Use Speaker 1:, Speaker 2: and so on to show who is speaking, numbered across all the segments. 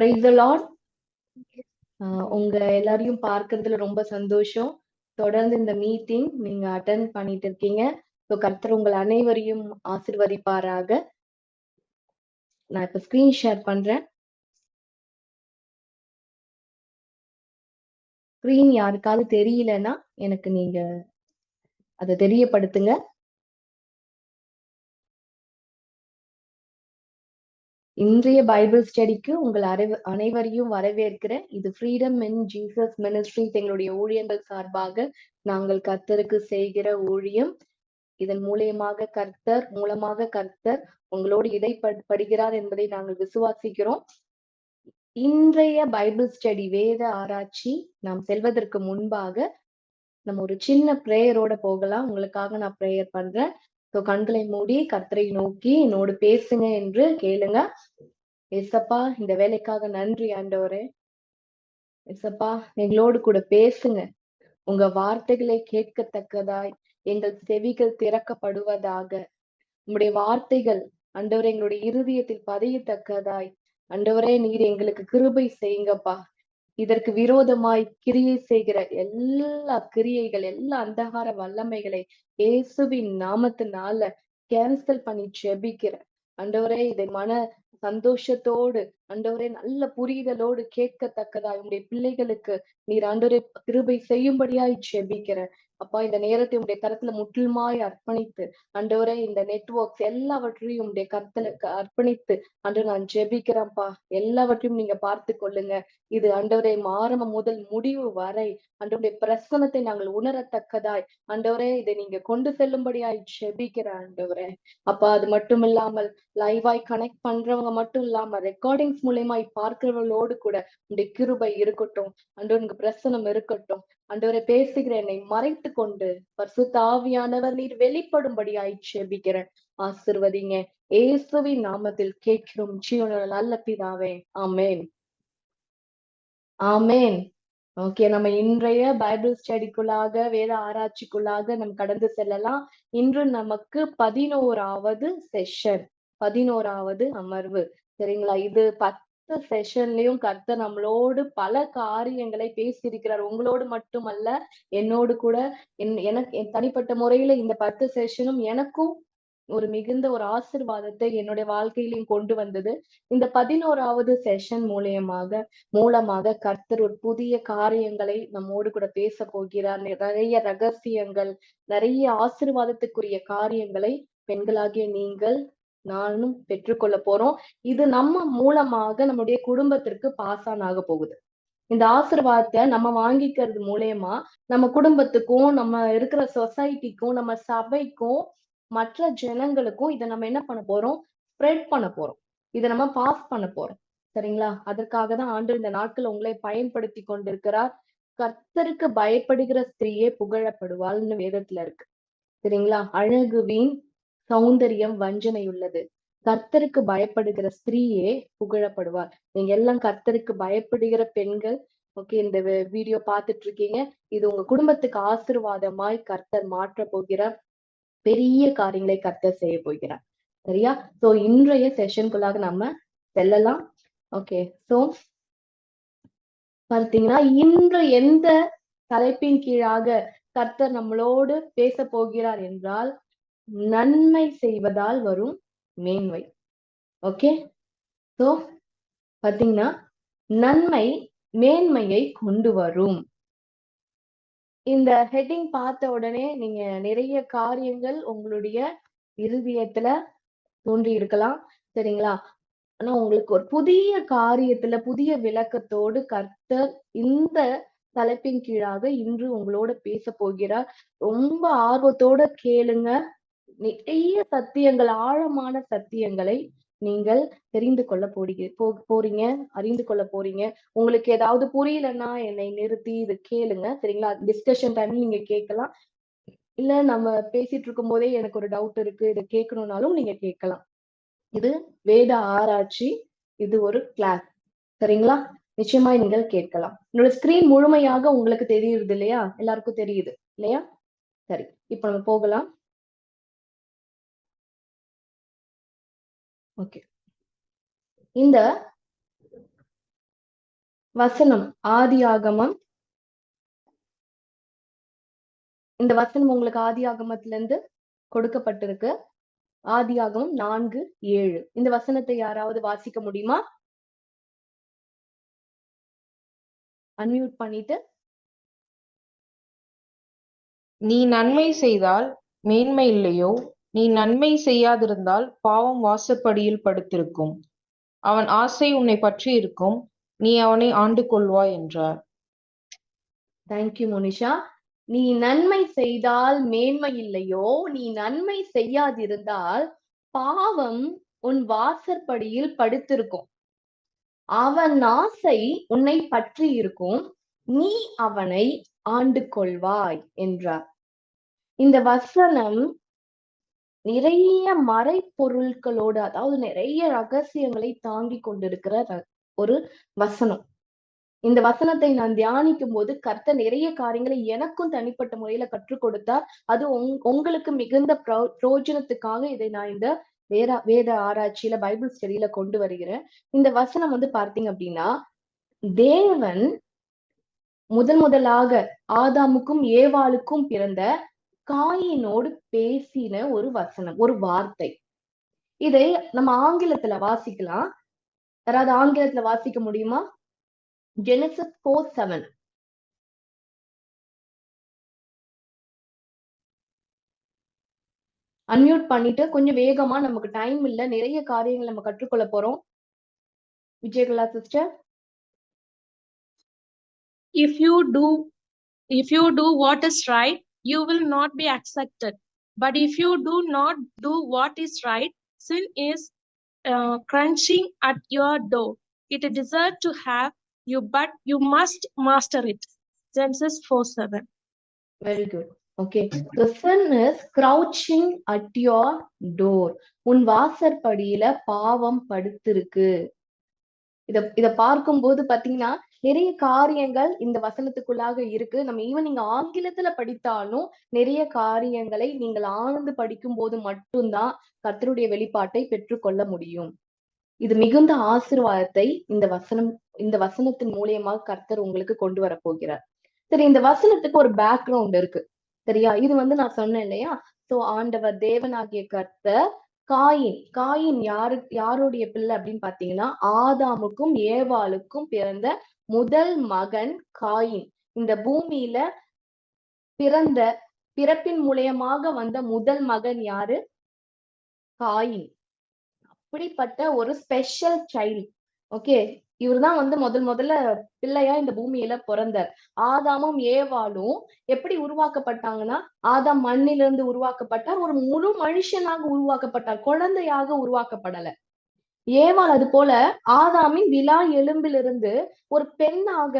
Speaker 1: Praise the Lord. உங்க எல்லாரையும் பார்க்கறதுல ரொம்ப சந்தோஷம். தொடர்ந்து இந்த மீட்டிங் நீங்க அட்டென்ட் பண்ணிட்டு இருக்கீங்க. ஸோ கர்த்தர் உங்கள் அனைவரையும் ஆசீர்வதிப்பாராக. நான் இப்ப ஸ்கிரீன் ஷேர் பண்றேன். ஸ்கிரீன் யாருக்காவது தெரியலன்னா எனக்கு நீங்க அதை தெரியப்படுத்துங்க. இன்றைய பைபிள் ஸ்டடிக்கு உங்கள் அனைவரையும் வரவேற்கிறேன். இது ஃப்ரீடம் இன் ஜீசஸ் மினிஸ்ட்ரிஸ் எங்களுடைய ஊழியங்கள் சார்பாக நாங்கள் கர்த்தருக்கு செய்கிற ஊழியம். இதன் மூலமாக கர்த்தர் உங்களோடு இடைப்படுகிறார் என்பதை நாங்கள் விசுவாசிக்கிறோம். இன்றைய பைபிள் ஸ்டடி வேத ஆராய்ச்சி நாம் செல்வதற்கு முன்பாக நம்ம ஒரு சின்ன பிரேயரோட போகலாம். உங்களுக்காக நான் பிரேயர் பண்றேன். ஸோ கண்களை மூடி கர்த்தரை நோக்கி என்னோடு பேசுங்க என்று கேளுங்க. ஏசப்பா, இந்த வேலைக்காக நன்றி ஆண்டவரே. ஏசப்பா, எங்களோடு கூட பேசுங்க. உங்க வார்த்தைகளை கேட்கத்தக்கதாய் எங்கள் செவிகள் திறக்கப்படுவதாக. உங்களுடைய வார்த்தைகள் ஆண்டவரே எங்களுடைய இருதயத்தில் பதியத்தக்கதாய் ஆண்டவரே நீர் எங்களுக்கு கிருபை செய்யுங்கப்பா. இதற்கு விரோதமாய் கிரியை செய்கிற எல்லா கிரியைகள், எல்லா அந்தகார வல்லமைகளை இயேசுவின் நாமத்தினால கேன்சல் பண்ணி ஜெபிக்கிற ஆண்டவரே, இதை மன சந்தோஷத்தோடு ஆண்டவரே நல்ல புரிதலோடு கேட்கத்தக்கதாய் உங்களுடைய பிள்ளைகளுக்கு நீர் ஆண்டவரே கிருபை செய்யும்படியாய் ஜெபிக்கிற அப்பா. இந்த நேரத்தை உடைய கருத்துல முற்றிலுமாய் அர்ப்பணித்து ஆண்டவரே இந்த நெட்வொர்க்ஸ் எல்லாவற்றையும் உடைய கருத்துல அர்ப்பணித்து ஆண்டு நான் ஜெபிக்கிறேன்ப்பா. எல்லாவற்றையும் நீங்க பார்த்து கொள்ளுங்க. இது ஆண்டவரே ஆரம்பம் முதல் முடிவு வரை ஆண்டவருடைய பிரசனத்தை நாங்கள் உணரத்தக்கதாய் ஆண்டவரே இதை நீங்க கொண்டு செல்லும்படியாய் ஜெபிக்கிற ஆண்டவரே. அப்பா, அது மட்டும் இல்லாமல் லைவாய் கனெக்ட் பண்றவங்க மட்டும் இல்லாம ரெக்கார்டிங்ஸ் மூலியமாய் பார்க்கிறவர்களோடு கூட உடைய கிருபை இருக்கட்டும் ஆண்டவருக்கு பிரசனம் இருக்கட்டும். ஆண்டவரை பேசுகிற என்னை மறைத்து கொண்டு பரிசுத்த ஆவியானவர் நீர் வெளிப்படும்படியாய் ஜெபிக்கிறேன். ஆசிர்வதிங்க. இயேசுவின் நாமத்தில் கேட்கிறோம் ஜீவனுள்ள நல்ல பிதாவே, ஆமேன். ஆமேன். ஓகே, நம்ம இன்றைய பைபிள் ஸ்டடிக்குள்ளாக வேத ஆராய்ச்சிக்குள்ளாக நம்ம கடந்து செல்லலாம். இன்று நமக்கு 11வது செஷன், 11வது அமர்வு. சரிங்களா? இது 10 செஷன்லயும் கர்த்தர் நம்மளோடு பல காரியங்களை பேசியிருக்கிறார். உங்களோடு மட்டுமல்ல, என்னோடு கூட எனக்கு என் தனிப்பட்ட முறையில இந்த 10 செஷனும் எனக்கும் ஒரு மிகுந்த ஒரு ஆசீர்வாதத்தை என்னுடைய வாழ்க்கையிலையும் கொண்டு வந்தது. இந்த 11வது செஷன் மூலமாக கர்த்தர் ஒரு புதிய காரியங்களை நம்மோடு கூட பேச போகிறார். நிறைய ரகசியங்கள், நிறைய ஆசீர்வாதத்துக்குரிய காரியங்களை பெண்களாகிய நீங்கள் நானும் பெற்றுக்கொள்ள போறோம். இது நம்ம மூலமாக நம்முடைய குடும்பத்திற்கு பாஸ் ஆன் ஆக போகுது. இந்த ஆசீர்வாதத்தை நம்ம வாங்கிக்கிறது மூலயமா நம்ம குடும்பத்துக்கும், நம்ம இருக்கிற சொசைட்டிக்கும், நம்ம சபைக்கும், மற்ற ஜனங்களுக்கும் இதை நம்ம என்ன பண்ண போறோம்? ஸ்ப்ரெட் பண்ண போறோம். இதை நம்ம பாஸ் பண்ண போறோம். சரிங்களா? அதற்காக தான் ஆண்டவர் இந்த நாட்கள் உங்களை பயன்படுத்தி கொண்டிருக்கிறார். கர்த்தருக்கு பயப்படுகிற ஸ்திரீயே புகழப்படுவாள்னு வேதத்துல இருக்கு. சரிங்களா? அழகு வீண், சௌந்தரியம் வஞ்சனை உள்ளது. கர்த்தருக்கு பயப்படுகிற ஸ்திரீயே புகழப்படுவார். நீங்க எல்லாம் கர்த்தருக்கு பயப்படுகிற பெண்கள். ஓகே, இந்த வீடியோ பார்த்துட்டு இருக்கீங்க. இது உங்க குடும்பத்துக்கு ஆசீர்வாதமாய் கர்த்தர் மாற்ற போகிறார். பெரிய காரியங்களை கர்த்தர் செய்ய போகிறார். சரியா? சோ இன்றைய செஷனுக்குள்ளாக நம்ம செல்லலாம். ஓகே, சோ பார்த்தீங்கன்னா இன்று எந்த தலைப்பின் கீழாக கர்த்தர் நம்மளோடு பேச போகிறார் என்றால், நன்மை செய்வதால் வரும் மேன்மை. ஓகே, சோ பாத்தீங்கன்னா நன்மை மேன்மையை கொண்டு வரும். இந்த ஹெட்டிங் பார்த்த உடனே நீங்க நிறைய காரியங்கள் உங்களுடைய இருதயத்துல தோன்றி இருக்கலாம். சரிங்களா? ஆனா உங்களுக்கு ஒரு புதிய காரியத்துல புதிய விளக்கத்தோடு கர்த்தர் இந்த தலைப்பின் கீழாக இன்று உங்களோட பேச போகிறார். ரொம்ப ஆர்வத்தோட கேளுங்க. நிறைய சத்தியங்கள், ஆழமான சத்தியங்களை நீங்கள் தெரிந்து கொள்ள போறீங்க, அறிந்து கொள்ள போறீங்க. உங்களுக்கு ஏதாவது புரியலன்னா என்னை நிறுத்தி இது கேளுங்க. சரிங்களா? டிஸ்கஷன் டைம்ல நீங்க கேட்கலாம். இல்ல நம்ம பேசிட்டு இருக்கும் போதே எனக்கு ஒரு டவுட் இருக்கு, இதை கேட்கணும்னாலும் நீங்க கேட்கலாம். இது வேத ஆராய்ச்சி, இது ஒரு கிளாஸ். சரிங்களா? நிச்சயமா நீங்கள் கேட்கலாம். என்னோட ஸ்கிரீன் முழுமையாக உங்களுக்கு தெரியுது இல்லையா? எல்லாருக்கும் தெரியுது இல்லையா? சரி, இப்ப நம்ம போகலாம். ஓகே, இந்த வசனம் ஆதியாகமம். இந்த வசனம் உங்களுக்கு ஆதியாகமத்துல இருந்து கொடுக்கப்பட்டிருக்கு. ஆதியாகமம் 4:7. இந்த வசனத்தை யாராவது வாசிக்க முடியுமா? அன்மியூட் பண்ணிட்டு.
Speaker 2: நீ நன்மை செய்தால் மேன்மை இல்லையோ, நீ நன்மை செய்யாதிருந்தால் பாவம் வாசற்படியில் படுத்திருக்கும், அவன் ஆசை உன்னை பற்றி இருக்கும், நீ அவனை ஆண்டு கொள்வாய் என்றார்.
Speaker 1: தேங்க்யூ மோனிஷா. நீ நன்மை செய்தால் மேன்மை இல்லையோ, நீ நன்மை செய்யாதிருந்தால் பாவம் உன் வாசற்படியில் படுத்திருக்கும், அவன் ஆசை உன்னை பற்றி இருக்கும், நீ அவனை ஆண்டு கொள்வாய் என்றார். இந்த வசனம் நிறைய மறைப்பொருட்களோடு, அதாவது நிறைய ரகசியங்களை தாங்கி கொண்டிருக்கிற ஒரு வசனம். இந்த வசனத்தை நான் தியானிக்கும் போது கர்த்தர் நிறைய காரியங்களை எனக்கும் தனிப்பட்ட முறையில கற்றுக் கொடுத்தார். அது உங்களுக்கு மிகுந்த பிரயோஜனத்துக்காக இதை நான் இந்த வேத ஆராய்ச்சியில பைபிள் ஸ்டடியில கொண்டு வருகிறேன். இந்த வசனம் பார்த்தீங்க அப்படின்னா, தேவன் முதலாக ஆதாமுக்கும் ஏவாளுக்கும் பிறந்த காயினோடு பேசின ஒரு வசனம், ஒரு வார்த்தை. இதை நம்ம ஆங்கிலத்துல வாசிக்கலாம். யாராவது ஆங்கிலத்துல வாசிக்க முடியுமா? Genesis 4:7. அன்மியூட் பண்ணிட்டு கொஞ்சம் வேகமா, நமக்கு டைம் இல்ல, நிறைய காரியங்கள் நம்ம கற்றுக்கொள்ள போறோம். Vijayakala sister.
Speaker 3: If you do what is right, you will not be accepted. But if you do not do what is right, sin is crunching at your door. It desires to have you, but you must master it. Genesis 4:7.
Speaker 1: Very good. Okay. The sin is crouching at your door. உன் வாசற்படியில பாவம் படுத்திருக்கு. இத பார்க்கும்போது பாத்தீங்கன்னா நிறைய காரியங்கள் இந்த வசனத்துக்குள்ளாக இருக்கு. நம்ம ஈவன் நீங்க ஆங்கிலத்துல படித்தாலும் நிறைய காரியங்களை நீங்கள் ஆழ்ந்து படிக்கும் போது மட்டும்தான் கர்த்தருடைய வெளிப்பாட்டை பெற்றுக்கொள்ள முடியும். இது மிகுந்த ஆசீர்வாதத்தை இந்த வசனத்தின் மூலியமாக கர்த்தர் உங்களுக்கு கொண்டு வர போகிறார். சரி, இந்த வசனத்துக்கு ஒரு பேக்ரவுண்ட் இருக்கு, சரியா? இது நான் சொன்னேன் இல்லையா? சோ ஆண்டவர் தேவனாகிய கர்த்தர் காயின் யாருடைய பிள்ளை அப்படின்னு பாத்தீங்கன்னா, ஆதாமுக்கும் ஏவாளுக்கும் பிறந்த முதல் மகன் காயின். இந்த பூமியில பிறப்பின் மூலியமாக வந்த முதல் மகன் யாரு? காயின். அப்படிப்பட்ட ஒரு ஸ்பெஷல் சைல்டு. ஓகே, இவர்தான் முதல்ல பிள்ளையா இந்த பூமியில பிறந்தார். ஆதாமும் ஏவாளும் எப்படி உருவாக்கப்பட்டாங்கன்னா, ஆதாம் மண்ணிலிருந்து உருவாக்கப்பட்டார், ஒரு முழு மனுஷனாக உருவாக்கப்பட்டார், குழந்தையாக உருவாக்கப்படல. ஏவாள் அது போல ஆதாமின் விலா எலும்பிலிருந்து ஒரு பெண்ணாக,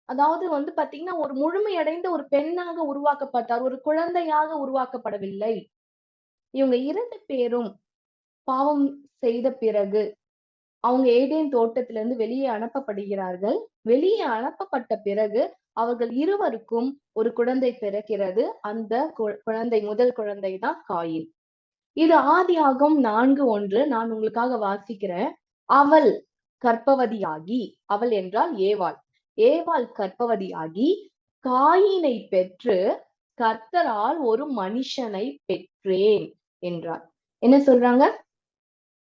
Speaker 1: அதாவது பாத்தீங்கன்னா ஒரு முழுமையடைந்த ஒரு பெண்ணாக உருவாக்கப்பட்டார், ஒரு குழந்தையாக உருவாக்கப்படவில்லை. இவங்க 2 பேரும் பாவம் செய்த பிறகு அவங்க ஏதேன் தோட்டத்திலிருந்து வெளியே அனுப்பப்படுகிறார்கள். வெளியே அனுப்பப்பட்ட பிறகு அவர்கள் இருவருக்கும் ஒரு குழந்தை பிறக்கிறது. அந்த குழந்தை, முதல் குழந்தை தான் காயின். இது ஆதியாகமம் 4:1. நான் உங்களுக்காக வாசிக்கிறேன். அவள் கர்ப்பவதியாகி, அவள் என்றால் ஏவாள் கர்ப்பவதியாகி காயினை பெற்று கர்த்தரால் ஒரு மனுஷனை பெற்றேன் என்றார். என்ன சொல்றாங்க?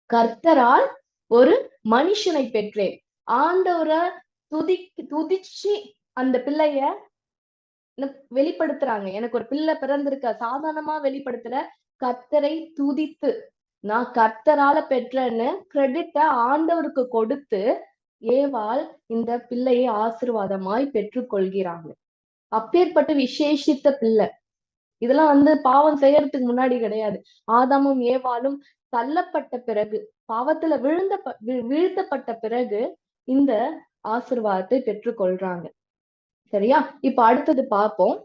Speaker 1: கர்த்தரால் ஒரு மனுஷனை பெற்றேன். ஆண்டவரை துதிச்சு அந்த பிள்ளைய வெளிப்படுத்துறாங்க. எனக்கு ஒரு பிள்ளை பிறந்திருக்க, சாதாரணமா வெளிப்படுத்துற, கர்த்தரை துதித்து நான் கர்த்தரால பெற்றேன்னு கிரெடிட்ட ஆண்டவருக்கு கொடுத்து ஏவாள் இந்த பிள்ளையை ஆசீர்வாதமாய் பெற்றுக்கொள்கிறாங்க. அப்பேற்பட்ட விசேஷித்த பிள்ளை. இதெல்லாம் பாவம் செய்யறதுக்கு முன்னாடி கிடையாது. ஆதாமும் ஏவாளும் தள்ளப்பட்ட பிறகு, பாவத்துல வீழ்த்தப்பட்ட பிறகு இந்த ஆசீர்வாதத்தை பெற்றுக்கொள்றாங்க. சரியா? இப்ப அடுத்தது பார்ப்போம்.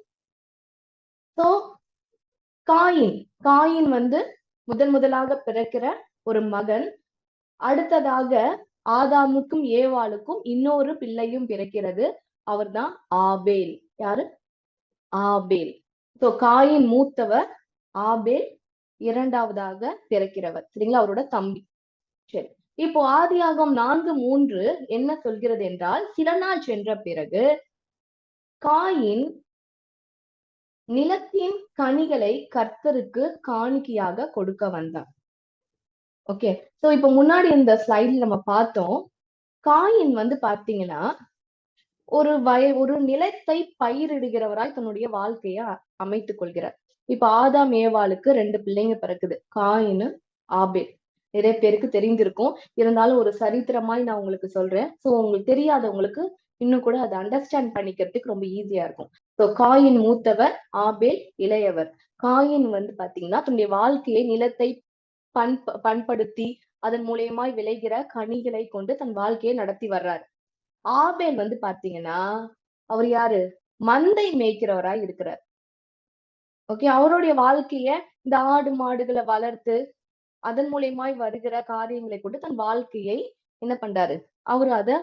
Speaker 1: சோ காயின் முதலாக பிறக்கிற ஒரு மகன். அடுத்ததாக ஆதாமுக்கும் ஏவாளுக்கும் இன்னொரு பிள்ளையும் பிறக்கிறது. அவர்தான் ஆபேல். யாரு? ஆபேல். சோ காயின் மூத்தவர், ஆபேல் இரண்டாவதாக பிறக்கிறவர். சரிங்களா? அவரோட தம்பி. சரி, இப்போ ஆதியாகமம் 4:3 என்ன சொல்கிறது என்றால், சில நாள் சென்ற பிறகு காயின் நிலத்தின் கனிகளை கர்த்தருக்கு காணிக்கையாக கொடுக்க வந்தான். ஓகே, சோ இப்ப முன்னாடி இந்த ஸ்லைட்ல நம்ம பார்த்தோம், காயின் வந்து பாத்தீங்கன்னா ஒரு நிலத்தை பயிரிடுகிறவராய் தன்னுடைய வாழ்க்கைய அமைத்துக் கொள்கிறார். இப்ப ஆதாம் ஏவாளுக்கு 2 பிள்ளைங்க பிறக்குது, காயின், ஆபேல். நிறைய பேருக்கு தெரிந்திருக்கும், இருந்தாலும் ஒரு சரித்திரமாய் நான் உங்களுக்கு சொல்றேன். சோ உங்களுக்கு தெரியாதவங்களுக்கு இன்னும் கூட அதை அண்டர்ஸ்டாண்ட் பண்ணிக்கிறதுக்கு ரொம்ப ஈஸியா இருக்கும். சோ காயின் மூத்தவர், ஆபேல் இளையவர். காயின் வந்து பாத்தீங்கன்னா தன்னுடைய வாழ்க்கையை நிலத்தை பண்படுத்தி அதன் மூலியமாய் விளைகிற கனிகளை கொண்டு தன் வாழ்க்கையை நடத்தி வர்றாரு. ஆபேல் வந்து பாத்தீங்கன்னா அவர் யாரு, மந்தை மேய்க்கிறவராய் இருக்கிறார். ஓகே, அவருடைய வாழ்க்கைய இந்த ஆடு மாடுகளை வளர்த்து அதன் மூலியமாய் வருகிற காரியங்களை கொண்டு தன் வாழ்க்கையை என்ன பண்றாரு, அவரு அதை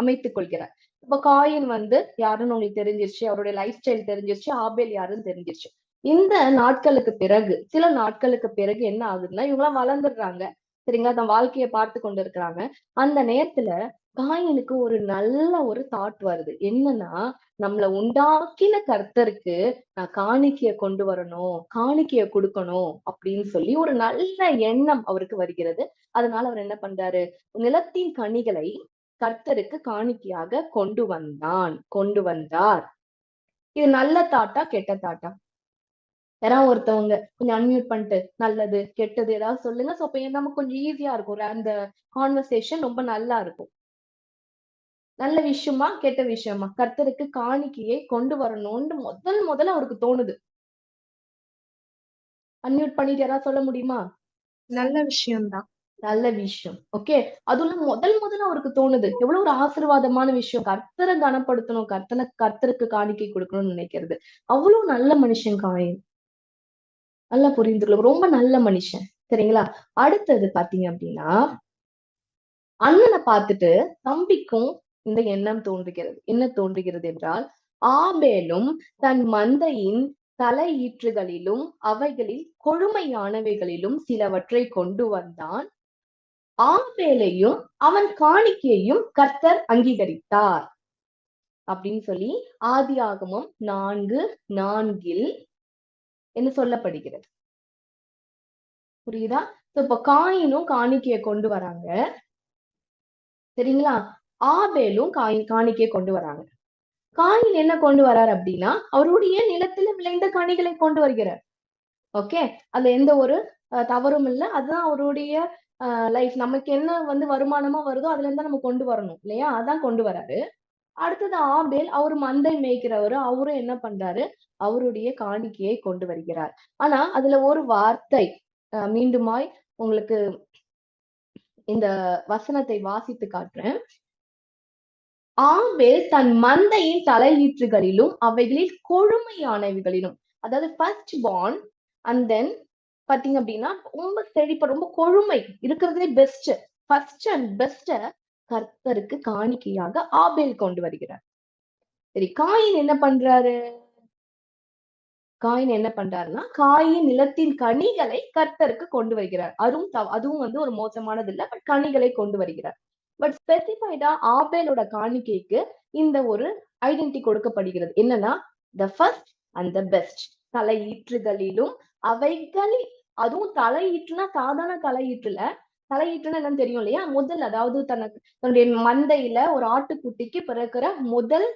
Speaker 1: அமைத்துக் கொள்கிறார். இப்ப காயின் வந்து யாருன்னு உங்களுக்கு தெரிஞ்சிருச்சு, அவருடைய லைஃப் ஸ்டைல் தெரிஞ்சிருச்சு, ஆபேல் யாருன்னு தெரிஞ்சிருச்சு. இந்த நாட்களுக்கு பிறகு, சில நாட்களுக்கு பிறகு என்ன ஆகுதுன்னா, இவங்கெல்லாம் வளர்ந்துடுறாங்க, சரிங்களா, தன் வாழ்க்கையை பார்த்து கொண்டு இருக்கிறாங்க. அந்த நேரத்துல காயினுக்கு ஒரு நல்ல ஒரு தாட் வருது. என்னன்னா, நம்மளை உண்டாக்கின கர்த்தருக்கு நான் காணிக்கைய கொண்டு வரணும், காணிக்கைய கொடுக்கணும் அப்படின்னு சொல்லி ஒரு நல்ல எண்ணம் அவருக்கு வருகிறது. அதனால அவர் என்ன பண்றாரு, நிலத்தின் கனிகளை கர்த்தருக்கு காணிக்கையாக கொண்டு வந்தார். இது நல்ல தாட்டா கெட்ட தாட்டா? யாராவது ஒருத்தவங்க கொஞ்சம் அன்மியூட் பண்ணிட்டு நல்லது கெட்டது ஏதாவது சொல்லுங்க. சோ அப்ப நமக்கு கொஞ்சம் ஈஸியா இருக்கும், அந்த கான்வர்சேஷன் ரொம்ப நல்லா இருக்கும். நல்ல விஷயமா கெட்ட விஷயமா கர்த்தருக்கு காணிக்கையை கொண்டு வரணும்னு முதல்ல அவருக்கு தோணுது? அன்மியூட் பண்ணிட்டு யாராவது சொல்ல முடியுமா?
Speaker 3: நல்ல விஷயம்தான்.
Speaker 1: நல்ல விஷயம். ஓகே, அதுல முதல்ல அவருக்கு தோணுது. எவ்வளவு ஒரு ஆசீர்வாதமான விஷயம், கர்த்தரை கனப்படுத்தணும், கர்த்தருக்கு காணிக்கை கொடுக்கணும்னு நினைக்கிறது. அவ்வளவு நல்ல மனுஷன் காயின். நல்லா புரிந்துள்ள ரொம்ப நல்ல மனுஷன், சரிங்களா? அடுத்தது பாத்தீங்க அப்படின்னா, அண்ணனை பார்த்துட்டு தம்பிக்கும் இந்த எண்ணம் தோன்றுகிறது. என்ன தோன்றுகிறது என்றால், ஆபேலும் தன் மந்தையின் தலையீற்றுகளிலும் அவைகளில் கொழுமையானவைகளிலும் சிலவற்றை கொண்டு வந்தான். ஆபேலையும் அவன் காணிக்கையையும் கர்த்தர் அங்கீகரித்தார் அப்படின்னு சொல்லி ஆதியாகமம் 4:4 என்ன சொல்லப்படுகிறது. புரியுதா? இப்ப காயினும் காணிக்கையை கொண்டு வராங்க, சரிங்களா? ஆபேலும் காணிக்கையை கொண்டு வராங்க. காயின் என்ன கொண்டு வரார் அப்படின்னா, அவருடைய நிலத்துல விளைந்த கனிகளை கொண்டு வருகிறார். ஓகே, அது எந்த ஒரு தவறும் இல்லை. அதுதான் அவருடைய லைஃப். நமக்கு என்ன வந்து வருமானமா வருதோ அதுல இருந்தா நம்ம கொண்டு வரணும் இல்லையா, அதான் கொண்டு வராரு. அடுத்தது ஆபேல், அவரு மந்தை மேய்க்கிறவரு, அவரும் என்ன பண்றாரு, அவருடைய காணிக்கையை கொண்டு வருகிறார். ஆனா அதுல ஒரு வார்த்தை மீண்டுமாய் உங்களுக்கு இந்த வசனத்தை வாசித்து காட்டுறேன். ஆபேல் தன் மந்தையின் தலையீற்றுகளிலும் அவைகளில் கொழுமையானவைகளிலும், அதாவது ஃபர்ஸ்ட் பார்ன் அண்ட் தென் பாத்தீங்க அப்படின்னா ரொம்ப செழிப்பா ரொம்ப கொழுமை இருக்கிறதுலே பெஸ்ட், ஃபர்ஸ்ட் அண்ட் பெஸ்ட கர்த்தருக்கு காணிக்கையாக ஆபேல் கொண்டு வருகிறார். சரி, காயின் என்ன பண்றாரு? காயின் என்ன பண்றாருன்னா, காயின் நிலத்தின் கனிகளை கர்த்தருக்கு கொண்டு வருகிறார். அதுவும் வந்து ஒரு மோசமானது இல்லை, பட் கனிகளை கொண்டு வருகிறார். பட் ஸ்பெசிஃபைடா ஆபேலோட காணிக்கைக்கு இந்த ஒரு ஐடென்டிட்டி கொடுக்கப்படுகிறது. என்னன்னா, the first and the best, தலையீற்றுகளிலும் அவைகளில், அதுவும் தலையீற்றுனா சாதாரண தலையீற்றுல, தலையீற்றுன்னா என்னன்னு தெரியும் இல்லையா, முதல், அதாவது தன்னுடைய மந்தையில ஒரு ஆட்டுக்குட்டிக்கு பிறக்கிற முதல்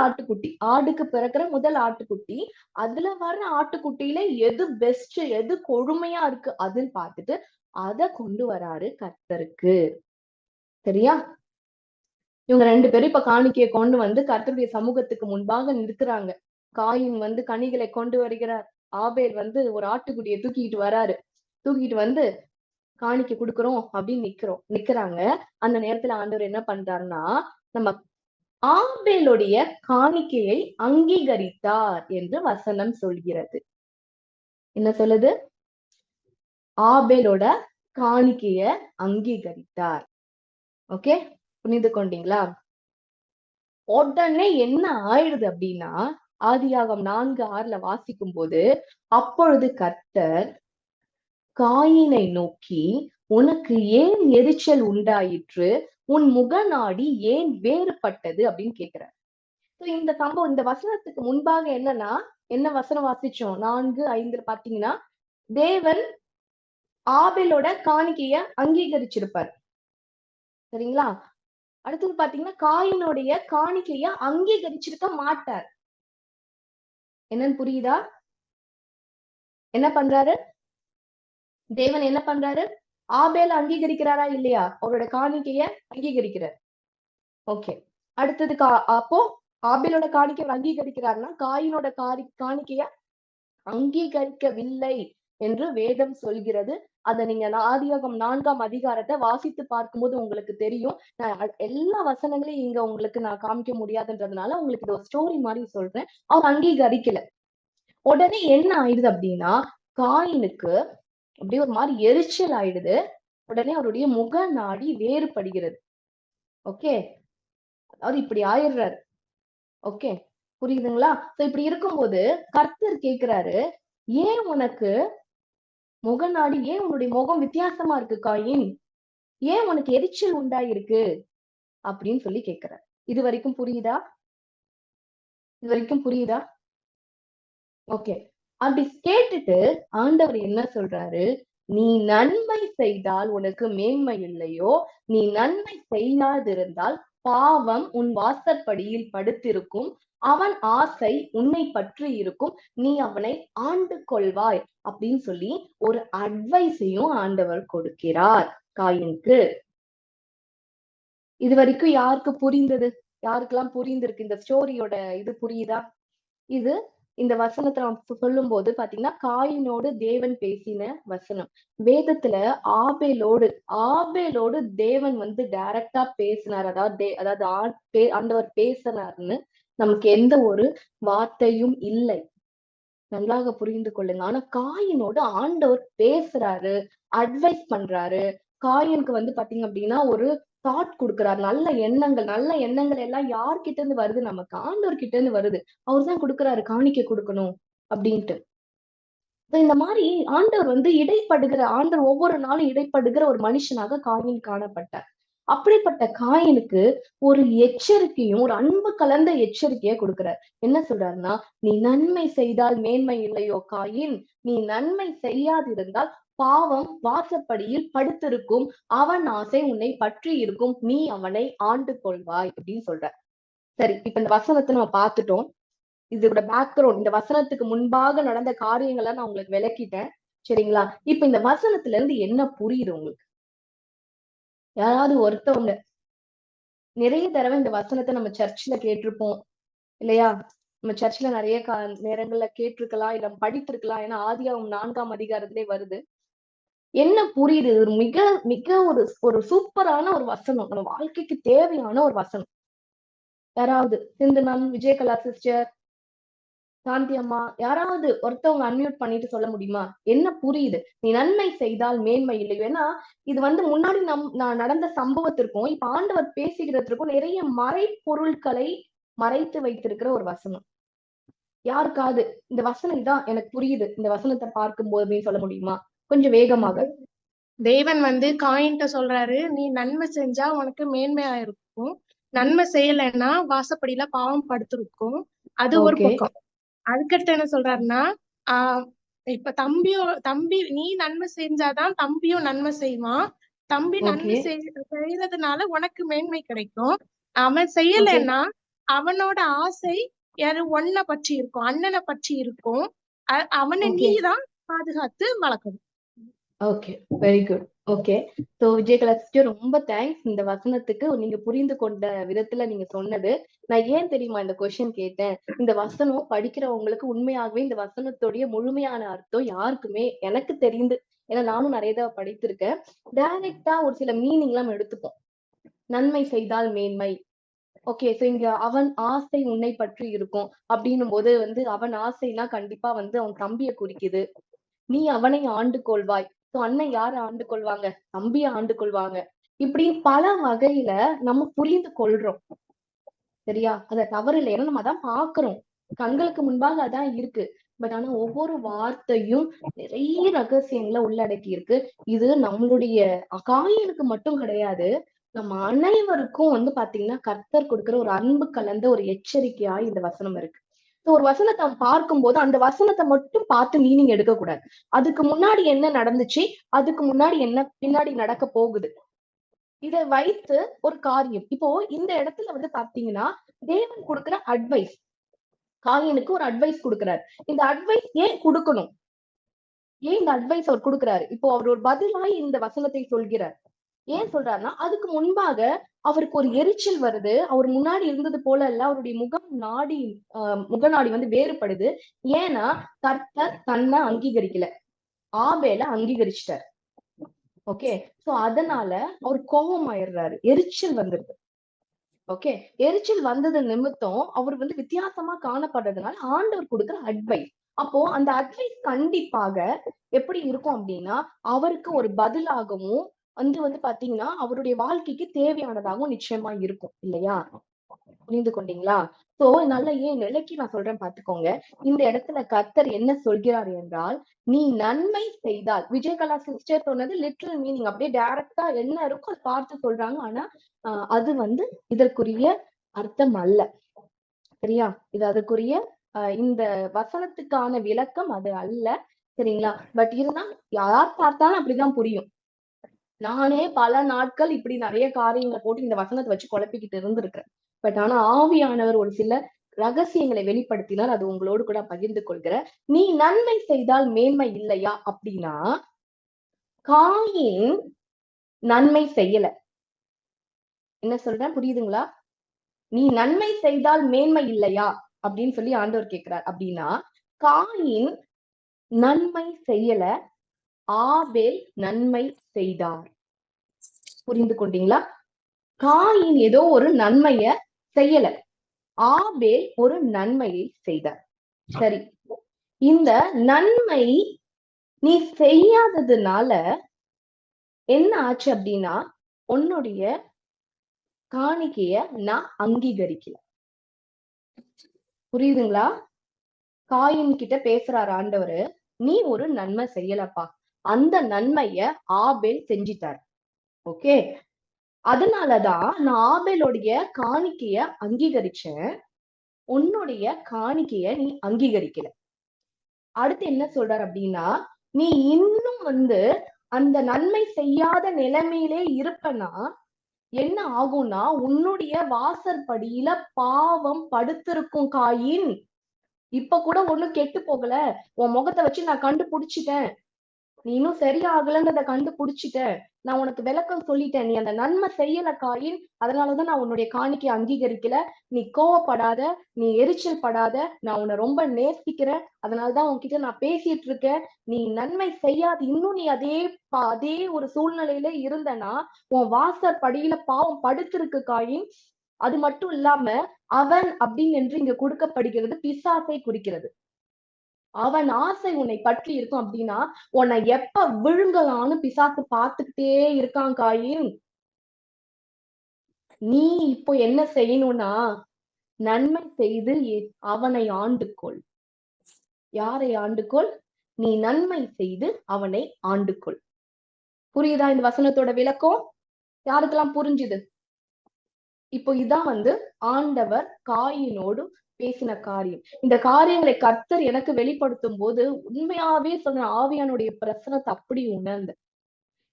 Speaker 1: ஆட்டுக்குட்டி, ஆடுக்கு பிறக்கிற முதல் ஆட்டுக்குட்டி, அதுல வர்ற ஆட்டுக்குட்டியில எது பெஸ்ட், எது கொழுமையா இருக்கு அதுன்னு பார்த்துட்டு அதை கொண்டு வராரு கர்த்தருக்கு. சரியா? இவங்க 2 பேரும் இப்ப காணிக்கையை கொண்டு வந்து கர்த்தருடைய சமூகத்துக்கு முன்பாக நிற்கிறாங்க. காயின் வந்து கனிகளை கொண்டு வருகிறார், ஆபேல் வந்து ஒரு ஆட்டுக்குட்டியை தூக்கிட்டு வராரு. தூக்கிட்டு வந்து காணிக்கை கொடுக்குறோம் அப்படின்னு நிக்கிறாங்க. அந்த நேரத்துல ஆண்டவர் என்ன பண்றாருன்னா, நம்ம ஆபேலுடைய காணிக்கையை அங்கீகரித்தார் என்று வசனம் சொல்கிறது. என்ன சொல்லுது? ஆபேலோட காணிக்கைய அங்கீகரித்தார். ஓகே, புரிந்து கொண்டீங்களா? உடனே என்ன ஆயிடுது அப்படின்னா, ஆதியாகமம் 4:6 வாசிக்கும் போது, அப்பொழுது கர்த்தர் காயினை நோக்கி, உனக்கு ஏன் எரிச்சல் உண்டாயிற்று, உன் முகநாடி ஏன் வேறுபட்டது அப்படின்னு கேக்குறார். இந்த சம்பவம், இந்த வசனத்துக்கு முன்பாக என்ன வசனம் வாசிச்சோம்? 4:5 பாத்தீங்கன்னா, தேவன் ஆபேலோட காணிக்கைய அங்கீகரிச்சிருப்பார். சரிங்களா? அடுத்தது பாத்தீங்கன்னா, காயினுடைய காணிக்கைய அங்கீகரிச்சிருக்க மாட்டார். என்னன்னு புரியுதா? என்ன பண்றாரு தேவன்? என்ன பண்றாரு? ஆபேல அங்கீகரிக்கிறாரா இல்லையா? அவரோட காணிக்கைய அங்கீகரிக்கிறார். ஓகே. அடுத்தது அப்போ ஆபேலோட காணிக்கை அங்கீகரிக்கிறாருன்னா, காயினோட காணிக்கைய அங்கீகரிக்கவில்லை என்று வேதம் சொல்கிறது. அதை நீங்க ஆதியாகமம் 4ஆம் அதிகாரத்தை வாசித்து பார்க்கும்போது உங்களுக்கு தெரியும். நான் எல்லா வசனங்களையும் இங்க உங்களுக்கு நான் காமிக்க முடியாதுன்றதுனால உங்களுக்கு இது ஒரு ஸ்டோரி மாதிரி சொல்றேன். அவர் அங்கீகரிக்கல. உடனே என்ன ஆயிடுது அப்படின்னா, காயினுக்கு அப்படியே ஒரு மாதிரி எரிச்சல் ஆயிடுது. உடனே அவருடைய முக நாடி வேறுபடுகிறது. ஓகே, அதாவது இப்படி ஆயிடுறாரு. ஓகே, புரியுதுங்களா? இப்படி இருக்கும்போது கர்த்தர் கேக்குறாரு, ஏன் உனக்கு முகநாடி, ஏன் உன்னுடைய முகம் வித்தியாசமா இருக்கு காயின், ஏன் உனக்கு எரிச்சல் உண்டாயிருக்கு அப்படின்னு சொல்லி கேக்குறாரு. இது வரைக்கும் புரியுதா? ஓகே. அப்படி கேட்டுட்டு ஆண்டவர் என்ன சொல்றாரு, நீ நன்மை செய்தால் உனக்கு மேன்மை இல்லையோ, நீ நன்மை செய்யாதிருந்தால் பாவம் உன் வாசற்படியில் படுத்திருக்கும், அவன் ஆசை உன்னை பற்றி இருக்கும், நீ அவனை ஆண்டு கொள்வாய் அப்படின்னு சொல்லி ஒரு அட்வைஸையும் ஆண்டவர் கொடுக்கிறார் காயினுக்கு. இது வரைக்கும் யாருக்கு புரிந்தது? யாருக்கெல்லாம் புரிந்திருக்கு? இந்த ஸ்டோரியோட இது புரியுதா? இது இந்த வசனத்தை நம்ம சொல்லும் போது பாத்தீங்கன்னா, காயினோடு தேவன் பேசின வசனம். வேதத்துல ஆபேலோடு தேவன் டைரக்டா பேசினார். அதாவது ஆண்டவர் பேசினார்னு நமக்கு எந்த ஒரு வார்த்தையும் இல்லை. நன்றாக புரிந்து கொள்ளுங்க. ஆனா காயினோடு ஆண்டவர் பேசுறாரு, அட்வைஸ் பண்றாரு. காயினுக்கு பாத்தீங்க அப்படின்னா ஒரு தாட் கொடுக்கிறார். நல்ல எண்ணங்கள் எல்லாம் யார்கிட்ட இருந்து வருது? நமக்கு ஆண்டவர் கிட்ட இருந்து வருது. அவர் தான் கொடுக்கிறாரு, காணிக்கை கொடுக்கணும் அப்படின்ட்டு. இந்த மாதிரி ஆண்டவர் ஆண்டவர் ஒவ்வொரு நாளும் இடைப்படுகிற ஒரு மனுஷனாக காயின் காணப்பட்டார். அப்படிப்பட்ட காயினுக்கு ஒரு எச்சரிக்கையும், ஒரு அன்பு கலந்த எச்சரிக்கையை கொடுக்கிறார். என்ன சொல்றாருன்னா, நீ நன்மை செய்தால் மேன்மை இல்லையோ காயின், நீ நன்மை செய்யாதிருந்தால் பாவம் வாசப்படியில் படுத்திருக்கும், அவன் ஆசை உன்னை பற்றி இருக்கும், நீ அவனை ஆண்டு கொள்வாய் அப்படின்னு சொல்ற. சரி, இப்ப இந்த வசனத்தை நம்ம பார்த்துட்டோம். இதோட பேக்ரவுண்ட், இந்த வசனத்துக்கு முன்பாக நடந்த காரியங்களை நான் உங்களுக்கு விளக்கிட்டேன். சரிங்களா? இப்ப இந்த வசனத்துல இருந்து என்ன புரியுது உங்களுக்கு? யாராவது ஒருத்தவங்க, நிறைய தடவை இந்த வசனத்தை நம்ம சர்ச்ல கேட்டிருப்போம் இல்லையா? நம்ம சர்ச்ல நிறைய நேரங்கள்ல கேட்டிருக்கலாம், இல்ல படித்திருக்கலாம். ஏன்னா ஆதியாகமம் 4ஆம் அதிகாரத்திலே வருது. என்ன புரியுது? ஒரு மிக மிக ஒரு சூப்பரான ஒரு வசனம், நம்ம வாழ்க்கைக்கு தேவையான ஒரு வசனம். யாராவது சிந்து மேம், விஜயகலா சிஸ்டர், சாந்தி அம்மா, யாராவது ஒருத்தவங்க அன்மியூட் பண்ணிட்டு சொல்ல முடியுமா? என்ன புரியுது? நீ நன்மை செய்தால் மேன்மை இல்லையோ. ஏன்னா இது முன்னாடி நான் நடந்த சம்பவத்திற்கும் இப்ப ஆண்டவர் பேசுகிறதுக்கும் நிறைய மறைப்பொருட்களை மறைத்து வைத்திருக்கிற ஒரு வசனம். யாருக்காவது இந்த வசனம் இதான் எனக்கு புரியுது, இந்த வசனத்தை பார்க்கும்போது அப்படின்னு சொல்ல முடியுமா? கொஞ்சம் வேகமாக.
Speaker 3: தேவன் காயின்ட்ட சொல்றாரு, நீ நன்மை செஞ்சா உனக்கு மேன்மையா இருக்கும், நன்மை செய்யலைன்னா வாசப்படியில பாவம் படுத்திருக்கும். அது ஒரு பக்கம். அதுக்கடுத்து என்ன சொல்றாருன்னா, இப்ப தம்பி நீ நன்மை செஞ்சாதான் தம்பியும் நன்மை செய்வான், தம்பி நன்மை செய்யறதுனால உனக்கு மேன்மை கிடைக்கும், அவன் செய்யலைன்னா அவனோட ஆசை யாரு ஒன்ன பற்றி இருக்கும், அண்ணனை பற்றி இருக்கும், அவனை நீதான் பாதுகாத்து வளர்க்கணும்.
Speaker 1: Okay, very good. Okay, so Vijayakala sister, ரொம்ப தேங்க்ஸ் இந்த வசனத்துக்கு நீங்க புரிந்து கொண்ட விதத்துல நீங்க சொன்னது. நான் ஏன் தெரியுமா இந்த கொஸ்டின் கேட்டேன்? இந்த வசனம் படிக்கிறவங்களுக்கு உண்மையாகவே இந்த வசனத்துடைய முழுமையான அர்த்தம் யாருக்குமே எனக்கு தெரிந்து, ஏன்னா நானும் நிறைய தடவை படித்திருக்கேன், டைரக்டா ஒரு சில மீனிங் எல்லாம் எடுத்துப்போம். நன்மை செய்தால் மேன்மை. ஓகே, சோ இங்க அவன் ஆசை உன்னை பற்றி இருக்கும் அப்படின்னும் போது அவன் ஆசைனா கண்டிப்பா அவன் தம்பியை குறிக்குது. நீ அவனை ஆண்டு கொள்வாய். அண்ணன் யார ஆண்டு கொள்வாங்க? தம்பிய ஆண்டு கொள்வாங்க. இப்படி பல வகையில நம்ம புரிந்து கொள்றோம். சரியா? அத தவறு இல்லை. ஏன்னா நம்ம அதான் பாக்குறோம், கண்களுக்கு முன்பாக அதான் இருக்கு. பட் ஆனா ஒவ்வொரு வார்த்தையும் நிறைய ரகசியங்களை உள்ளடக்கி இருக்கு. இது நம்மளுடைய காயினுக்கு மட்டும் கிடையாது, நம்ம அனைவருக்கும் வந்து பாத்தீங்கன்னா கர்த்தர் கொடுக்கிற ஒரு அன்பு கலந்த ஒரு எச்சரிக்கையா இந்த வசனம் இருக்கு. ஒரு வசனத்தை பார்க்கும்போது அந்த வசனத்தை மட்டும் பார்த்து மீனிங் எடுக்க கூடாது. அதுக்கு முன்னாடி என்ன நடந்துச்சு, அதுக்கு முன்னாடி என்ன பின்னாடி நடக்க போகுது, இதை வைத்து ஒரு காரியம். இப்போ இந்த இடத்துல வந்து பாத்தீங்கன்னா தேவன் கொடுக்கிற அட்வைஸ், காயினுக்கு ஒரு அட்வைஸ் கொடுக்கிறார். இந்த அட்வைஸ் ஏன் கொடுக்கணும், ஏன் இந்த அட்வைஸ் அவர் கொடுக்கிறாரு? இப்போ அவர் ஒரு பதிலாய் இந்த வசனத்தை சொல்கிறார். ஏன் சொல்றாருன்னா, அதுக்கு முன்பாக அவருக்கு ஒரு எரிச்சல் வருது. அவர் முன்னாடி இருந்தது போல இல்ல, அவருடைய முகநாடி வந்து வேறுபடுது. ஏன்னா கர்த்தர் தன்னை அங்கீகரிக்கல, ஆபேல அங்கீகரிச்சிட்டார். ஓகே, சோ அதனால அவர் கோபம் ஆயிடுறாரு, எரிச்சல் வந்துருது. ஓகே, எரிச்சல் வந்தது நிமித்தம் அவர் வந்து வித்தியாசமா காணப்படுறதுனால ஆண்டவர் கொடுக்குற அட்வைஸ். அப்போ அந்த அட்வைஸ் கண்டிப்பாக எப்படி இருக்கும் அப்படின்னா, அவருக்கு ஒரு பதிலாகவும் வந்து பாத்தீங்கன்னா அவருடைய வாழ்க்கைக்கு தேவையானதாகவும் நிச்சயமா இருக்கும் இல்லையா? புரிந்து கொண்டீங்களா? சோ நல்ல ஏன் நிலைக்கு நான் சொல்றேன் பாத்துக்கோங்க. இந்த இடத்துல கர்த்தர் என்ன சொல்கிறார் என்றால், நீ நன்மை செய்தால், விஜயகலா சிஸ்டர் சொன்னது லிட்டரல் மீனிங், அப்படியே டைரக்டா என்ன இருக்கும் அதை பார்த்து சொல்றாங்க. ஆனா அது வந்து இதற்குரிய அர்த்தம் அல்ல, சரியா? இது அதுக்குரிய இந்த வசனத்துக்கான விளக்கம் அது அல்ல, சரிங்களா? பட் இருந்தா யார் பார்த்தாலும் அப்படிதான் புரியும். நானே பல நாட்கள் இப்படி நிறைய காரியங்களை போட்டு இந்த வசனத்தை வச்சு குழப்பிக்கிட்டு இருந்திருக்கிறேன். பட் ஆனா ஆவியானவர் ஒரு சில ரகசியங்களை வெளிப்படுத்தினார், அது உங்களோடு கூட பகிர்ந்து கொள்கிறேன். நீ நன்மை செய்தால் மேன்மை இல்லையா அப்படின்னா, காயின் நன்மை செய்யல. என்ன சொல்றேன் புரியுதுங்களா? நீ நன்மை செய்தால் மேன்மை இல்லையா அப்படின்னு சொல்லி ஆண்டவர் கேட்கிறார். அப்படின்னா காயின் நன்மை செய்யல, ஆபேல் நன்மை செய்தார். புரிந்து கொண்டீங்களா? காயின் ஏதோ ஒரு நன்மைய செய்யல, ஆபேல் ஒரு நன்மையை செய்தார். சரி, இந்த நன்மை நீ செய்யாததுனால என்ன ஆச்சு அப்படின்னா, உன்னுடைய காணிக்கைய நான் அங்கீகரிக்கல. புரியுதுங்களா? காயின் கிட்ட பேசுறாரு ஆண்டவரு, நீ ஒரு நன்மை செய்யலப்பா, அந்த நன்மைய ஆபேல் செஞ்சிட்டார். ஓகே, அதனாலதான் நான் ஆபேலுடைய காணிக்கைய அங்கீகரிச்சேன், உன்னுடைய காணிக்கைய நீ அங்கீகரிக்கல. அடுத்து என்ன சொல்றார் அப்படின்னா, நீ இன்னும் வந்து அந்த நன்மை செய்யாத நிலைமையிலே இருப்பனா என்ன ஆகும்னா, உன்னுடைய வாசற்படியில பாவம் படுத்திருக்கும் காயின். இப்ப கூட ஒண்ணும் கெட்டு போகல, உன் முகத்தை வச்சு நான் கண்டுபிடிச்சிட்டேன், நீ இன்னும் சரியாகலன்றத கண்டுபிடிச்சிட்டேன், நான் உனக்கு விளக்கம் சொல்லிட்டேன், நீ அந்த நன்மை செய்யல காயின், அதனாலதான் நான் உன்னுடைய காணிக்கை அங்கீகரிக்கல. நீ கோவப்படாத, நீ எரிச்சல் படாத, நான் உன்னை ரொம்ப நேசிக்கிறேன், அதனாலதான் உன்கிட்ட நான் பேசிட்டு இருக்கேன். நீ நன்மை செய்யாது, இன்னும் நீ அதே ஒரு சூழ்நிலையில இருந்தனா உன் வாசற்படியில பாவம் படுத்திருக்கு காயின். அது மட்டும் இல்லாம அவன் அப்படின்னு என்று இங்க கொடுக்கப்படுகிறது பிசாசை குறிக்கிறது. அவன் ஆசை உன்னை பற்றி இருக்கும் அப்படின்னா, உன்னை எப்ப விழுங்கலான்னு பிசாசு பார்த்துக்கிட்டே இருக்கான் காயின். நீ இப்போ என்ன செய்யணும்னா, நன்மை செய்து அவனை ஆண்டுகொள். யாரை ஆண்டுகொள்? நீ நன்மை செய்து அவனை ஆண்டுகொள். புரியுதா இந்த வசனத்தோட விளக்கம்? யாருக்கெல்லாம் புரிஞ்சுது? இப்போ இதான் வந்து ஆண்டவர் காயினோடு பேசின காரியம். இந்த காரியங்களை கர்த்தர் எனக்கு வெளிப்படுத்தும் போது உண்மையாவே சொன்ன ஆவியானுடைய பிரசனத்தை அப்படி உணர்ந்த.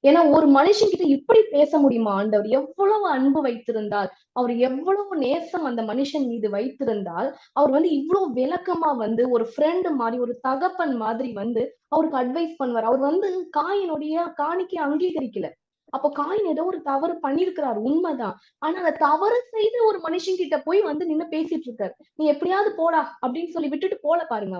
Speaker 1: ஏன்னா ஒரு மனுஷன் கிட்ட இப்படி பேச முடியுமா? ஆண்டவர் எவ்வளவு அன்பு வைத்திருந்தால், அவர் எவ்வளவு நேசம் அந்த மனுஷன் மீது வைத்திருந்தால், அவர் வந்து இவ்வளவு விளக்கமா வந்து ஒரு ஃப்ரெண்டு மாதிரி, ஒரு தகப்பன் மாதிரி வந்து அவருக்கு அட்வைஸ் பண்ணுவார். அவர் வந்து காயினுடைய காணிக்கை அங்கீகரிக்கல. அப்போ காயின் ஏதோ ஒரு தவறு பண்ணிருக்கிறார், உண்மைதான். ஆனா அந்த தவறு செய்து ஒரு மனுஷன் கிட்ட போய் வந்து நின்னு பேசிட்டு இருக்காரு. நீ எப்படியாவது போடா அப்படின்னு சொல்லி விட்டுட்டு போல பாருங்க.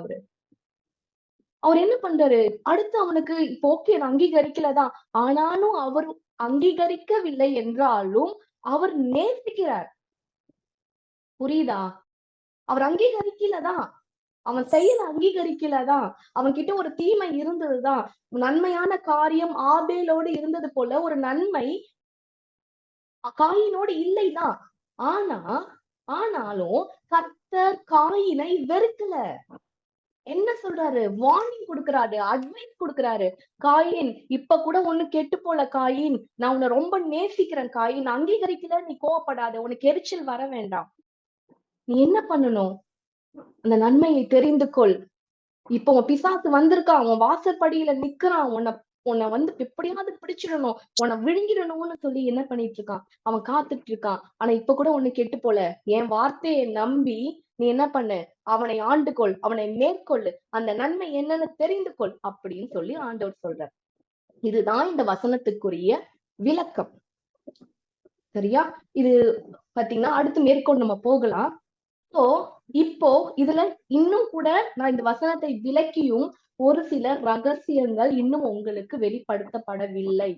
Speaker 1: அவர் என்ன பண்றாரு? அடுத்து அவனுக்கு இப்போ ஓகே அங்கீகரிக்கலதான், ஆனாலும் அவர் அங்கீகரிக்கவில்லை என்றாலும் அவர் நேசிக்கிறார். புரியுதா? அவர் அங்கீகரிக்கலதான், அவன் செயல் அங்கீகரிக்கலதான், அவன் கிட்ட ஒரு தீமை இருந்ததுதான், நன்மையான காரியம் ஆபேலோடு இருந்தது போல ஒரு நன்மை காயினோடு இல்லைதான். ஆனாலும் கர்த்தர் காயினை வெறுக்கல. என்ன சொல்றாரு? வார்னிங் கொடுக்கறாரு, அட்வைஸ் கொடுக்கறாரு. காயின், இப்ப கூட ஒண்ணு கெட்டு போல காயின், நான் உன்னை ரொம்ப நேசிக்கிறேன் காயின், அங்கீகரிக்கல, நீ கோவப்படாத, உனக்கு எரிச்சல் வர வேண்டாம். நீ என்ன பண்ணணும்? அந்த நன்மையை தெரிந்து கொள். இப்போ உன் பிசாசு வந்திருக்கான், உன் வாசற்படியில நிக்கிறான், உன்னை வந்து எப்படியாவது பிடிச்சிடணும், உன்னை விழுங்கிடணும்னு சொல்லி என்ன பண்ணிட்டு இருக்கான்? அவன் காத்துட்டு இருக்கான். ஆனா இப்ப கூட ஒண்ணு கெட்டு போல. என் வார்த்தையை நம்பி நீ என்ன பண்ணு? அவனை ஆண்டுகொள், அவனை மேற்கொள்ளு, அந்த நன்மை என்னன்னு தெரிந்து கொள் அப்படின்னு சொல்லி ஆண்டவர் சொல்றார். இதுதான் இந்த வசனத்துக்குரிய விளக்கம். சரியா? இது பாத்தீங்கன்னா அடுத்து மேற்கொண்டு நம்ம போகலாம். இப்போ இதுல இன்னும் கூட நான் இந்த வசனத்தை விளக்கியும் ஒரு சில ரகசியங்கள் இன்னும் உங்களுக்கு வெளிப்படுத்தப்படவில்லை.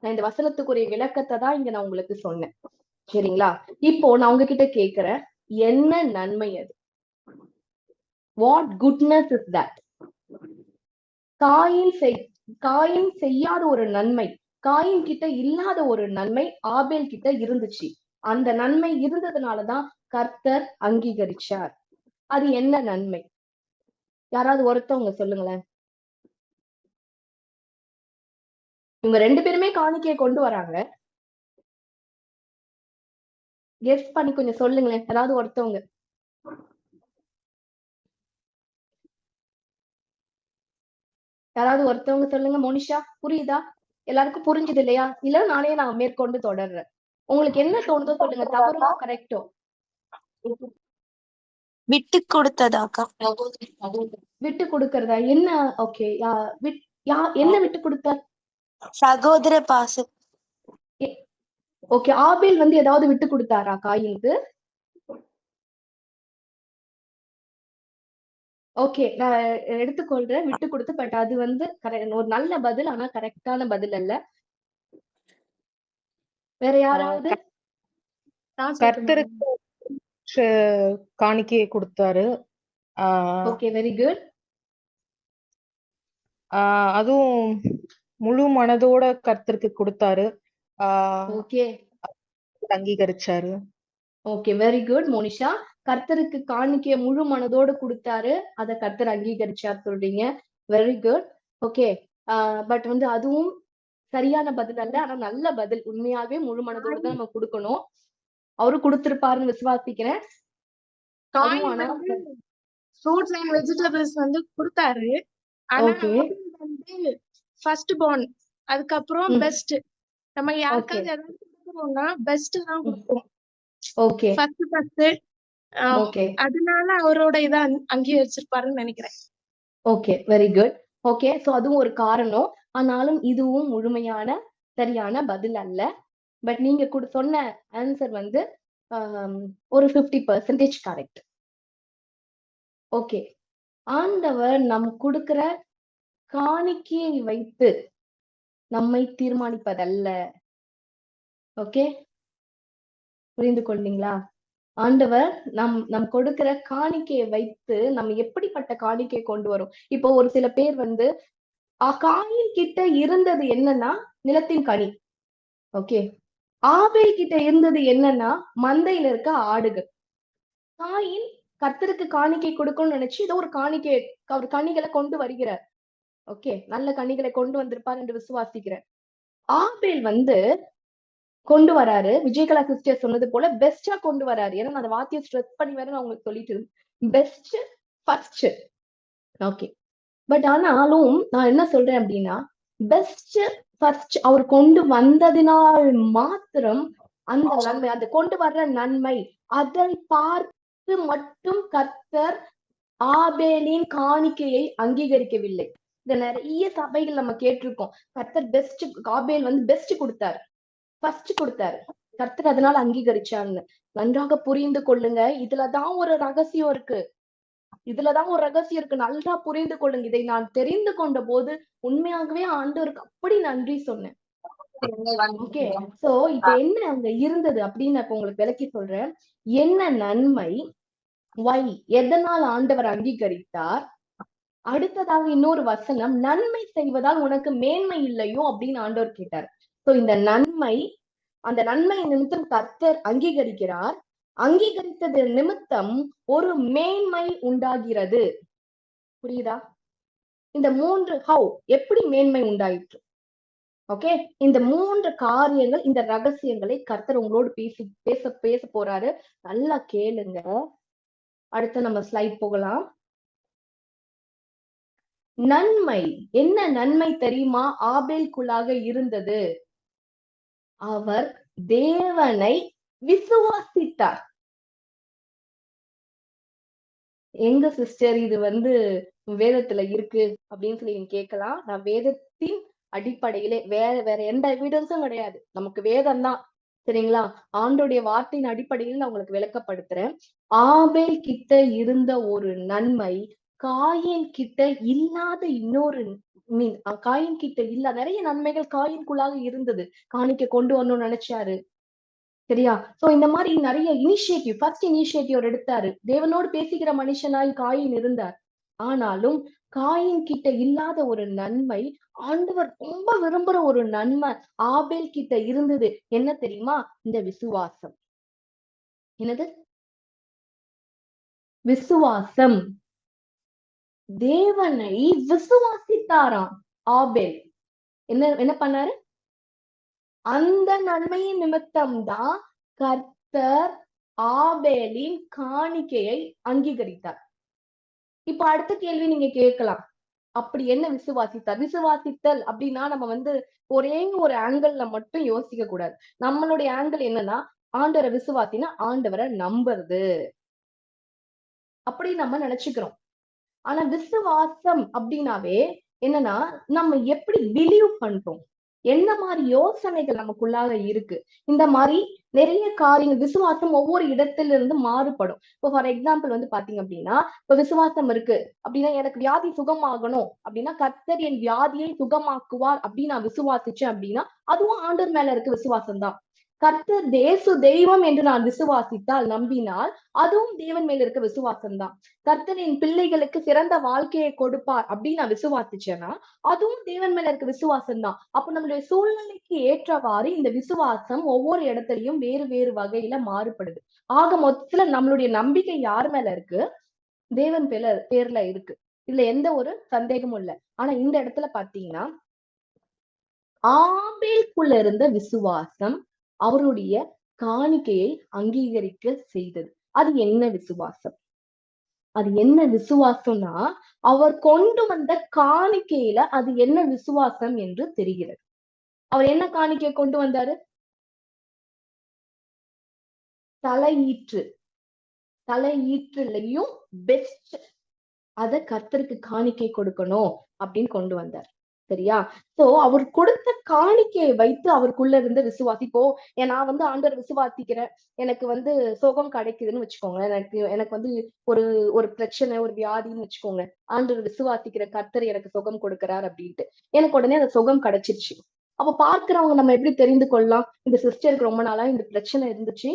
Speaker 1: நான் இந்த வசனத்துக்குரிய விளக்கத்தை தான் இங்க நான் உங்களுக்கு சொன்னேன். சரிங்களா? இப்போ நான் உங்ககிட்ட கேக்குறேன், என்ன நன்மை அது? What goodness is that? Coin செய்யாத ஒரு நன்மை, காயின் கிட்ட இல்லாத ஒரு நன்மை ஆபேல் கிட்ட இருந்துச்சு. அந்த நன்மை இருந்ததுனாலதான் கர்த்தர் அங்கீகரிச்சார். அது என்ன நன்மை? யாராவது ஒருத்தவங்க சொல்லுங்களேன். இவங்க 2 பேருமே காணிக்கையை கொண்டு வராங்க. கெஸ் பண்ணி கொஞ்சம் சொல்லுங்களேன், யாராவது ஒருத்தவங்க. யாராவது ஒருத்தவங்க சொல்லுங்க. மோனிஷா, புரியுதா? எல்லாருக்கும் புரிஞ்சுது இல்லையா? இல்ல நானே நான் மேற்கொண்டு தொடர்றேன். உங்களுக்கு என்ன தோணுதோ சொல்லுங்க, தவறோ கரெக்டோ.
Speaker 4: விட்டு கொடுத்ததாக்கா.
Speaker 1: விட்டு கொடுக்கறதா? என்ன? ஓகே, என்ன விட்டு கொடுத்தார்?
Speaker 4: சகோதர பாசம்.
Speaker 1: ஓகே, ஆபேல் வந்து ஏதாவது விட்டு கொடுத்தாரா காயினுக்கு? ஓகே, நான் எடுத்துக்கொள்றேன், விட்டு கொடுத்து. பட் அது வந்து ஒரு நல்ல பதில், ஆனா கரெக்டான பதில் அல்ல. வேற யாராவது?
Speaker 2: கர்த்தருக்கு காணிக்கையை கொடுத்தாரு.
Speaker 1: Okay, very good.
Speaker 2: அதுவும் முழு மனதோட கர்த்தருக்கு கொடுத்தாரு.
Speaker 1: ஓகே,
Speaker 2: அங்கீகரிச்சாரு.
Speaker 1: Okay, very good Monisha. கர்த்தருக்கு காணிக்கைய முழு மனதோடு கொடுத்தாரு, அத கர்த்தர் அங்கீகரிச்சார் சொல்றீங்க. Very good. ஓகே, பட் வந்து அதுவும் சரியான பதில் அல்ல, ஆனா நல்ல பதில். உண்மையாவே முழு மனதோடு தான் நம்ம கொடுக்கணும். அவரு கொடுத்திருப்பாருன்னு விசுவாசிக்கிறேன்.
Speaker 3: ஃப்ரூட்ஸ் அண்ட் வெஜிடபிள்ஸ் வந்து கொடுத்தாரு. ஆனா வந்து ஃபர்ஸ்ட் born, அதுக்கப்புறம் பெஸ்ட். நம்ம யாருக்காவது ஏதாவது கொடுக்கறோம்னா பெஸ்ட் தான் கொடுப்போம்.
Speaker 1: Okay,
Speaker 3: first. அதனால அவரோட இதை அங்கீகரிச்சிருப்பாருன்னு நினைக்கிறேன்.
Speaker 1: Okay, very good. Okay, so அதுவும் ஒரு காரணம். ஆனாலும் இதுவும் முழுமையான சரியான பதில் அல்ல. பட் நீங்க சொன்ன ஆன்சர் வந்து ஒரு 50% கரெக்ட். ஓகே, ஆண்டவர் நம் கொடுக்கிற காணிக்கையை வைத்து நம்மை தீர்மானிப்பதல்ல. ஓகே, புரிந்து கொண்டீங்களா? ஆண்டவர் நம் கொடுக்கிற காணிக்கையை வைத்து நம்ம எப்படிப்பட்ட காணிக்கையை கொண்டு வரும். இப்போ ஒரு சில பேர் வந்து காயின் கிட்ட இருந்தது என்னன்னா நிலத்தின் கனி. ஓகே, ஆபேல் கிட்ட இருந்தது என்னன்னா மந்தையில இருக்க ஆடுகள். காயின் கர்த்தருக்கு காணிக்கை கொடுக்கணும்னு நினைச்சு ஏதோ ஒரு காணிக்கை, அவர் கனிகளை கொண்டு வருகிறார். ஓகே, நல்ல கனிகளை கொண்டு வந்திருப்பார் என்று விசுவாசிக்கிறேன். ஆபேல் வந்து கொண்டு வராரு, விஜயகலா சிஸ்டர் சொன்னது போல பெஸ்டா கொண்டு வராரு. ஏன்னா நான் அந்த வார்த்தையை ஸ்ட்ரெஸ் பண்ணி வேற நான் உங்களுக்கு சொல்லிட்டு இருந்தேன், பெஸ்ட் ஃபர்ஸ்ட். ஓகே, பட் ஆனாலும் நான் என்ன சொல்றேன் அப்படின்னா, பெஸ்ட் ஃபர்ஸ்ட் அவர் கொண்டு வந்ததினால் மாத்திரம் அந்த நன்மை, அந்த கொண்டு வர்ற நன்மை, அதை பார்த்து மட்டும் கர்த்தர் ஆபேலின் காணிக்கையை அங்கீகரிக்கவில்லை. இந்த நிறைய சபைகள் நம்ம கேட்டிருக்கோம், கர்த்தர் பெஸ்ட், ஆபேல் வந்து பெஸ்ட் கொடுத்தாரு, ஃபர்ஸ்ட் கொடுத்தாரு, கர்த்தர் அதனால அங்கீகரிச்சான்னு. நன்றாக புரிந்து கொள்ளுங்க, இதுலதான் ஒரு ரகசியம் இருக்கு. நல்லா புரிந்து கொள்ளுங்க. இதை நான் தெரிந்து கொண்ட போது உண்மையாகவே ஆண்டவருக்கு அப்படி நன்றி சொன்னேன். ஓகே, சோ இப்ப என்ன அங்க இருந்தது அப்படின்னு இப்ப உங்களுக்கு விளக்கி சொல்றேன். என்ன நன்மை, எதனால் ஆண்டவர் அங்கீகரித்தார். அடுத்ததாக இன்னொரு வசனம், நன்மை செய்வதால் உனக்கு மேன்மை இல்லையோ அப்படின்னு ஆண்டவர் கேட்டார். சோ இந்த நன்மை, அந்த நன்மை நிமித்தம் கர்த்தர் அங்கீகரிக்கிறார். அங்கீகரித்தது நிமித்தம் ஒரு மேன்மை உண்டாகிறது. புரியுதா? இந்த 3 ஹவ் எப்படி மேன்மை உண்டாயிற்று. ஓகே, இந்த 3 காரியங்கள், இந்த ரகசியங்களை கர்த்தர் உங்களோடு பேச போறாரு. நல்லா கேளுங்க. அடுத்து நம்ம ஸ்லைட் போகலாம். நன்மை, என்ன நன்மை தெரியுமா ஆபேலுக்குள்ளாக இருந்தது? அவர் தேவனை விசுவாசித்தார். எங்க சிஸ்டர் இது வேதத்துல இருக்கு அப்படின்னு சொல்லி நீங்க கேட்கலாம். நான் வேதத்தின் அடிப்படையிலே வேற எந்த எவிடன்ஸும் கிடையாது, நமக்கு வேதம் தான். சரிங்களா? ஆண்டோடைய வார்த்தையின் அடிப்படையில் நான் உங்களுக்கு விளக்கப்படுத்துறேன். ஆபேல் கிட்ட இருந்த ஒரு நன்மை காயின் கிட்ட இல்லாத இன்னொரு காயின் கிட்ட இல்ல நிறைய நன்மைகள் காயின்குள்ளாக இருந்தது. காணிக்க கொண்டு வரணும்னு நினைச்சாரு. சரியா? சோ இந்த மாதிரி நிறைய ஃபர்ஸ்ட் இனிஷியேட்டிவ் எடுத்தாரு. தேவனோடு பேசிக்கிற மனுஷனாய் காயின் இருந்தார். ஆனாலும் காயின் கிட்ட இல்லாத ஒரு நன்மை, ஆண்டவர் ரொம்ப விரும்புற ஒரு நன்மை ஆபேல் கிட்ட இருந்தது. என்ன தெரியுமா? இந்த விசுவாசம். என்னது? விசுவாசம். தேவனை விசுவாசித்தாராம் ஆபேல். என்ன பண்ணாரு? அந்த நன்மையின் நிமித்தம்தான் கர்த்தர் ஆபேலின் காணிக்கையை அங்கீகரித்தார். இப்ப அடுத்த கேள்வி நீங்க கேட்கலாம், அப்படி என்ன விசுவாசித்தார்? விசுவாசித்தல் அப்படின்னா நம்ம ஒரே ஒரு ஆங்கிள் மட்டும் யோசிக்க கூடாது. நம்மளுடைய ஆங்கிள் என்னன்னா, ஆண்டவரை விசுவாசினா ஆண்டவரை நம்புறது அப்படி நம்ம நினைச்சுக்கிறோம். ஆனா விசுவாசம் அப்படின்னாவே என்னன்னா, நம்ம எப்படி பிலீவ் பண்றோம், என்ன மாதிரி யோசனைகள் நமக்குள்ளாக இருக்கு. இந்த மாதிரி நிறைய காரியங்கள், விசுவாசம் ஒவ்வொரு இடத்துல இருந்து மாறுபடும். இப்போ ஃபார் எக்ஸாம்பிள் பாத்தீங்க அப்படின்னா, இப்ப விசுவாசம் இருக்கு அப்படின்னா, எனக்கு வியாதி சுகமாகணும் அப்படின்னா கர்த்தர் என் வியாதியை சுகமாக்குவார் அப்படின்னு நான் விசுவாசிச்சேன் அப்படின்னா அதுவும் ஆண்டவர் மேல இருக்க விசுவாசம் தான். கர்த்தர் தெய்வம் என்று நான் விசுவாசித்தால், நம்பினால் அதுவும் தேவன் மேல இருக்க விசுவாசம் தான். கர்த்தர் என் பிள்ளைகளுக்கு சிறந்த வாழ்க்கையை கொடுப்பார் அப்படின்னு நான் விசுவாசிச்சேன்னா அதுவும் தேவன் மேல இருக்க விசுவாசம் தான். அப்ப நம்மளுடைய சூழ்நிலைக்கு ஏற்றவாறு இந்த விசுவாசம் ஒவ்வொரு இடத்துலயும் வேறு வேறு வகையில மாறுபடுது. ஆக மொத்தத்துல நம்மளுடைய நம்பிக்கை யார் மேல இருக்கு? தேவன் பேர்ல இருக்கு. இதுல எந்த ஒரு சந்தேகமும் இல்லை. ஆனா இந்த இடத்துல பாத்தீங்கன்னா, ஆபேலுக்குள்ள இருந்த விசுவாசம் அவருடைய காணிக்கையை அங்கீகரிக்க செய்தது. அது என்ன விசுவாசம்? அது என்ன விசுவாசம்னா, அவர் கொண்டு வந்த காணிக்கையில அது என்ன விசுவாசம் என்று தெரிகிறது. அவர் என்ன காணிக்கை கொண்டு வந்தாரு? தலையீற்றுலயும் பெஸ்ட் அத கர்த்தருக்கு காணிக்கை கொடுக்கணும் அப்படின்னு கொண்டு வந்தார். சரியா? சோ அவர் கொடுத்த காணிக்கையை வைத்து அவருக்குள்ள இருந்த விசுவாசிப்போ, நான் ஆண்டவர் விசுவாசிக்கிறேன், எனக்கு சுகம் கிடைக்குதுன்னு வச்சுக்கோங்க. எனக்கு ஒரு ஒரு பிரச்சனை, ஒரு வியாதின்னு வச்சுக்கோங்க. ஆண்டவர் விசுவாசிக்கிற கர்த்தர் எனக்கு சுகம் கொடுக்கிறார் அப்படின்ட்டு எனக்கு உடனே அந்த சுகம் கிடைச்சிருச்சு. அப்ப பார்க்கிறவங்க நம்ம எப்படி தெரிந்து கொள்ளலாம்? இந்த சிஸ்டருக்கு ரொம்ப நாளா இந்த பிரச்சனை இருந்துச்சு,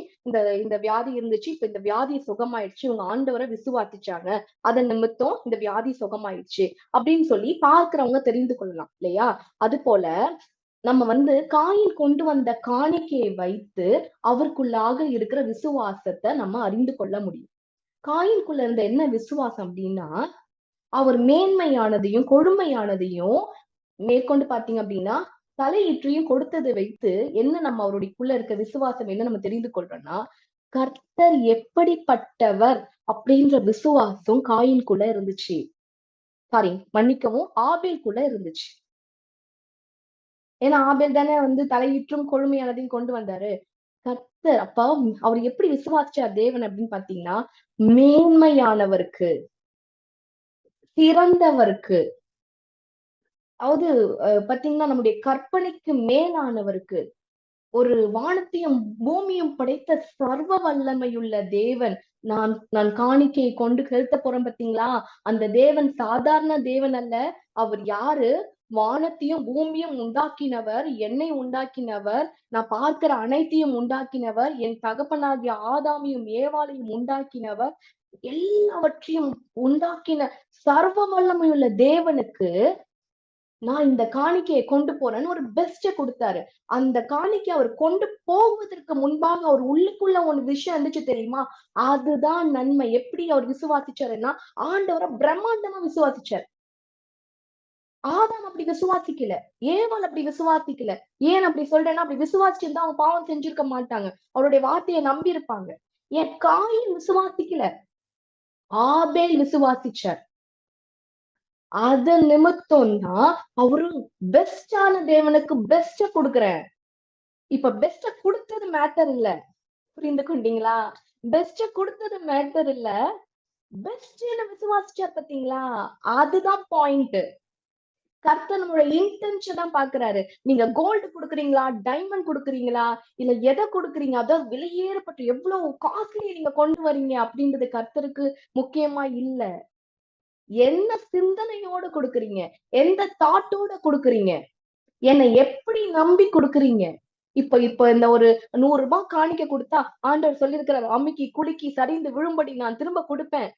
Speaker 1: இந்த வியாதி இருந்துச்சு, இப்ப இந்த வியாதி சுகமாயிடுச்சு, இவங்க ஆண்டவரை விசுவாசிச்சாங்க, அதன் நிமித்தம் இந்த வியாதி சுகமாயிடுச்சு அப்படின்னு சொல்லி பார்க்கிறவங்க தெரிந்து கொள்ளலாம் இல்லையா? அது போல நம்ம காயின் கொண்டு வந்த காணிக்கையை வைத்து அவருக்குள்ளாக இருக்கிற விசுவாசத்தை நம்ம அறிந்து கொள்ள முடியும். காயின்குள்ள இருந்த என்ன விசுவாசம் அப்படின்னா, அவர் மேன்மையானதையும் கொடுமையானதையும் மேற்கொண்டு பாத்தீங்க அப்படின்னா தலையீற்றையும் கொடுத்ததை வைத்து என்ன நம்ம அவருடையக்குள்ள இருக்க விசுவாசம் என்ன நம்ம தெரிந்து கொள்றோம்னா, கர்த்தர் எப்படிப்பட்டவர் அப்படின்ற விசுவாசம் காயின்குள்ள இருந்துச்சு. சாரி, மன்னிக்கவும், ஆபேலுக்குள்ள இருந்துச்சு. ஏன்னா ஆபேல் தானே தலையீற்றும் கொழுமையானதையும் கொண்டு வந்தாரு. கர்த்தர் அப்ப அவர் எப்படி விசுவாசிச்சார் தேவன் அப்படின்னு பாத்தீங்கன்னா, மேன்மையானவருக்கு, சிறந்தவருக்கு, அதாவது பாத்தீங்கன்னா நம்முடைய கற்பனைக்கு மேலானவருக்கு, ஒரு வானத்தையும் பூமியும் படைத்த சர்வ வல்லமையுள்ள தேவன் நான் காணிக்கையை கொண்டு செலுத்த போறேன் பாத்தீங்களா, அந்த தேவன் சாதாரண தேவன் அல்ல. அவர் யாரு? வானத்தையும் பூமியும் உண்டாக்கினவர், என்னை உண்டாக்கினவர், நான் பார்க்கிற அனைத்தையும் உண்டாக்கினவர், என் தகப்பனாகிய ஆதாமையும் ஏவாளையும் உண்டாக்கினவர், எல்லாவற்றையும் உண்டாக்கின சர்வ வல்லமையுள்ள தேவனுக்கு நான் இந்த காணிக்கையை கொண்டு போறேன்னு ஒரு பெஸ்ட கொடுத்தாரு. அந்த காணிக்கை அவர் கொண்டு போவதற்கு முன்பாக அவர் உள்ளுக்குள்ள ஒரு விஷயம் இருந்துச்சு தெரியுமா? அதுதான் நன்மை. எப்படி அவர் விசுவாசிச்சாருன்னா, ஆண்டவரை பிரம்மாண்டமா விசுவாசிச்சார். ஆதாம் அப்படி விசுவாசிக்கல. ஏவாள் அப்படி விசுவாசிக்கல. ஏன் அப்படி சொல்றேன்னா, அப்படி விசுவாசிச்சிருந்தா அவங்க பாவம் செஞ்சிருக்க மாட்டாங்க. அவருடைய வார்த்தையை நம்பி இருப்பாங்க. ஏன் காயின் விசுவாசிக்கல, ஆபேல் விசுவாசிச்சார். அதன் நிமித்தம் தான் அவரு பெஸ்டான தேவனுக்கு பெஸ்ட கொடுக்குறேன். இப்ப பெஸ்ட கொடுத்தது மேட்டர் இல்ல. புரிந்து கொண்டீங்களா? பெஸ்ட கொடுத்தது மேட்டர் இல்ல. பெஸ்ட் விசுவாசிச்சார் பாத்தீங்களா? அதுதான் பாயிண்ட். கர்த்தர் நம்மளோட இன்டென்ஷன் தான் பாக்குறாரு. நீங்க கோல்டு கொடுக்குறீங்களா, டைமண்ட் கொடுக்குறீங்களா, இல்ல எதை கொடுக்குறீங்க, அதாவது விலையேறப்பட்ட எவ்வளவு காஸ்ட்லி நீங்க கொண்டு வரீங்க அப்படின்றது கர்த்தருக்கு முக்கியமா இல்ல. என்ன சிந்தனையோட கொடுக்குறீங்க, எந்த தாட்டோட கொடுக்குறீங்க, என்னை எப்படி நம்பி கொடுக்குறீங்க. இப்ப இந்த ஒரு 100 ரூபாய் காணிக்க கொடுத்தா ஆண்டவர் சொல்லியிருக்கிறார், அம்மிக்கு குலுக்கி சரிந்து விழும்படி நான் திரும்ப கொடுப்பேன்.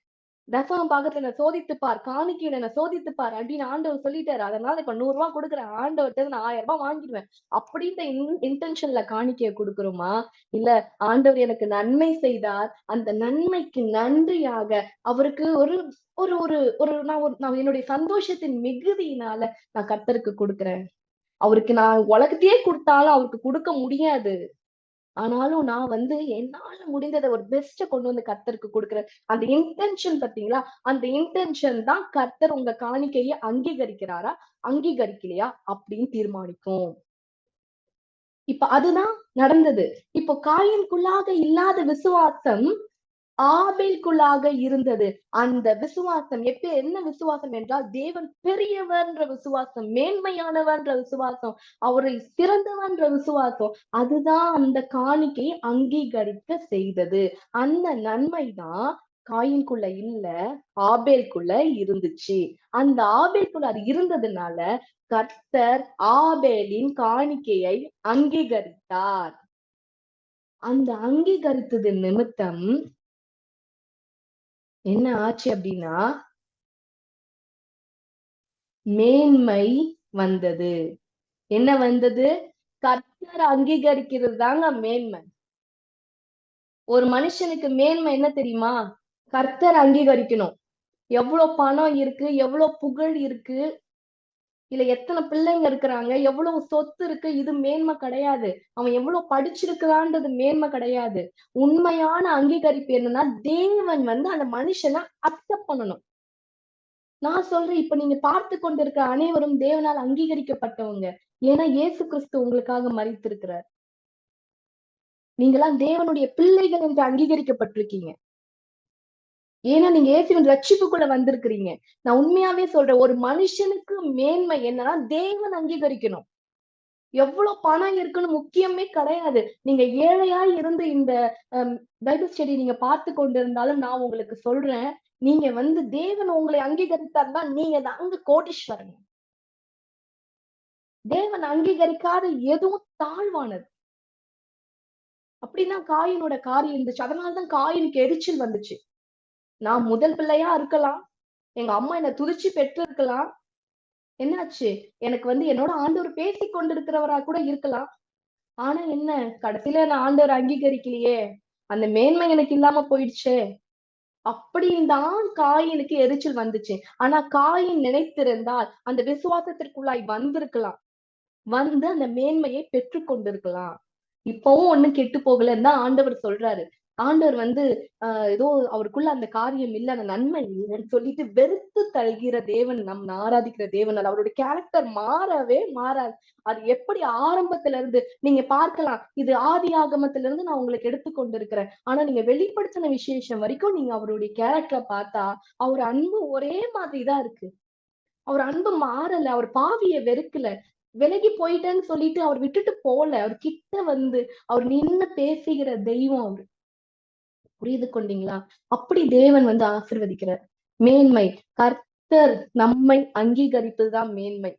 Speaker 1: தசம பாகத்துல என்ன சோதித்து பார், காணிக்கையில என்ன சோதித்து பார் அப்படின்னு ஆண்டவர் சொல்லிட்டாரு. அதனால இப்ப 100 ரூபாய் கொடுக்குறேன், ஆண்டவர்ட்ட நான் 1000 ரூபாய் வாங்கிடுவேன் அப்படின்ற இன்டென்ஷன்ல காணிக்கையை கொடுக்கிறோமா? இல்ல, ஆண்டவர் எனக்கு நன்மை செய்தார், அந்த நன்மைக்கு நன்றியாக அவருக்கு ஒரு ஒரு ஒரு ஒரு நான் என்னுடைய சந்தோஷத்தின் மிகுதியினால நான் கர்த்தருக்கு கொடுக்குறேன். அவருக்கு நான் உலகத்தையே கொடுத்தாலும் அவருக்கு கொடுக்க முடியாது. ஆனாலும் நான் என்னால முடிந்ததை ஒரு பெஸ்ட கொண்டு வந்து கர்த்தருக்கு கொடுக்குறேன். அந்த இன்டென்ஷன் பாத்தீங்களா? அந்த இன்டென்ஷன் தான் கர்த்தர் உங்க காணிக்கையை அங்கீகரிக்கிறாரா, அங்கீகரிக்கலையா அப்படின்னு தீர்மானிக்கும். இப்ப அதுதான் நடந்தது. இப்போ காயின்குள்ளாக இல்லாத விசுவாசம் ஆபேலுக்குள்ளாக இருந்தது. அந்த விசுவாசம் என்ன விசுவாசம் என்றால், தேவன் பெரியவர்ன்ற விசுவாசம், மேன்மையானவர்ன்ற விசுவாசம், அவரை சிறந்தவர்ன்ற விசுவாசம். அதுதான் அந்த காணிக்கையை அங்கீகரிக்க செய்தது. அந்த நன்மைதான் காயின்குள்ள இல்ல, ஆபேலுக்குள்ள இருந்துச்சு. அந்த ஆபேலுக்குள்ள அது இருந்ததுனால கர்த்தர் ஆபேலின் காணிக்கையை அங்கீகரித்தார். அந்த அங்கீகரித்தது நிமித்தம் என்ன ஆச்சு அப்படின்னா, மேன்மை வந்தது. என்ன வந்தது? கர்த்தர் அங்கீகரிக்கிறது தாங்க மேன்மை. ஒரு மனுஷனுக்கு மேன்மை என்ன தெரியுமா? கர்த்தர் அங்கீகரிக்கணும். எவ்வளவு பணம் இருக்கு, எவ்வளவு புகழ் இருக்கு, இல்ல எத்தனை பிள்ளைங்க இருக்கிறாங்க, எவ்வளவு சொத்து இருக்கு, இது மேன்மை கிடையாது. அவன் எவ்வளவு படிச்சிருக்கிறான்றது மேன்மை கிடையாது. உண்மையான அங்கீகரிப்பு என்னன்னா, தேவன் அந்த மனுஷனை அக்செப்ட் பண்ணணும். நான் சொல்றேன், இப்ப நீங்க பார்த்து கொண்டிருக்க அனைவரும் தேவனால் அங்கீகரிக்கப்பட்டவங்க. ஏன்னா இயேசு கிறிஸ்து உங்களுக்காக மரித்திருக்கிறார். நீங்களாம் தேவனுடைய பிள்ளைகள் என்று அங்கீகரிக்கப்பட்டிருக்கீங்க. ஏன்னா நீங்க இயேசுவின் ரட்சிப்புக்குள்ள வந்திருக்கிறீங்க. நான் உண்மையாவே சொல்றேன், ஒரு மனுஷனுக்கு மேன்மை என்னன்னா தேவன் அங்கீகரிக்கணும். எவ்வளவு பணம் இருக்குன்னு முக்கியமே கிடையாது. நீங்க ஏழையா இருந்து இந்த பைபிள் ஸ்டடி நீங்க பார்த்து கொண்டிருந்தாலும் நான் உங்களுக்கு சொல்றேன், நீங்க தேவன் உங்களை அங்கீகரித்தார்னா நீங்க தாங்க கோடீஸ்வரன். தேவன் அங்கீகரிக்காத எதுவும் தாழ்வானது. அப்படின்னா காயினோட காரியம் இருந்துச்சு. அதனாலதான் காயினுக்கு எரிச்சல் வந்துச்சு. நான் முதல் பிள்ளையா இருக்கலாம், எங்க அம்மா என்னை துதிச்சு பெற்று இருக்கலாம். என்னாச்சு? எனக்கு என்னோட ஆண்டவர் பேசி கொண்டிருக்கிறவரா கூட இருக்கலாம். ஆனா என்ன, கடைசியில நான் ஆண்டவர் அங்கீகரிக்கலையே, அந்த மேன்மை எனக்கு இல்லாம போயிடுச்சே அப்படின்னு தான் காயினுக்கு எரிச்சல் வந்துச்சு. ஆனா காயின் நினைத்திருந்தால் அந்த விசுவாசத்திற்குள்ளாய் வந்திருக்கலாம், அந்த மேன்மையை பெற்று கொண்டிருக்கலாம். இப்பவும் ஒண்ணும் கெட்டு போகலன்னு தான் ஆண்டவர் சொல்றாரு. ஆண்டவர் ஏதோ அவருக்குள்ள அந்த காரியம் இல்ல, அந்த நன்மை இல்லைன்னு சொல்லிட்டு வெறுத்து தள்ளுகிற தேவன் நம் ஆராதிக்கிற தேவன் அல்ல. அவருடைய கேரக்டர் மாறவே மாறாது. அது எப்படி ஆரம்பத்துல இருந்து நீங்க பார்க்கலாம். இது ஆதி ஆகமத்துல இருந்து நான் உங்களுக்கு எடுத்து கொண்டிருக்கிறேன். ஆனா நீங்க வெளிப்படுத்தின விசேஷம் வரைக்கும் நீங்க அவருடைய கேரக்டரை பார்த்தா அவர் அன்பு ஒரே மாதிரிதான் இருக்கு. அவர் அன்பு மாறல, அவர் பாவிய வெறுக்கல, விலகி போயிட்டேன்னு சொல்லிட்டு அவர் விட்டுட்டு போல, அவர் கிட்ட அவர் நின்னு பேசுகிற தெய்வம் அவரு. புரிந்து கொண்டீங்களா? அப்படி தேவன் ஆசீர்வதிக்கிறார். மேன்மை, கர்த்தர் நம்மை அங்கீகரிப்பதுதான் மேன்மை.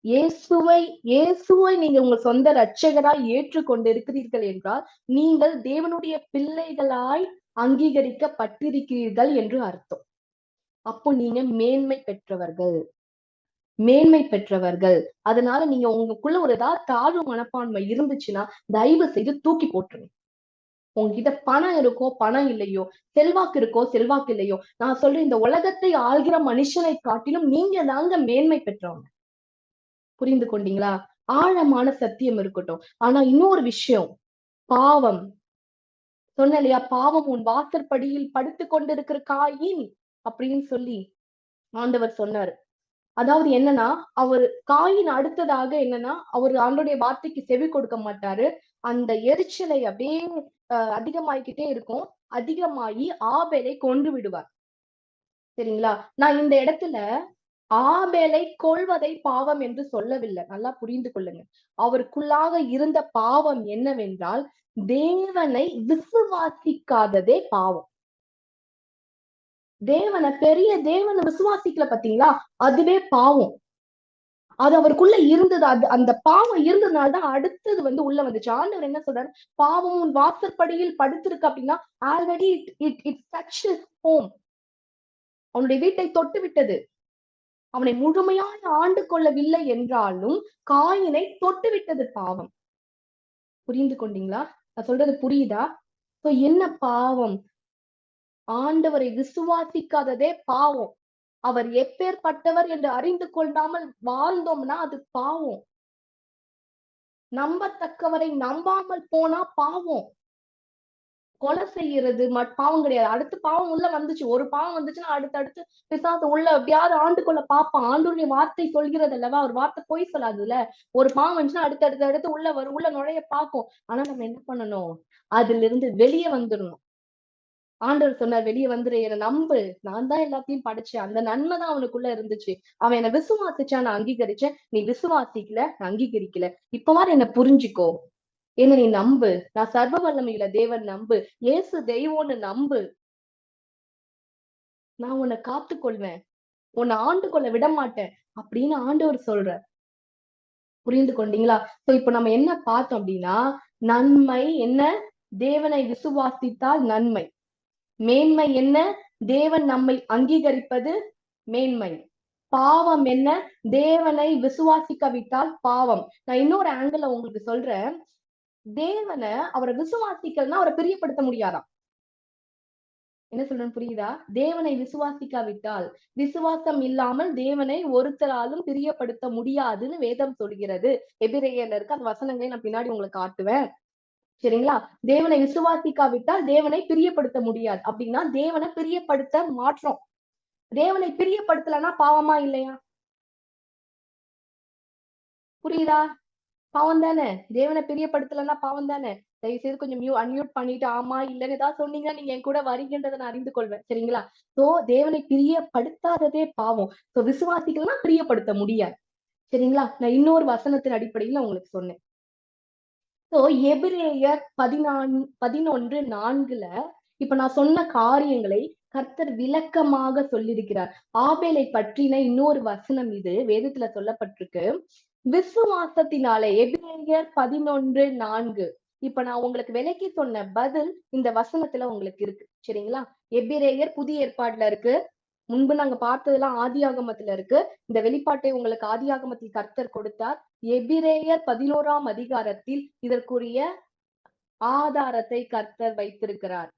Speaker 1: இயேசுவை நீங்க உங்க சொந்த இரட்சகராய் ஏற்றுக்கொண்டு இருக்கிறீர்கள் என்றால் நீங்கள் தேவனுடைய பிள்ளைகளாய் அங்கீகரிக்கப்பட்டிருக்கிறீர்கள் என்று அர்த்தம். அப்போ நீங்க மேன்மை பெற்றவர்கள். மேன்மை பெற்றவர்கள். அதனால நீங்க உங்களுக்குள்ள ஒரு ஏதாவது தாழ்வு மனப்பான்மை இருந்துச்சுன்னா தயவு செய்து தூக்கி போட்டுருங்க. உங்ககிட்ட பணம் இருக்கோ பணம் இல்லையோ, செல்வாக்கு இருக்கோ செல்வாக்கு இல்லையோ, நான் சொல்றேன் இந்த உலகத்தை ஆள்கிற மனுஷனை காட்டிலும் நீங்க தாங்க மேன்மை பெற்றவங்க. புரிந்து கொண்டீங்களா? ஆழமான சத்தியம் இருக்கட்டும். ஆனா இன்னொரு விஷயம், பாவம் சொன்ன இல்லையா, பாவம் உன் வாசற்படியில் படுத்து கொண்டிருக்கிற காயின் அப்படின்னு சொல்லி ஆண்டவர் சொன்னாரு. அதாவது என்னன்னா, அவர் காயின் அடுத்ததாக என்னன்னா, அவர் ஆண்டோடைய வார்த்தைக்கு செவி கொடுக்க மாட்டாரு. அந்த எரிச்சலை அப்படியே அதிகமாயிக்கிட்டே இருக்கும். அதிகமாயி ஆபேலை கொன்று விடுவார். சரிங்களா? நான் இந்த இடத்துல ஆபேலை கொல்வதை பாவம் என்று சொல்லவில்லை. நல்லா புரிந்து கொள்ளுங்க. அவருக்குள்ளாக இருந்த பாவம் என்னவென்றால், தேவனை விசுவாசிக்காததே பாவம். பெரிய தேவனை விசுவாசிக்கல பாத்தீங்களா, அதுவே பாவம். அது அவருக்குள்ள இருந்தது. அந்த பாவம் இருந்ததுனாலதான் அடுத்தது உள்ள வந்துச்சு. ஆண்டவர் என்ன சொல்றாரு, பாவம் உன் வாசற்படியில் படுத்திருக்கு அப்படின்னா already it touch his home. அவனுடைய வீட்டை தொட்டு விட்டது. அவனை முழுமையாக ஆண்டு கொள்ளவில்லை என்றாலும் காயினை தொட்டு விட்டது பாவம். புரிந்து கொண்டீங்களா? நான் சொல்றது புரியுதா? என்ன பாவம்? ஆண்டவரை விசுவாசிக்காததே பாவம். அவர் எப்பேற்பட்டவர் என்று அறிந்து கொள்ளாமல் வாழ்ந்தோம்னா அது பாவம். நம்பத்தக்கவரை நம்பாமல் போனா பாவம். கொலை செய்யறது பாவம் கிடையாது. அடுத்து பாவம் உள்ள வந்துச்சு. ஒரு பாவம் வந்துச்சுன்னா அடுத்தடுத்து பிசாசு உள்ள எப்படியாவது ஆண்டு கொள்ள பாப்பான். ஆண்டவருடைய வார்த்தை சொல்கிறது அல்லவா, ஒரு வார்த்தை பொய் சொல்லாதுல்ல. ஒரு பாவம் வந்துச்சுன்னா அடுத்து உள்ள வரும், உள்ள நுழைய பார்க்கும். ஆனா நம்ம என்ன பண்ணணும்? அதுல இருந்து வெளியே வந்துடணும். ஆண்டவர் சொன்னார், வெளியே வந்துரு, என்னை நம்பு, நான் தான் எல்லாத்தையும் படைச்சேன். அந்த நன்மைதான் அவனுக்குள்ள இருந்துச்சு. அவன் என்னை விசுவாசிச்சா, நான் அங்கீகரிச்சேன். நீ விசுவாசிக்கல, நான் அங்கீகரிக்கல. இப்பவாறு என்ன புரிஞ்சுக்கோ, என்ன நீ நம்பு, நான் சர்வ வல்லமையுள்ள தேவன் நம்பு, இயேசு தெய்வம்னு நம்பு, நான் உன்னை காத்துக்கொள்வேன், உன்னை ஆண்டு கொள்ள விட மாட்டேன் அப்படின்னு ஆண்டவர் சொல்ற. புரிந்து கொண்டீங்களா? சோ இப்ப நம்ம என்ன பார்த்தோம் அப்படின்னா, நன்மை என்ன? தேவனை விசுவாசித்தால் நன்மை. மேன்மை என்ன? தேவன் நம்மை அங்கீகரிப்பது மேன்மை. பாவம் என்ன? தேவனை விசுவாசிக்காவிட்டால் பாவம். நான் இன்னொரு ஆங்கிள் உங்களுக்கு சொல்றேன். தேவனை, அவரை விசுவாசிக்கலன்னா அவரை பிரியப்படுத்த முடியாதாம். என்ன சொல்றேன்னு புரியுதா? தேவனை விசுவாசிக்காவிட்டால், விசுவாசம் இல்லாமல் தேவனை ஒருத்தராலும் பிரியப்படுத்த முடியாதுன்னு வேதம் சொல்கிறது. எபிரேயர்ல இருக்கு. அந்த வசனங்களை நான் பின்னாடி உங்களுக்கு காட்டுவேன். சரிங்களா? தேவனை விசுவாசிக்காவிட்டால் தேவனை பிரியப்படுத்த முடியாது. அப்படின்னா தேவனை பிரியப்படுத்த மாற்றோம். தேவனை பிரியப்படுத்தலன்னா பாவமா இல்லையா? புரியுதா? பாவம் தானே. தேவனை பிரியப்படுத்தலன்னா பாவம் தானே. தயவு செய்து கொஞ்சம் அன்மியூட் பண்ணிட்டு ஆமா இல்லன்னு ஏதாவது சொன்னீங்கன்னா நீங்க என் கூட வரீங்கன்றதை நான் அறிந்து கொள்வேன். சரிங்களா? சோ தேவனை பிரியப்படுத்தாததே பாவம். சோ விசுவாசிக்கலாம் பிரியப்படுத்த முடியாது. சரிங்களா? நான் இன்னொரு வசனத்தின் அடிப்படையில் உங்களுக்கு சொன்னேன். சோ எபிரேயர் 11:4 இப்ப நான் சொன்ன காரியங்களை கர்த்தர் விளக்கமாக சொல்லியிருக்கிறார். ஆபேலை பற்றின இன்னொரு வசனம் இது வேதத்துல சொல்லப்பட்டிருக்கு. விசுவாசத்தினாலே, எபிரேயர் 11:4. இப்ப நான் உங்களுக்கு விளக்கி சொன்ன பதில் இந்த வசனத்துல உங்களுக்கு இருக்கு. சரிங்களா? எபிரேயர் புதிய ஏற்பாடுல இருக்கு. முன்பு நாங்க பார்த்ததெல்லாம் ஆதியாகமத்துல இருக்கு. இந்த வெளிப்பாட்டை உங்களுக்கு ஆதியாகமத்தில் கர்த்தர் கொடுத்தார். எபிரேயர் 11ஆம் அதிகாரத்தில் இதற்குரிய ஆதாரத்தை கர்த்தர் வைத்திருக்கிறார்.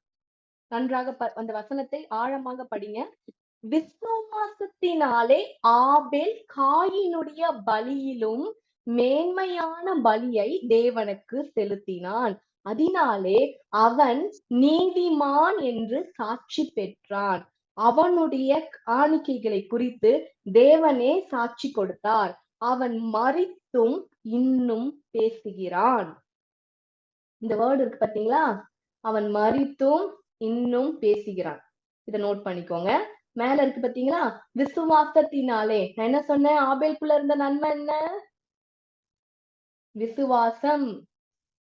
Speaker 1: நன்றாக அந்த வசனத்தை ஆழமாக படிங்க. விசுவாசத்தினாலே ஆபேல் காயினுடைய பலியிலும் மேன்மையான பலியை தேவனுக்கு செலுத்தினான். அதனாலே அவன் நீதிமான் என்று சாட்சி பெற்றான். அவனுடைய காணிக்கைகளை குறித்து தேவனே சாட்சி கொடுத்தார். அவன் மரித்தும் இன்னும் பேசுகிறான். இந்த வேர்டு இருக்கு பாத்தீங்களா? அவன் மரித்தும் இன்னும் பேசுகிறான். இதை நோட் பண்ணிக்கோங்க. மேல இருக்கு பாத்தீங்களா? விசுவாசத்தினாலே. நான் என்ன சொன்னேன்? ஆபேலுக்குள்ள இருந்த நன்மை என்ன? விசுவாசம்.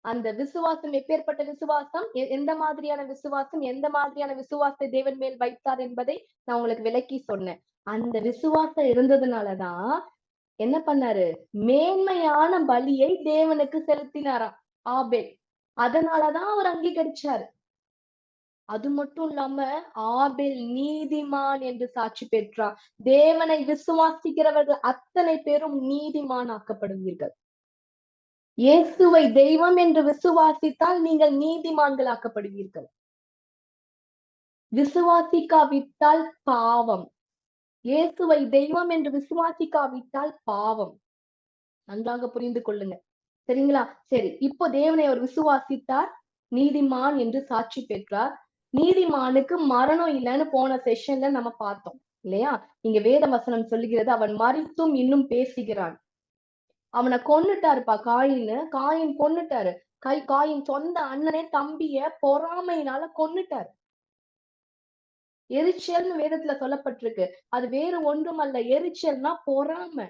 Speaker 1: அந்த விசுவாசம் எப்பேற்பட்ட விசுவாசம், எந்த மாதிரியான விசுவாசம், எந்த மாதிரியான விசுவாசத்தை தேவன் மேல் வைத்தார் என்பதை நான் உங்களுக்கு விளக்கி சொன்னேன். அந்த விசுவாசம் இருந்ததுனாலதான் என்ன பண்ணாரு? மேன்மையான பலியை தேவனுக்கு செலுத்தினாராம் ஆபேல். அதனாலதான் அவர் அங்கீகரிச்சாரு. அது மட்டும் இல்லாம ஆபேல் நீதிமான் என்று சாட்சி பெற்றார். தேவனை விசுவாசிக்கிறவர்கள் அத்தனை பேரும் நீதிமான் ஆக்கப்படுவீர்கள். இயேசுவை தெய்வம் என்று விசுவாசித்தால் நீங்கள் நீதிமான்கள் ஆக்கப்படுவீர்கள். விசுவாசிக்காவிட்டால் பாவம். இயேசுவை தெய்வம் என்று விசுவாசிக்காவிட்டால் பாவம். நன்றாக புரிந்து கொள்ளுங்க. சரிங்களா? சரி, இப்போ தேவனை அவர் விசுவாசித்தார், நீதிமான் என்று சாட்சி பெற்றார். நீதிமானுக்கு மரணம் இல்லைன்னு போன செஷன்ல நம்ம பார்த்தோம் இல்லையா? இங்க வேத வசனம் சொல்லுகிறது, அவன் மரித்தும் இன்னும் பேசுகிறான். அவனை கொன்னுட்டாருப்பா காயின் கொன்னுட்டாரு. காயின் சொந்த அண்ணனே தம்பிய பொறாமையினால கொன்னுட்டாரு. எரிச்சல்னு வேதத்துல சொல்லப்பட்டிருக்கு. அது வேறு ஒன்றும் அல்ல, எரிச்சல்னா பொறாமை.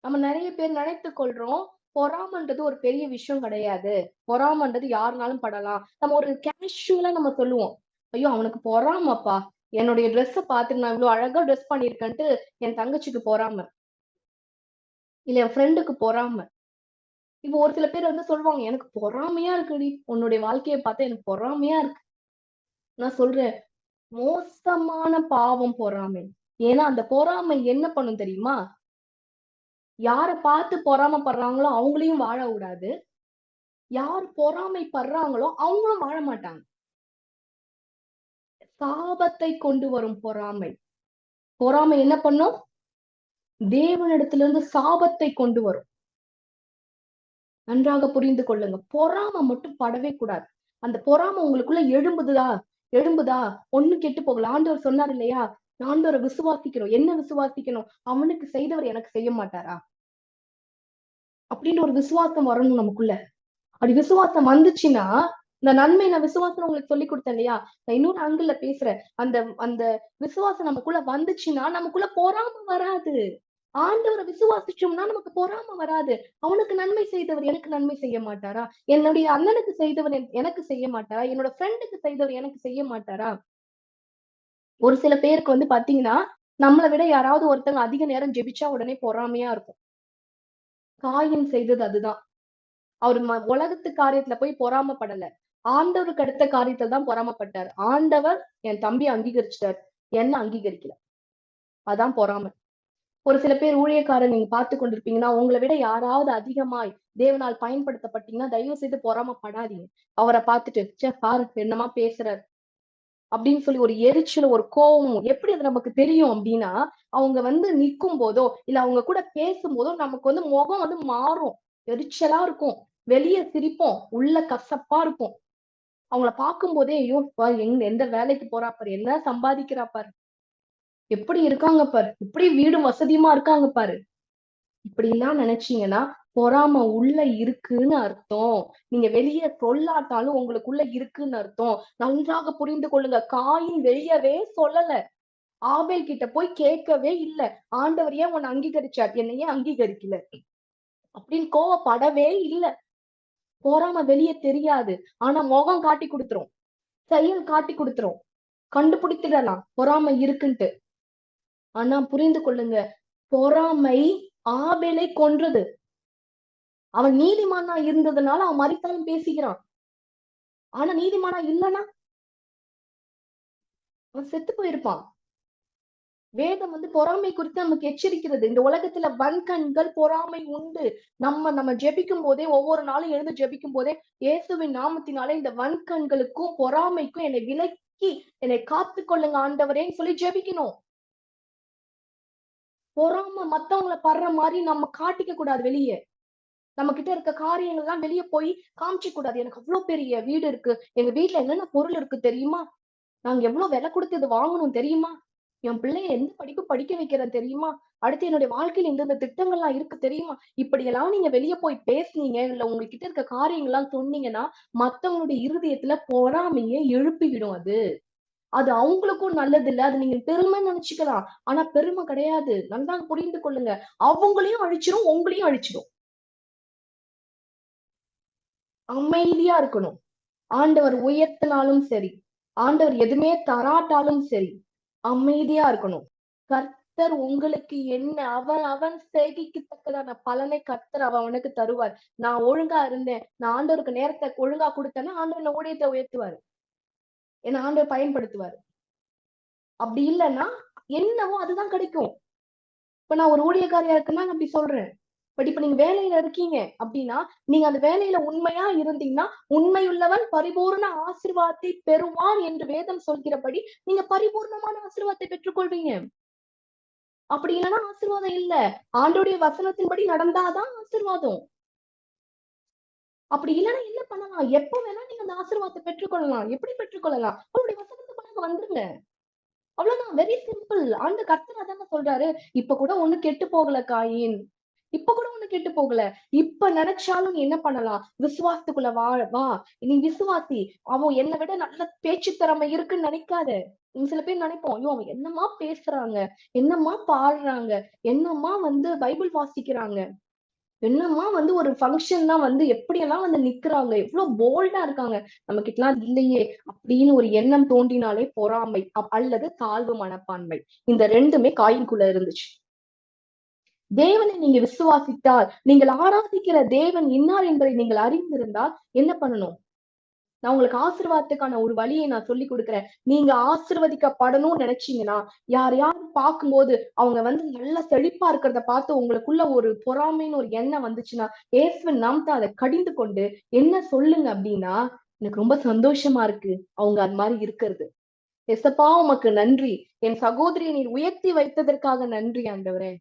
Speaker 1: நம்ம நிறைய பேர் நினைத்து கொள்றோம் பொறாமன்றது ஒரு பெரிய விஷயம் கிடையாது, பொறாமன்றது யாருனாலும் படலாம். நம்ம ஒரு கேஷுவலா நம்ம சொல்லுவோம், ஐயோ அவனுக்கு பொறாமப்பா, என்னுடைய ட்ரெஸ்ஸை பார்த்துட்டு நான் இவ்வளவு அழகா ட்ரெஸ் பண்ணிருக்கேன்ட்டு என் தங்கச்சிக்கு பொறாம, இல்ல என் ஃப்ரெண்டுக்கு பொறாம. இப்போ ஒரு சில பேர் வந்து சொல்லுவாங்க, எனக்கு பொறாமையா இருக்குடி, உன்னுடைய வாழ்க்கையை பார்த்தா எனக்கு பொறாமையா இருக்கு. நான் சொல்றேன், மோசமான பாவம் பொறாமை. ஏன்னா அந்த பொறாமை என்ன பண்ணும் தெரியுமா? யார பார்த்து பொறாமைப்படுறாங்களோ அவங்களையும் வாழ விடாது, யார் பொறாமைப்படுறாங்களோ அவங்களும் வாழ மாட்டாங்க. சாபத்தை கொண்டு வரும் பொறாமை. பொறாமை என்ன பண்ணும்? தேவனிடத்திலிருந்து சாபத்தை கொண்டு வரும். நன்றாக புரிந்து கொள்ளுங்க. பொறாமை மட்டும் படவே கூடாது. அந்த பொறாமை உங்களுக்குள்ள எழும்புதா ஒண்ணு கெட்டு போகல. ஆண்டவர் சொன்னார் இல்லையா, ஆண்டவரை விசுவாசிக்கிறோம். என்ன விசுவாசிக்கணும்? அவனுக்கு செய்தவர் எனக்கு செய்ய மாட்டாரா அப்படின்னு ஒரு விசுவாசம் வரணும் நமக்குள்ள. அப்படி விசுவாசம் வந்துச்சுன்னா, இந்த நன்மை நான் விசுவாசம் உங்களுக்கு சொல்லி கொடுத்தேன் இல்லையா, நான் இன்னொரு ஆங்கிள் பேசுறேன். அந்த அந்த விசுவாசம் நமக்குள்ள வந்துச்சுன்னா நமக்குள்ள பொறாமை வராது. ஆண்டவரை விசுவாசிச்சோம்னா நமக்கு பொறாமை வராது. அவனுக்கு நன்மை செய்தவர் எனக்கு நன்மை செய்ய மாட்டாரா? என்னுடைய அண்ணனுக்கு செய்தவர் எனக்கு செய்ய மாட்டாரா? என்னோட ஃப்ரெண்டுக்கு செய்தவர் எனக்கு செய்ய மாட்டாரா? ஒரு சில பேருக்கு வந்து பாத்தீங்கன்னா, நம்மளை விட யாராவது ஒருத்தங்க அதிக நேரம் ஜெபிச்சா உடனே பொறாமையா இருக்கும். காயின் செய்தது அதுதான். அவர் உலகத்து காரியத்துல போய் பொறாமப்படல, ஆண்டவருக்கு அடுத்த காரியத்துல தான் பொறாமப்பட்டார். ஆண்டவர் என் தம்பி அங்கீகரிச்சிட்டார், என்ன அங்கீகரிக்கல, அதான் பொறாமை. ஒரு சில பேர் ஊழியக்காரர் நீங்க பார்த்து கொண்டிருப்பீங்கன்னா, உங்களை விட யாராவது அதிகமாய் தேவனால் பயன்படுத்தப்பட்டீங்கன்னா தயவு செய்து பொறாமப்படாதீங்க. அவரை பார்த்துட்டு சே பாரு என்னமா பேசுறாரு அப்படின்னு சொல்லி ஒரு எரிச்சல், ஒரு கோபம். எப்படி அது நமக்கு தெரியும் அப்படின்னா, அவங்க வந்து நிற்கும் போதோ இல்ல அவங்க கூட பேசும்போதோ நமக்கு வந்து முகம் வந்து மாறும், எரிச்சலா இருக்கும், வெளியே சிரிப்போம், உள்ள கசப்பா இருக்கும். அவங்கள பார்க்கும் போதே ஐயோ எந்த வேலைக்கு போறா பாரு, என்ன சம்பாதிக்கிறா பாரு, எப்படி இருக்காங்க பாரு, இப்படி வீடும் வசதியுமா இருக்காங்க பாரு, இப்படி எல்லாம் நினைச்சீங்கன்னா பொறாம உள்ள இருக்குன்னு அர்த்தம். நீங்க வெளியே சொல்லாட்டாலும் உங்களுக்குள்ள இருக்குன்னு அர்த்தம். நன்றாக புரிந்து கொள்ளுங்க. காயின் வெளியவே சொல்லல, ஆபேல் கிட்ட போய் கேட்கவே இல்ல, ஆண்டவர் ஏன் உன்னை அங்கீகரிச்சார், என்னையே அங்கீகரிக்கல அப்படின்னு கோவப்படவே இல்ல. பொறாம வெளியே தெரியாது, ஆனா முகம் காட்டி கொடுத்துரும், செயல் காட்டி கொடுத்துரும், கண்டுபிடித்திடலாம் பொறாமை இருக்குன்ட்டு. ஆனா புரிந்து கொள்ளுங்க, பொறாமை ஆபேலை கொன்றது. அவன் நீதிமானா இருந்ததுனால அவன் மரித்தாலும் பேசுகிறான். ஆனா நீதிமானா இல்லைன்னா அவன் செத்து போயிருப்பான். வேதம் வந்து பொறாமை குறித்து நமக்கு எச்சரிக்கிறது. இந்த உலகத்துல வன்கண்கள் பொறாமை உண்டு. நம்ம ஜெபிக்கும் போதே, ஒவ்வொரு நாளும் எழுந்து ஜெபிக்கும் போதே, இயேசுவின் நாமத்தினாலே இந்த வன்கண்களுக்கும் பொறாமைக்கும் என்னை விலக்கி என்னை காத்து கொள்ளுங்க ஆண்டவரேன்னு சொல்லி ஜெபிக்கணும். பொறாமை மத்தவங்களை படுற மாதிரி நம்ம காட்டிக்க கூடாது வெளியே. நம்ம கிட்ட இருக்க காரியங்கள் எல்லாம் வெளியே போய் காமிக்க கூடாது. எனக்கு அவ்வளவு பெரிய வீடு இருக்கு, எங்க வீட்டுல என்னென்ன பொருள் இருக்கு தெரியுமா, நாங்க எவ்வளவு விலை கொடுத்து இது வாங்கணும் தெரியுமா, என் பிள்ளைய எந்த படிப்பு படிக்க வைக்கிறேன் தெரியுமா, அடுத்து என்னுடைய வாழ்க்கையில இந்த திட்டங்கள்லாம் இருக்கு தெரியுமா, இப்படி எல்லாம் நீங்க வெளியே போய் பேசுனீங்க இல்ல உங்ககிட்ட இருக்க காரியங்கள்லாம் சொன்னீங்கன்னா மத்தவங்களுடைய இருதயத்துல பொறாமையே எழுப்பிவிடும். அது அவங்களுக்கும் நல்லது இல்ல. அது நீங்க பெருமை நினைச்சுக்கலாம், ஆனா பெருமை கிடையாது. நல்லா புரிந்து கொள்ளுங்க. அவங்களையும் அழிச்சிரும், உங்களையும் அழிச்சிடும். அமைதியா இருக்கணும். ஆண்டவர் உயர்த்தினாலும் சரி, ஆண்டவர் எதுவுமே தராட்டாலும் சரி, அமைதியா இருக்கணும். கர்த்தர் உங்களுக்கு என்ன, அவன் செய்கைக்குத்தக்கதான பலனை கர்த்தர் அவனுக்கு தருவார். நான் ஒழுங்கா இருந்தேன், நான் ஆண்டவருக்கு நேரத்தை ஒழுங்கா கொடுத்தேன்னா ஆண்டவர் ஊழியத்தை உயர்த்துவாரு. என்ன ஆண்டவர் பயன்படுத்துவாரு. அப்படி இல்லைன்னா என்னவோ அதுதான் கிடைக்கும். இப்ப நான் ஒரு ஊழியக்காரியா இருக்குன்னா நான் அப்படி சொல்றேன். பட் இப்ப நீங்க வேலையில இருக்கீங்க அப்படின்னா, நீங்க அந்த வேலையில உண்மையா இருந்தீங்கன்னா, உண்மையுள்ளவன் பரிபூர்ண ஆசீர்வாதத்தை பெறுவான் என்று வேதம் சொல்கிறபடி நீங்க பரிபூர்ணமான ஆசீர்வாதத்தை பெற்றுக்கொள்வீங்க. அப்படி இல்லைன்னா ஆசீர்வாதம் இல்ல. ஆண்டோடைய வசனத்தின்படி நடந்தாதான் ஆசீர்வாதம். அப்படி இல்லைன்னா என்ன பண்ணலாம்? எப்ப வேணா நீங்க அந்த ஆசீர்வாதத்தை பெற்றுக்கொள்ளலாம். எப்படி பெற்றுக்கொள்ளலாம்? அவருடைய வசனத்துக்குள்ள வந்துருங்க. அவ்வளவுதான். Very simple. அந்த கர்த்தர் அதாங்க சொல்றாரு. இப்ப கூட ஒண்ணு கெட்டு போகல காயின். இப்ப கூட ஒண்ணு கெட்டு போகல. இப்ப நினைச்சாலும் நீ என்ன பண்ணலாம்? விசுவாசத்துக்குள்ள வா. நீ விசுவாசி. அவன் என்னை விட நல்ல பேச்சு திறமை இருக்குன்னு நினைக்காத. சில பேர் நினைப்போம், ஐயோ அவன் என்னமா பேசுறாங்க, என்னமா பாடுறாங்க, என்னமா பைபிள் வாசிக்கிறாங்க, என்னமா ஒரு ஃபங்க்ஷன்னா எப்படியெல்லாம் நிக்கிறாங்க, எவ்வளவு போல்டா இருக்காங்க, நம்ம கிட்டலாம் இல்லையே அப்படின்னு ஒரு எண்ணம் தோன்றினாலே பொறாமை அல்லது தாழ்வு மனப்பான்மை. இந்த ரெண்டுமே காயின்குள்ள இருந்துச்சு. தேவனை நீங்க விசுவாசித்தால், நீங்கள் ஆராதிக்கிற தேவன் இன்னார் என்பதை நீங்கள் அறிந்திருந்தால் என்ன பண்ணணும்? நான் உங்களுக்கு ஆசீர்வாதத்துக்கான ஒரு வழியை நான் சொல்லி கொடுக்குறேன். நீங்க ஆசீர்வதிக்கப்படணும்னு நினைச்சீங்கன்னா, யாரையாவது பார்க்கும்போது அவங்க நல்லா செழிப்பா இருக்கிறத பார்த்து உங்களுக்குள்ள ஒரு பொறாமைன்னு ஒரு எண்ணம் வந்துச்சுன்னா, இயேசுவின் நாமத்தை அதை கடிந்து கொண்டு என்ன சொல்லுங்க அப்படின்னா, எனக்கு ரொம்ப சந்தோஷமா இருக்கு அவங்க அது மாதிரி இருக்கிறது. எசப்பா உமக்கு நன்றி, என் சகோதரியை நீர் உயர்த்தி வைத்ததற்காக நன்றி ஆண்டவரே.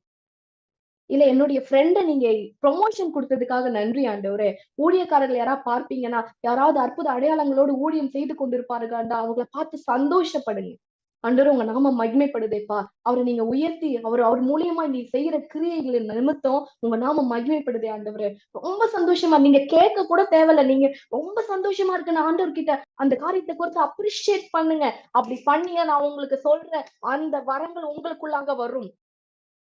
Speaker 1: இல்ல என்னுடைய ஃப்ரெண்ட நீங்க ப்ரொமோஷன் கொடுத்ததுக்காக நன்றி ஆண்டவரே. ஊழியக்காரர்கள் யாராவது பார்ப்பீங்கன்னா, யாராவது அற்புத அடையாளங்களோடு ஊழியம் செய்து கொண்டிருப்பாருக்காண்டா அவங்கள பார்த்து சந்தோஷப்படுங்க. ஆண்டவரே உங்க நாம மகிமைப்படுதேப்பா. அவரை நீங்க உயர்த்தி அவர் மூலியமா நீ செய்யற கிரியைகளின் நிமித்தம் உங்க நாம மகிமைப்படுதே ஆண்டவரே. ரொம்ப சந்தோஷமா நீங்க கேட்க கூட தேவையில்ல. நீங்க ரொம்ப சந்தோஷமா இருக்குன்னு ஆண்டவர் கிட்ட அந்த காரியத்தை குறித்து அப்ரிஷியேட் பண்ணுங்க. அப்படி பண்ணீங்க நான் உங்களுக்கு சொல்றேன், அந்த வரங்கள் உங்களுக்குள்ளாக வரும்.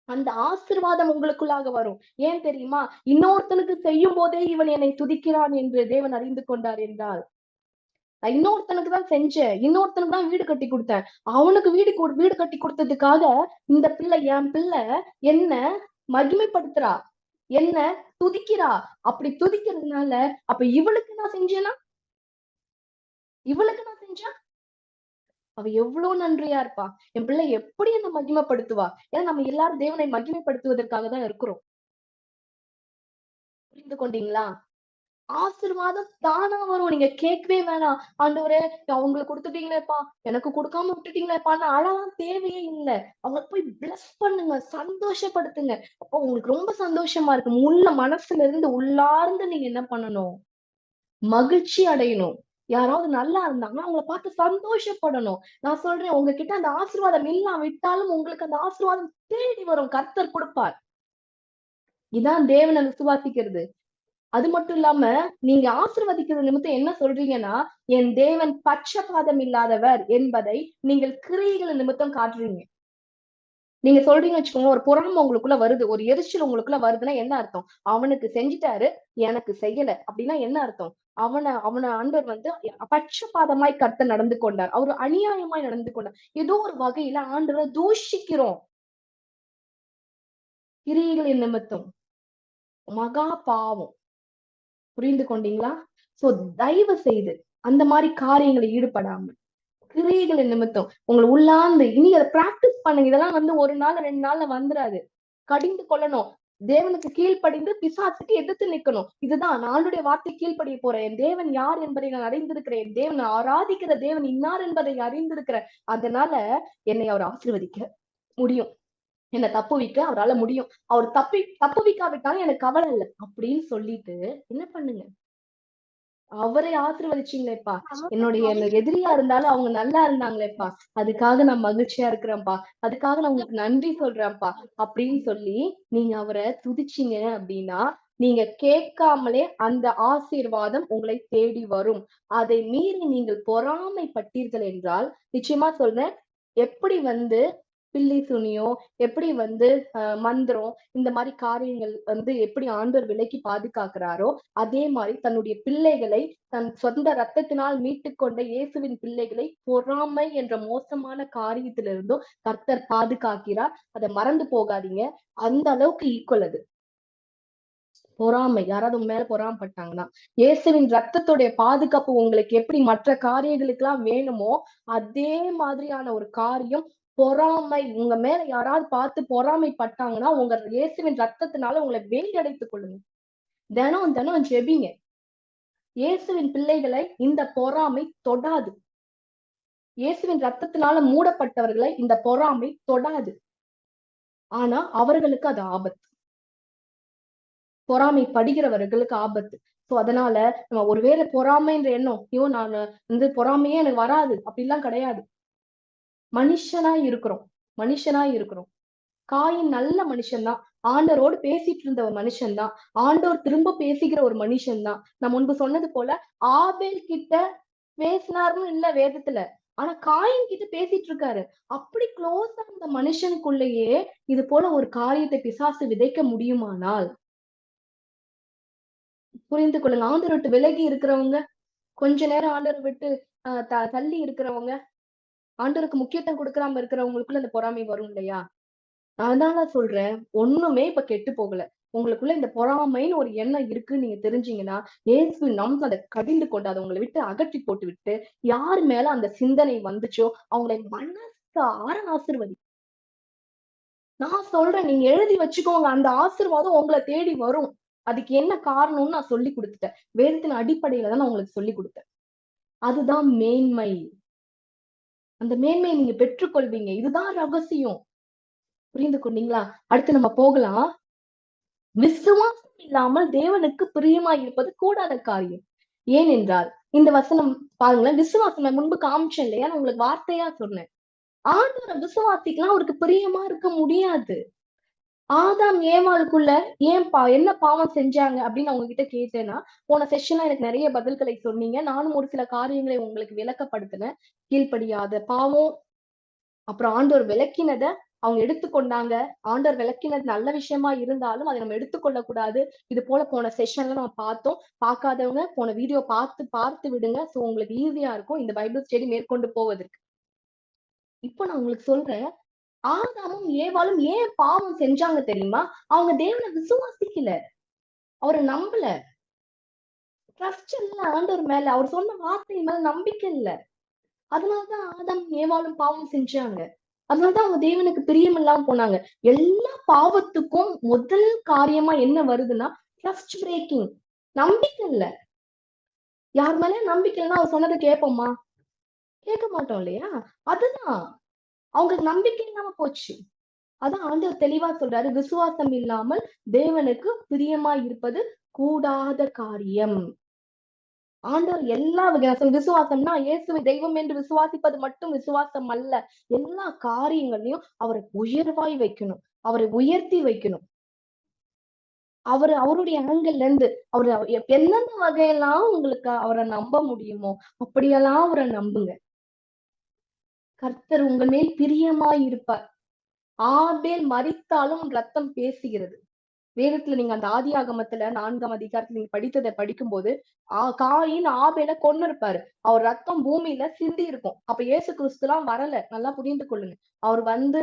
Speaker 1: அந்த ஆசீர்வாதம் உங்களுக்குள்ளாக வரும். ஏன் தெரியுமா? இன்னொருத்தனுக்கு செய்யும் போதே இவன் என்னை துதிக்கிறான் என்று தேவன் அறிந்து கொண்டார் என்றால், நான் இன்னொருத்தனுக்கு தான் செஞ்சேன், இன்னொருத்தனுக்கு தான் வீடு கட்டி கொடுத்தேன், அவனுக்கு வீடு கட்டி கொடுத்ததுக்காக இந்த பிள்ளை என் பிள்ளை என்ன மகிமைப்படுத்துறா, என்ன துதிக்கிறா. அப்படி துதிக்கிறதுனால அப்ப இவளுக்கு நான் செஞ்சேனா, இவளுக்கு நான் செஞ்சா அவ எவ்வளவு நன்றியா இருப்பா. என் பிள்ளை எப்படி என்ன மகிமைப்படுத்துவா. ஏன்னா நம்ம எல்லாரும் தேவனை மகிமைப்படுத்துவதற்காக தான் இருக்கிறோம். புரிந்து கொண்டீங்களா? ஆசீர்வாதம் தானா வரும். நீங்க கேட்கவே வேணாம். ஆண்டவரே அவங்களுக்கு கொடுத்துட்டீங்களேப்பா, எனக்கு கொடுக்காம விட்டுட்டீங்களேப்பான்னு அழலாம் தேவையே இல்லை. அவங்க போய் பிளஸ் பண்ணுங்க, சந்தோஷப்படுத்துங்க. அப்போ உங்களுக்கு ரொம்ப சந்தோஷமா இருக்கு. உள்ள மனசுல இருந்து உள்ளார்ந்து நீங்க என்ன பண்ணணும்? மகிழ்ச்சி அடையணும். யாராவது நல்லா இருந்தாங்கன்னா அவங்கள பார்த்து சந்தோஷப்படணும். நான் சொல்றேன், உங்ககிட்ட அந்த ஆசீர்வாதம் விட்டாலும் உங்களுக்கு அந்த ஆசீர்வாதம் தேடி வரும். கர்த்தர் கொடுப்பார். இதான் தேவனை விசுவாசிக்கிறது. அது மட்டும் இல்லாம நீங்க ஆசீர்வதிக்கிறது நிமித்தம் என்ன சொல்றீங்கன்னா, என் தேவன் பட்சபாதம் இல்லாதவர் என்பதை நீங்கள் கிரியைகள் நிமித்தம் காட்டுறீங்க. நீங்க சொல்றீங்கன்னு வச்சுக்கோங்க, ஒரு பொறாமை உங்களுக்குள்ள வருது, ஒரு எரிச்சல் உங்களுக்குள்ள வருதுன்னா என்ன அர்த்தம்? அவனுக்கு செஞ்சுட்டாரு, எனக்கு செய்யல அப்படின்னா என்ன அர்த்தம்? அவன ஆண்டவர் பட்சபாதமாய் கர்த்தர் நடந்து கொண்டார். அவரு அநியாயமாய் நடந்து கொண்டார். ஏதோ ஒரு வகையில ஆண்டவரை தூஷிக்கிறோம் கிரியைகளின் நிமித்தம். மகா பாவம். புரிந்து கொண்டீங்களா? சோ தயவு செய்து அந்த மாதிரி காரியங்களை ஈடுபடாம கிரியைகளின் நிமித்தம் உங்களை உள்ளார்ந்து இனி அதை பிராக்டிஸ் பண்ணுங்க. இதெல்லாம் ஒரு நாள் 2 நாள்ல வந்துராது. கடிந்து கொள்ளணும். தேவனுக்கு கீழ்ப்படிந்து பிசாசுக்கு எதிர்த்து நிக்கணும். இதுதான் நாளுடைய வார்த்தை கீழ்ப்படிய போறேன். என் தேவன் யார் என்பதை நான் அறிந்திருக்கிறேன். என் தேவன் ஆராதிக்கிற தேவன் இன்னார் என்பதை அறிந்திருக்கிறேன். அதனால என்னை அவர் ஆசீர்வதிக்க முடியும். என்னை தப்புவிக்க அவரால முடியும். அவர் தப்புவிக்காவிட்டாலும் எனக்கு கவலை இல்லை அப்படின்னு சொல்லிட்டு என்ன பண்ணுங்க? அவரை ஆசீர்வதிச்சீங்களேப்பா, என்னுடைய எதிரியா இருந்தாலும் அவங்க நல்லா இருந்தாங்களேப்பா, அதுக்காக நான் மகிழ்ச்சியா இருக்கிறேன்ப்பா, அதுக்காக நான் உங்களுக்கு நன்றி சொல்றேன்ப்பா அப்படின்னு சொல்லி நீங்க அவரை துதிச்சீங்க அப்படின்னா, நீங்க கேட்காமலே அந்த ஆசீர்வாதம் உங்களை தேடி வரும். அதை மீறி நீங்கள் பொறாமைப்பட்டீர்கள் என்றால், நிச்சயமா சொல்றேன், எப்படி பில்லி சுனியம், எப்படி மந்திரம், இந்த மாதிரி காரியங்கள் எப்படி ஆண்டவர் விலைக்கு பாதுகாக்கிறாரோ அதே மாதிரி தன்னுடைய பிள்ளைகளை தன் சொந்த ரத்தத்தினால் மீட்டு கொண்ட இயேசுவின் பிள்ளைகளை பொறாமை என்ற மோசமான காரியத்திலிருந்தும் கர்த்தர் பாதுகாக்கிறார். அதை மறந்து போகாதீங்க. அந்த அளவுக்கு ஈக்குவல் அது. பொறாமை, யாராவது உங்க மேல பொறாமப்பட்டாங்கன்னா, இயேசுவின் ரத்தத்துடைய பாதுகாப்பு உங்களுக்கு எப்படி மற்ற காரியங்களுக்கெல்லாம் வேணுமோ அதே மாதிரியான ஒரு காரியம் பொறாமை. உங்க மேல யாராவது பார்த்து பொறாமைப்பட்டாங்கன்னா, உங்க இயேசுவின் ரத்தத்தினால உங்களை வேலையடைத்துக் கொள்ளுங்க. தினம் தினம் ஜெபிங்க. இயேசுவின் பிள்ளைகளை இந்த பொறாமை தொடாது. இயேசுவின் ரத்தத்தினால மூடப்பட்டவர்களை இந்த பொறாமை தொடாது. ஆனா அவர்களுக்கு அது ஆபத்து. பொறாமைப்படுகிறவர்களுக்கு ஆபத்து. சோ அதனால நம்ம ஒருவேளை பொறாமைன்ற எண்ணம், ஐயோ நான் வந்து பொறாமையே எனக்கு வராது அப்படிலாம் கிடையாது. மனுஷனா இருக்கிறோம். காயின் நல்ல மனுஷன்தான். ஆண்டவரோடு பேசிட்டு இருந்த ஒரு மனுஷன்தான். ஆண்டவர் திரும்ப பேசுகிற ஒரு மனுஷன்தான். நான் முன்பு சொன்னது போல ஆபேல் கிட்ட பேசினாருன்னு இல்ல வேதத்துல. ஆனா காயின் கிட்ட பேசிட்டு இருக்காரு. அப்படி க்ளோஸா அந்த மனுஷனுக்குள்ளேயே இது போல ஒரு காரியத்தை பிசாசு விதைக்க முடியுமானால் புரிந்து கொள்ளுங்க. ஆண்டவரை விட்டு விலகி இருக்கிறவங்க, கொஞ்ச நேரம் ஆண்டவரை விட்டு தள்ளி இருக்கிறவங்க, ஆண்டவருக்கு முக்கியத்துவம் கொடுக்காம இருக்கிறவங்களுக்குள்ள இந்த பொறாமை வரும் இல்லையா? அதனால சொல்றேன், ஒண்ணுமே இப்ப கெட்டு போகல. உங்களுக்குள்ள இந்த பொறாமைன்னு ஒரு எண்ணம் இருக்குன்னு நீங்க தெரிஞ்சீங்கன்னா, இயேசுவின் நாமத்துல அதை கடிந்து கொண்டு அதை உங்களை விட்டு அகற்றி போட்டு விட்டு, யார் மேல அந்த சிந்தனை வந்துச்சோ அவங்களை மனசார ஆசீர்வதி. நான் சொல்றேன், நீங்க எழுதி வச்சுக்கோங்க. அந்த ஆசீர்வாதம் உங்களை தேடி வரும். அதுக்கு என்ன காரணம்னு நான் சொல்லி கொடுத்துட்டேன். வேதத்தின் அடிப்படையில தான் நான் உங்களுக்கு சொல்லி கொடுத்தேன். அதுதான் மேன்மை. அந்த மேன்மையை நீங்க பெற்றுக்கொள்வீங்க. இதுதான் ரகசியம். புரிந்து கொண்டீங்களா? அடுத்து நம்ம போகலாம். விசுவாசம் இல்லாமல் தேவனுக்கு பிரியமாய் இருப்பது கூடாத காரியம். ஏனென்றால் இந்த வசனம் பாருங்களேன், விசுவாசம் நான் முன்பு காமிச்சேன் இல்லையா? நான் உங்களுக்கு வார்த்தையா சொன்னேன். ஆண்டவரை விசுவாசிக்கலாம், அவருக்கு பிரியமா இருக்க முடியாது. ஆதாம் ஏவாளுக்குள்ள என்ன பாவம் செஞ்சாங்க அப்படின்னு அவங்க கிட்ட கேட்டேன்னா, போன செஷன்ல எனக்கு நிறைய பதில்களை சொன்னீங்க. நானும் ஒரு சில காரியங்களை உங்களுக்கு விளக்கப்படுத்தினேன். கீழ்ப்படியாத பாவம், அப்புறம் ஆண்டவர் விளக்கினத அவங்க எடுத்துக்கொண்டாங்க. ஆண்டவர் விளக்கினது நல்ல விஷயமா இருந்தாலும் அதை நம்ம எடுத்துக்கொள்ளக் கூடாது. இது போல போன செஷன்ல நம்ம பார்த்தோம். பார்க்காதவங்க போன வீடியோ பார்த்து விடுங்க. சோ உங்களுக்கு ஈஸியா இருக்கும் இந்த பைபிள் ஸ்டடி மேற்கொண்டு போவதற்கு. இப்போ நான் உங்களுக்கு சொல்றேன், ஆதாமும் ஏவாளும் ஏன் பாவம் செஞ்சாங்க தெரியுமா? அவங்க தேவனை விசுவாசிக்கல, அவரை நம்பல, ட்ரஸ்ட் இல்ல ஆண்டவர் மேல, அவர் சொன்ன வார்த்தை மேல நம்பிக்கை இல்ல. அதனாலதான் ஆதாம் ஏவாளும் பாவம் செஞ்சாங்க. அதனாலதான் அவங்க தேவனுக்கு பிரியம் இல்லாம போனாங்க. எல்லா பாவத்துக்கும் முதல் காரியமா என்ன வருதுன்னா ட்ரஸ்ட் பிரேக்கிங். நம்பிக்கை இல்ல. யார் மேல நம்பிக்கை இல்லைன்னா அவர் சொன்னதை கேட்போமா? கேட்க மாட்டோம் இல்லையா? அதுதான் அவங்களுக்கு நம்பிக்கை இல்லாம போச்சு. அதான் ஆண்டவர் தெளிவா சொல்றாரு, விசுவாசம் இல்லாமல் தேவனுக்கு பிரியமா இருப்பது கூடாத காரியம். ஆண்டவர் எல்லா வகையான விசுவாசம்னா இயேசுவை தெய்வம் என்று விசுவாசிப்பது மட்டும் விசுவாசம் அல்ல. எல்லா காரியங்களையும் அவரை உயர்வாய் வைக்கணும், அவரை உயர்த்தி வைக்கணும். அவருடைய ஆங்கிள் இருந்து அவரு எந்தெந்த வகையெல்லாம் உங்களுக்கு அவரை நம்ப முடியுமோ அப்படியெல்லாம் அவரை நம்புங்க. கர்த்தர் உங்கள் மேல் பிரியமாய் இருப்பார். ஆபேல் மரித்தாலும் ரத்தம் பேசுகிறது. வேதத்துல நீங்க அந்த ஆதியாகமத்துல 4ஆம் அதிகாரத்துல நீங்க படித்ததை படிக்கும்போது காயின் ஆபேல கொன்னு இருப்பாரு. அவர் ரத்தம் பூமியில சிந்தி இருக்கும். அப்ப இயேசு கிறிஸ்து எல்லாம் வரல. நல்லா புரிந்து கொள்ளுங்க. அவர் வந்து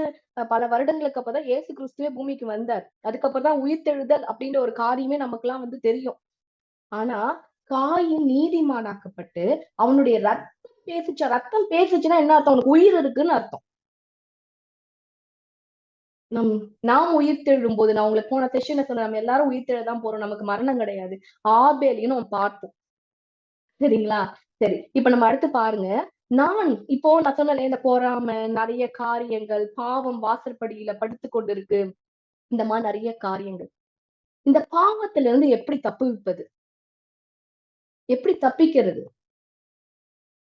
Speaker 1: பல வருடங்களுக்கு அப்பதான் இயேசு கிறிஸ்துவே பூமிக்கு வந்தார். அதுக்கப்புறம் தான் உயிர்த்தெழுதல் அப்படின்ற ஒரு காரியமே நமக்கு எல்லாம் வந்து தெரியும். ஆனா காயின் நீதிமானாக்கப்பட்டு அவனுடைய ரத்தம் பேசுச்சுன்னா என்ன அர்த்தம்? அவனுக்கு உயிர் இருக்குன்னு அர்த்தம். நாம் உயிர்த்தெழும் போது, நான் உங்களுக்கு போன செஷன்ல சொன்ன, நம்ம எல்லாரும் உயிர்த்தெழதான் போறோம். நமக்கு மரணம் கிடையாது. ஆபேலையும் நம்ம பார்த்தோம். சரிங்களா? சரி, இப்ப நம்ம அடுத்து பாருங்க. இப்போ நான் சொன்னேன், இந்த பொறாமை, நிறைய காரியங்கள், பாவம் வாசற்படியில படுத்துக் கொண்டிருக்கு. இந்த மாதிரி நிறைய காரியங்கள். இந்த பாவத்துல இருந்து எப்படி தப்புவிப்பது? எப்படி தப்பிக்கிறது?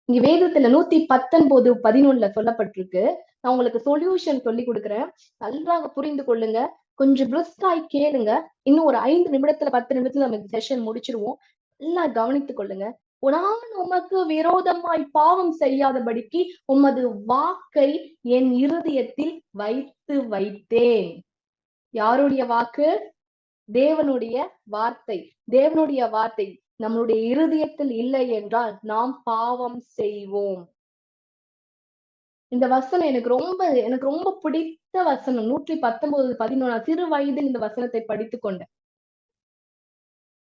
Speaker 1: இங்க வேதத்துல 119:11 சொல்லப்பட்டிருக்கு. நான் உங்களுக்கு சொல்யூஷன் சொல்லி கொடுக்குறேன். நன்றாக புரிந்து கொள்ளுங்க. கொஞ்சம் பிரிஸ்காய் கேளுங்க. இன்னும் ஒரு 5 நிமிடத்துல 10 நிமிடத்துல நம்ம செஷன் முடிச்சிருவோம். நல்லா கவனித்துக் கொள்ளுங்க. நான் உமக்கு விரோதமாய் பாவம் செய்யாதபடிக்கு உமது வாக்கை என் இருதயத்தில் வைத்தேன். யாருடைய வாக்கு? தேவனுடைய வார்த்தை. தேவனுடைய வார்த்தை நம்மளுடைய இருதயத்தில் இல்லை என்றால் நாம் பாவம் செய்வோம். இந்த வசனம் எனக்கு ரொம்ப பிடித்த வசனம். 119:11 சிறு வயதில் இந்த வசனத்தை படித்துக் கொண்டேன்.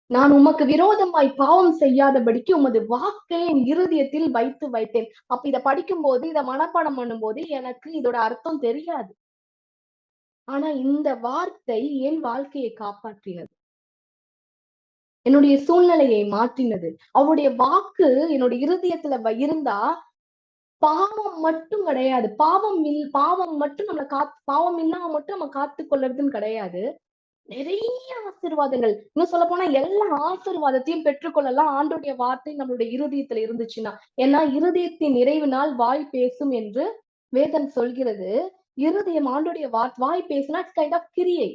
Speaker 1: நான் உமக்கு விரோதமாய் பாவம் செய்யாதபடிக்கு உமது வாக்கை என் இருதயத்தில் வைத்து வைத்தேன். அப்ப இத படிக்கும் போது, இத மனப்பாடம் பண்ணும் போது எனக்கு இதோட அர்த்தம் தெரியாது. ஆனா இந்த வார்த்தை என் வாழ்க்கையை காப்பாற்றினது, என்னுடைய சூழ்நிலையை மாற்றினது. அவருடைய வாக்கு என்னுடைய இருதயத்துல இருந்தா பாவம் மட்டும் கிடையாது. பாவம் மட்டும் பாவம் இல்லாம மட்டும் நம்ம காத்து கொள்றதுன்னு கிடையாது. நிறைய ஆசீர்வாதங்கள், இன்னும் சொல்ல போனா எல்லா ஆசீர்வாதத்தையும் பெற்றுக்கொள்ளலாம் ஆண்டோடைய வார்த்தை நம்மளுடைய இருதயத்துல இருந்துச்சுன்னா. ஏன்னா இருதயத்தின் நிறைவினால் வாய் பேசும் என்று வேதம் சொல்கிறது. இருதயம் ஆண்டோடைய வாய் பேசுனா இட்ஸ் கைண்ட் ஆஃப் கிரியை.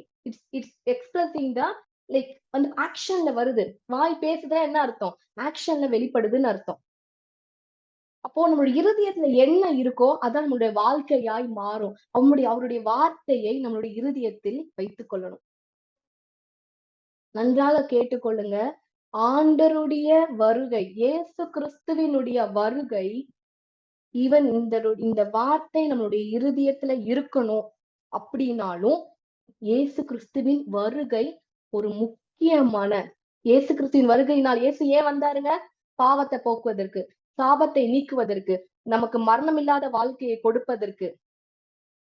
Speaker 1: இட்ஸ் எக்ஸ்பிரஸிங் த லைக் வந்து ஆக்ஷன்ல வருது. வாய் பேசுதா என்ன அர்த்தம்? ஆக்ஷன்ல வெளிப்படுதுன்னு அர்த்தம். அப்போ நம்மளுடைய இருதயத்துல என்ன இருக்கோ அதான் நம்மளுடைய வாழ்க்கையாய் மாறும். அவருடைய வார்த்தையை நம்மளுடைய இருதயத்தில் வைத்துக் கொள்ளணும். நன்றாக கேட்டுக்கொள்ளுங்க. ஆண்டருடைய வருகை, இயேசு கிறிஸ்துவினுடைய வருகை, இந்த வார்த்தை நம்மளுடைய இருதயத்துல இருக்கணும் அப்படின்னாலும், இயேசு கிறிஸ்துவின் வருகை ஒரு முக்கியமான, இயேசு கிறிஸ்துவின் வருகையினால் இயேசு ஏன் வந்தாருங்க? பாவத்தை போக்குவதற்கு, சாபத்தை நீக்குவதற்கு, நமக்கு மரணம் இல்லாத வாழ்க்கையை கொடுப்பதற்கு,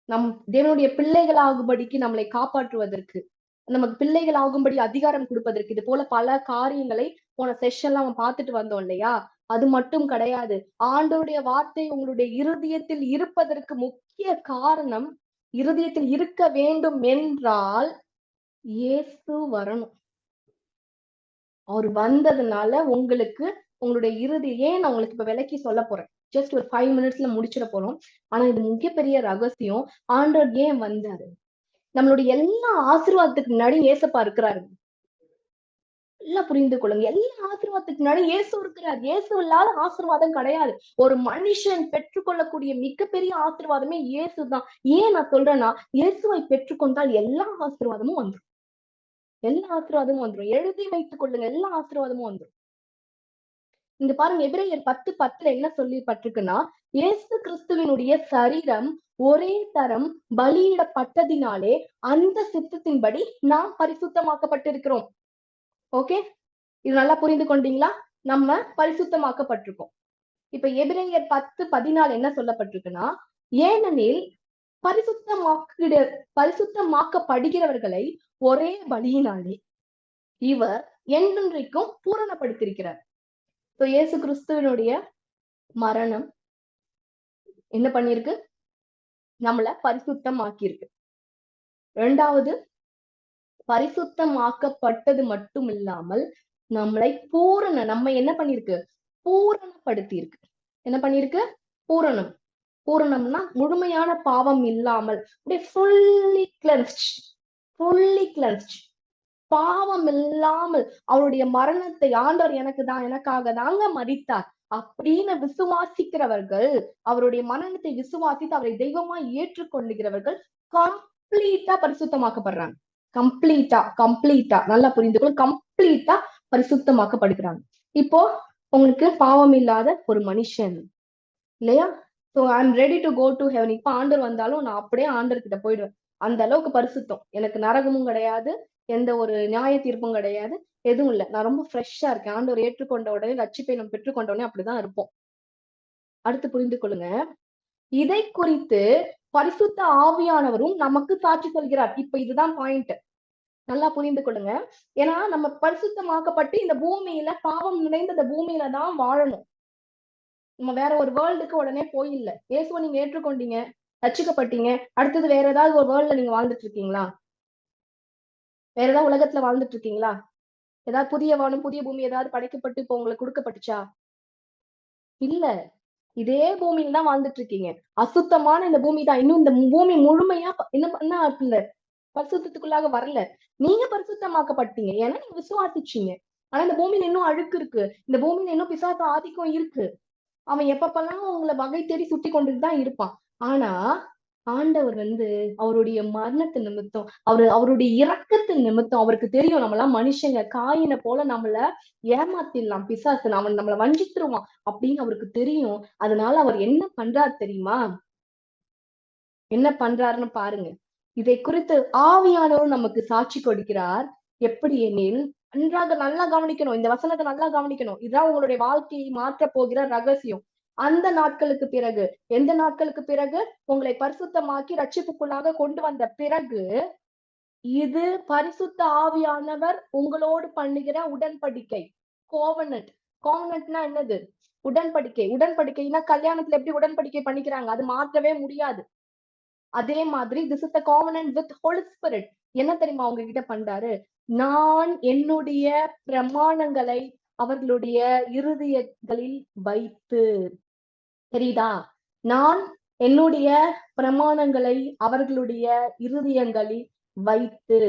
Speaker 1: நம் தேவனுடைய பிள்ளைகளாகும்படிக்கு நம்மளை காப்பாற்றுவதற்கு, நமக்கு பிள்ளைகள் ஆகும்படி அதிகாரம் கொடுப்பதற்கு. இது போல பல காரியங்களை போன செஷன்ல நம்ம பார்த்துட்டு வந்தோம் இல்லையா? அது மட்டும் கிடையாது. ஆண்டவருடைய வார்த்தை உங்களுடைய இருதயத்தில் இருப்பதற்கு முக்கிய காரணம், இருதயத்தில் இருக்க வேண்டும் என்றால் இயேசு வரணும். அவர் வந்ததுனால உங்களுக்கு உங்களுடைய ஏன் நான் உங்களுக்கு இப்ப விளக்கி சொல்ல போறேன். ஜஸ்ட் ஒரு 5 minutesல முடிச்சிட போறோம். ஆனா இது மிகப்பெரிய ரகசியம். ஆண்டவர் ஏன் வந்தாரு? நம்மளுடைய எல்லா ஆசீர்வாதத்துக்கு முன்னாடி ஏசப்பா இருக்கிறாரு. எல்லாம் புரிந்து கொள்ளுங்க. எல்லா ஆசீர்வாதத்துக்கு முன்னாடி இயேசு இருக்கிறார். இயேசு இல்லாத ஆசீர்வாதம் கிடையாது. ஒரு மனுஷன் பெற்றுக்கொள்ளக்கூடிய மிகப்பெரிய ஆசீர்வாதமே இயேசுதான். ஏன் நான் சொல்றேன்னா, இயேசுவை பெற்றுக்கொண்டால் எல்லா ஆசீர்வாதமும் வந்துடும். எல்லா ஆசீர்வாதமும் வந்துடும். எழுதி வைத்துக் கொள்ளுங்க, எல்லா ஆசீர்வாதமும் வந்துடும். இங்க பாருங்க, எபிரேயர் 10:10 என்ன சொல்லப்பட்டிருக்குன்னா, இயேசு கிறிஸ்துவினுடைய சரீரம் ஒரே தரம் பலியிடப்பட்டதினாலே அந்த சித்தத்தின்படி நாம் பரிசுத்தமாக்கப்பட்டிருக்கிறோம். ஓகே, இது நல்லா புரிந்து கொண்டீங்களா? நம்ம பரிசுத்தமாக்கப்பட்டிருக்கோம். இப்ப எபிரேயர் 10:14 என்ன சொல்லப்பட்டிருக்குன்னா, ஏனெனில் பரிசுத்தமாக்கப்படுகிறவர்களை ஒரே பலியினாலே இவர் என்றென்றைக்கும் பூரணப்படுத்தியிருக்கிறார். இயேசு கிறிஸ்துவனுடைய மரணம் என்ன பண்ணிருக்கு? நம்மள பரிசுத்தமாக்கியிருக்கு. இரண்டாவது, பரிசுத்தமாக்கப்பட்டது மட்டும் இல்லாமல் நம்மளை நம்ம என்ன பண்ணிருக்கு? பூரணப்படுத்தி இருக்கு. என்ன பண்ணிருக்கு? பூரணம்னா முழுமையான பாவம் இல்லாமல், fully cleansed, பாவம் இல்லாமல் அவருடைய மரணத்தை ஆண்டவர் எனக்காக தாங்க மரித்தார் அப்படின்னு விசுவாசிக்கிறவர்கள், அவருடைய மரணத்தை விசுவாசித்து அவரை தெய்வமா ஏற்றுக்கொள்ளுகிறவர்கள் கம்ப்ளீட்டா பரிசுத்தமாக்கப்படுறாங்க. கம்ப்ளீட்டா நல்லா புரிந்துக்கணும். கம்ப்ளீட்டா பரிசுத்தமாக்கப்படுகிறாங்க. இப்போ உங்களுக்கு பாவம் இல்லாத ஒரு மனுஷன் இல்லையா? So I am ready to go to heaven. இப்ப ஆண்டவர் வந்தாலும் நான் அப்படியே ஆண்டவர் கிட்ட போயிடுவேன். அந்த அளவுக்கு பரிசுத்தம். எனக்கு நரகமும் கிடையாது, எந்த ஒரு நியாய தீர்ப்பும் கிடையாது, எதுவும் இல்லை. நான் ரொம்ப ஃப்ரெஷ்ஷா இருக்கேன். ஆண்டவர் ஏற்றுக்கொண்ட உடனே, ரட்சிப்பை நம்ம பெற்றுக்கொண்ட உடனே அப்படிதான் இருப்போம். அடுத்து புரிந்து கொள்ளுங்க, இதை குறித்து பரிசுத்த ஆவியானவரும் நமக்கு சாட்சி சொல்கிறார். இப்ப இதுதான் பாயிண்ட். நல்லா புரிந்து கொள்ளுங்க. ஏன்னா நம்ம பரிசுத்தமாக்கப்பட்டு இந்த பூமியில, பாவம் நிறைந்த இந்த பூமியில தான் வாழணும். நம்ம வேற ஒரு வேர்ல்டுக்கு உடனே போயில்ல. இயேசுவை நீங்க ஏற்றுக்கொண்டீங்க, ரட்சிக்கப்பட்டீங்க, அடுத்தது வேற ஏதாவது ஒரு வேர்ல்ட்ல நீங்க வாழ்ந்துட்டு இருக்கீங்களா? வேற ஏதாவது உலகத்துல வாழ்ந்துட்டு இருக்கீங்களா? ஏதாவது புதிய வானம் புதிய பூமி ஏதாவது படைக்கப்பட்டு இப்போ உங்களுக்கு கொடுக்கப்பட்டுச்சா? இல்ல. இதே பூமியில தான் வாழ்ந்துட்டு இருக்கீங்க. அசுத்தமான இந்த பூமி தான். இன்னும் இந்த பூமி முழுமையா என்ன இல்ல, பரிசுத்தத்துக்குள்ளாக வரல. நீங்க பரிசுத்தமாக்கப்பட்டீங்க, ஏன்னா நீங்க விசுவாசிச்சீங்க. ஆனா இந்த பூமியில இன்னும் அழுக்கு இருக்கு. இந்த பூமியில இன்னும் பிசாசு ஆதிக்கம் இருக்கு. அவன் எப்பப்பெல்லாம் உங்களை வகை தேடி சுட்டி கொண்டுதான் இருப்பான். ஆனா ஆண்டவர் அவருடைய மரணத்து நிமித்தம், அவருடைய இரக்கத்தின் நிமித்தம், அவருக்கு தெரியும் நம்மளாம் மனுஷங்க, காயினை போல நம்மள ஏமாத்திடலாம் பிசாசு, நம்மளை வஞ்சித்துருவான் அப்படின்னு அவருக்கு தெரியும். அதனால அவர் என்ன பண்றாரு தெரியுமா? என்ன பண்றாருன்னு பாருங்க. இதை குறித்து ஆவியானவர் நமக்கு சாட்சி கொடுக்கிறார். எப்படி எனில், நன்றாக நல்லா கவனிக்கணும். இந்த வசனத்தை நல்லா கவனிக்கணும். இதுதான் உங்களுடைய வாழ்க்கையை மாற்றப் போகிற ரகசியம். அந்த நாட்களுக்கு பிறகு, எந்த நாட்களுக்கு பிறகு? உங்களை பரிசுத்தமாக்கி ரட்சிப்புக்குள்ளாக கொண்டு வந்த பிறகு, இது பரிசுத்த ஆவியானவர் உங்களோடு பண்ணுகிற உடன்படிக்கை. கோவனன்ட். கோவனன்ட்னா என்னது? உடன்படிக்கை. உடன்படிக்கைனா கல்யாணத்துல எப்படி உடன்படிக்கை பண்ணிக்கிறாங்க? அது மாற்றவே முடியாது. அதே மாதிரி this is the covenant with Holy Spirit. என்ன தெரியுமா உங்ககிட்ட பண்றாரு? நான் என்னுடைய பிரமாணங்களை அவர்களுடைய இருதயங்களில் வைத்து, தெரியுதா? நான் என்னுடைய பிரமாணங்களை அவர்களுடைய இருதயங்களில் வைத்து,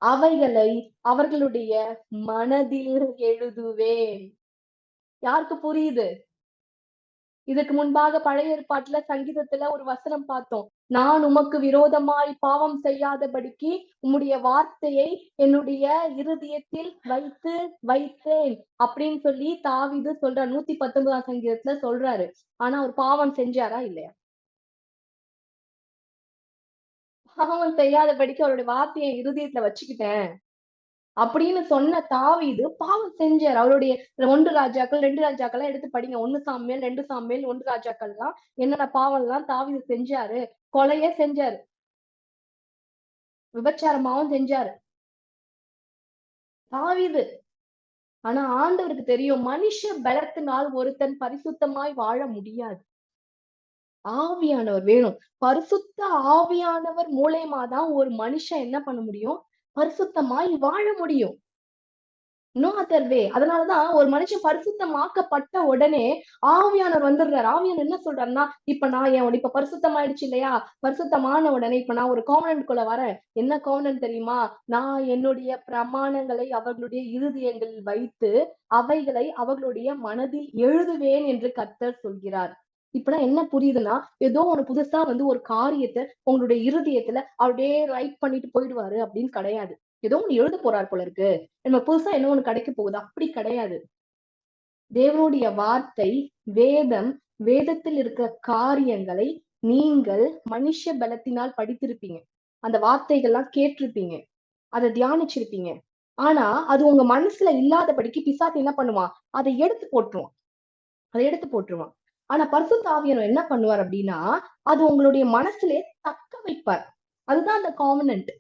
Speaker 1: அவைகளை அவர்களுடைய மனதில் எழுதுவேன். யாருக்கு புரியுது? இதுக்கு முன்பாக பழைய ஏற்பாட்டுல சங்கீதத்துல ஒரு வசனம் பார்த்தோம். நான் உமக்கு விரோதமாய் பாவம் செய்யாதபடிக்கு உம்முடைய வார்த்தையை என்னுடைய இருதயத்தில் வைத்தேன் அப்படின்னு சொல்லி தாவீது சொல்றார். 119ஆம் சங்கீதத்துல சொல்றாரு. ஆனா அவர் பாவம் செஞ்சாரா இல்லையா? பாவம் செய்யாதபடிக்கு அவருடைய வார்த்தையை இருதயத்துல வச்சுக்கிட்டேன் அப்படின்னு சொன்ன தாவீது பாவம் செஞ்சார். அவருடைய 1 ராஜாக்கள் 2 ராஜாக்கள் எடுத்து படிங்க. 1 சாமுவேல் 2 சாமுவேல் 1 ராஜாக்கள்லாம் என்னென்ன பாவம் எல்லாம் தாவீது செஞ்சாரு. கொலையே செஞ்சாரு, விபச்சாரமாவும் செஞ்சாரு தாவீது. ஆனா ஆண்டவருக்கு தெரியும், மனுஷ பலத்தினால் ஒருத்தன் பரிசுத்தமாய் வாழ முடியாது. ஆவியானவர் வேணும். பரிசுத்த ஆவியானவர் மூலயமாதான் ஒரு மனுஷன் என்ன பண்ண முடியும்? பரிசுத்தமாய் வாழ முடியும். No other way. அதனாலதான் ஒரு மனுஷன் பரிசுத்தமாக்கப்பட்ட உடனே ஆவியானவர் வந்துடுறாரு. ஆவியானவர் என்ன சொல்றாருன்னா, இப்ப நான் இப்ப பரிசுத்தமாயிடுச்சு இல்லையா? பரிசுத்தமான உடனே இப்ப நான் ஒரு கோவனன்ட்குள்ள வரேன். என்ன கோவனன்ட் தெரியுமா? நான் என்னுடைய பிரமாணங்களை அவர்களுடைய இருதயங்களில் வைத்து, அவைகளை அவர்களுடைய மனதில் எழுதுவேன் என்று கர்த்தர் சொல்கிறார். இப்பதான் என்ன புரியுதுன்னா, ஏதோ ஒண்ணு புதுசா ஒரு காரியத்தை உங்களுடைய இருதயத்துல அப்படியே ரைட் பண்ணிட்டு போயிடுவாரு அப்படின்னு கிடையாது. ஏதோ ஒண்ணு எழுத போறார் போல இருக்கு, நம்ம புதுசா என்ன ஒண்ணு கிடைக்க போகுது, அப்படி கிடையாது. தேவனுடைய வார்த்தை, வேதம், வேதத்தில் இருக்கிற காரியங்களை நீங்கள் மனுஷ பலத்தினால் படித்திருப்பீங்க. அந்த வார்த்தைகள்லாம் கேட்டிருப்பீங்க, அதை தியானிச்சிருப்பீங்க. ஆனா அது உங்க மனசுல இல்லாதபடிக்கு பிசாசு என்ன பண்ணுவான்? அதை எடுத்து போட்டுருவான். ஆனா பரிசுத்த ஆவியானவர் என்ன பண்ணுவார் அப்படின்னா, அது உங்களுடைய மனசுலே தக்க வைப்பார். அதுதான் அந்த காவனன்ட்.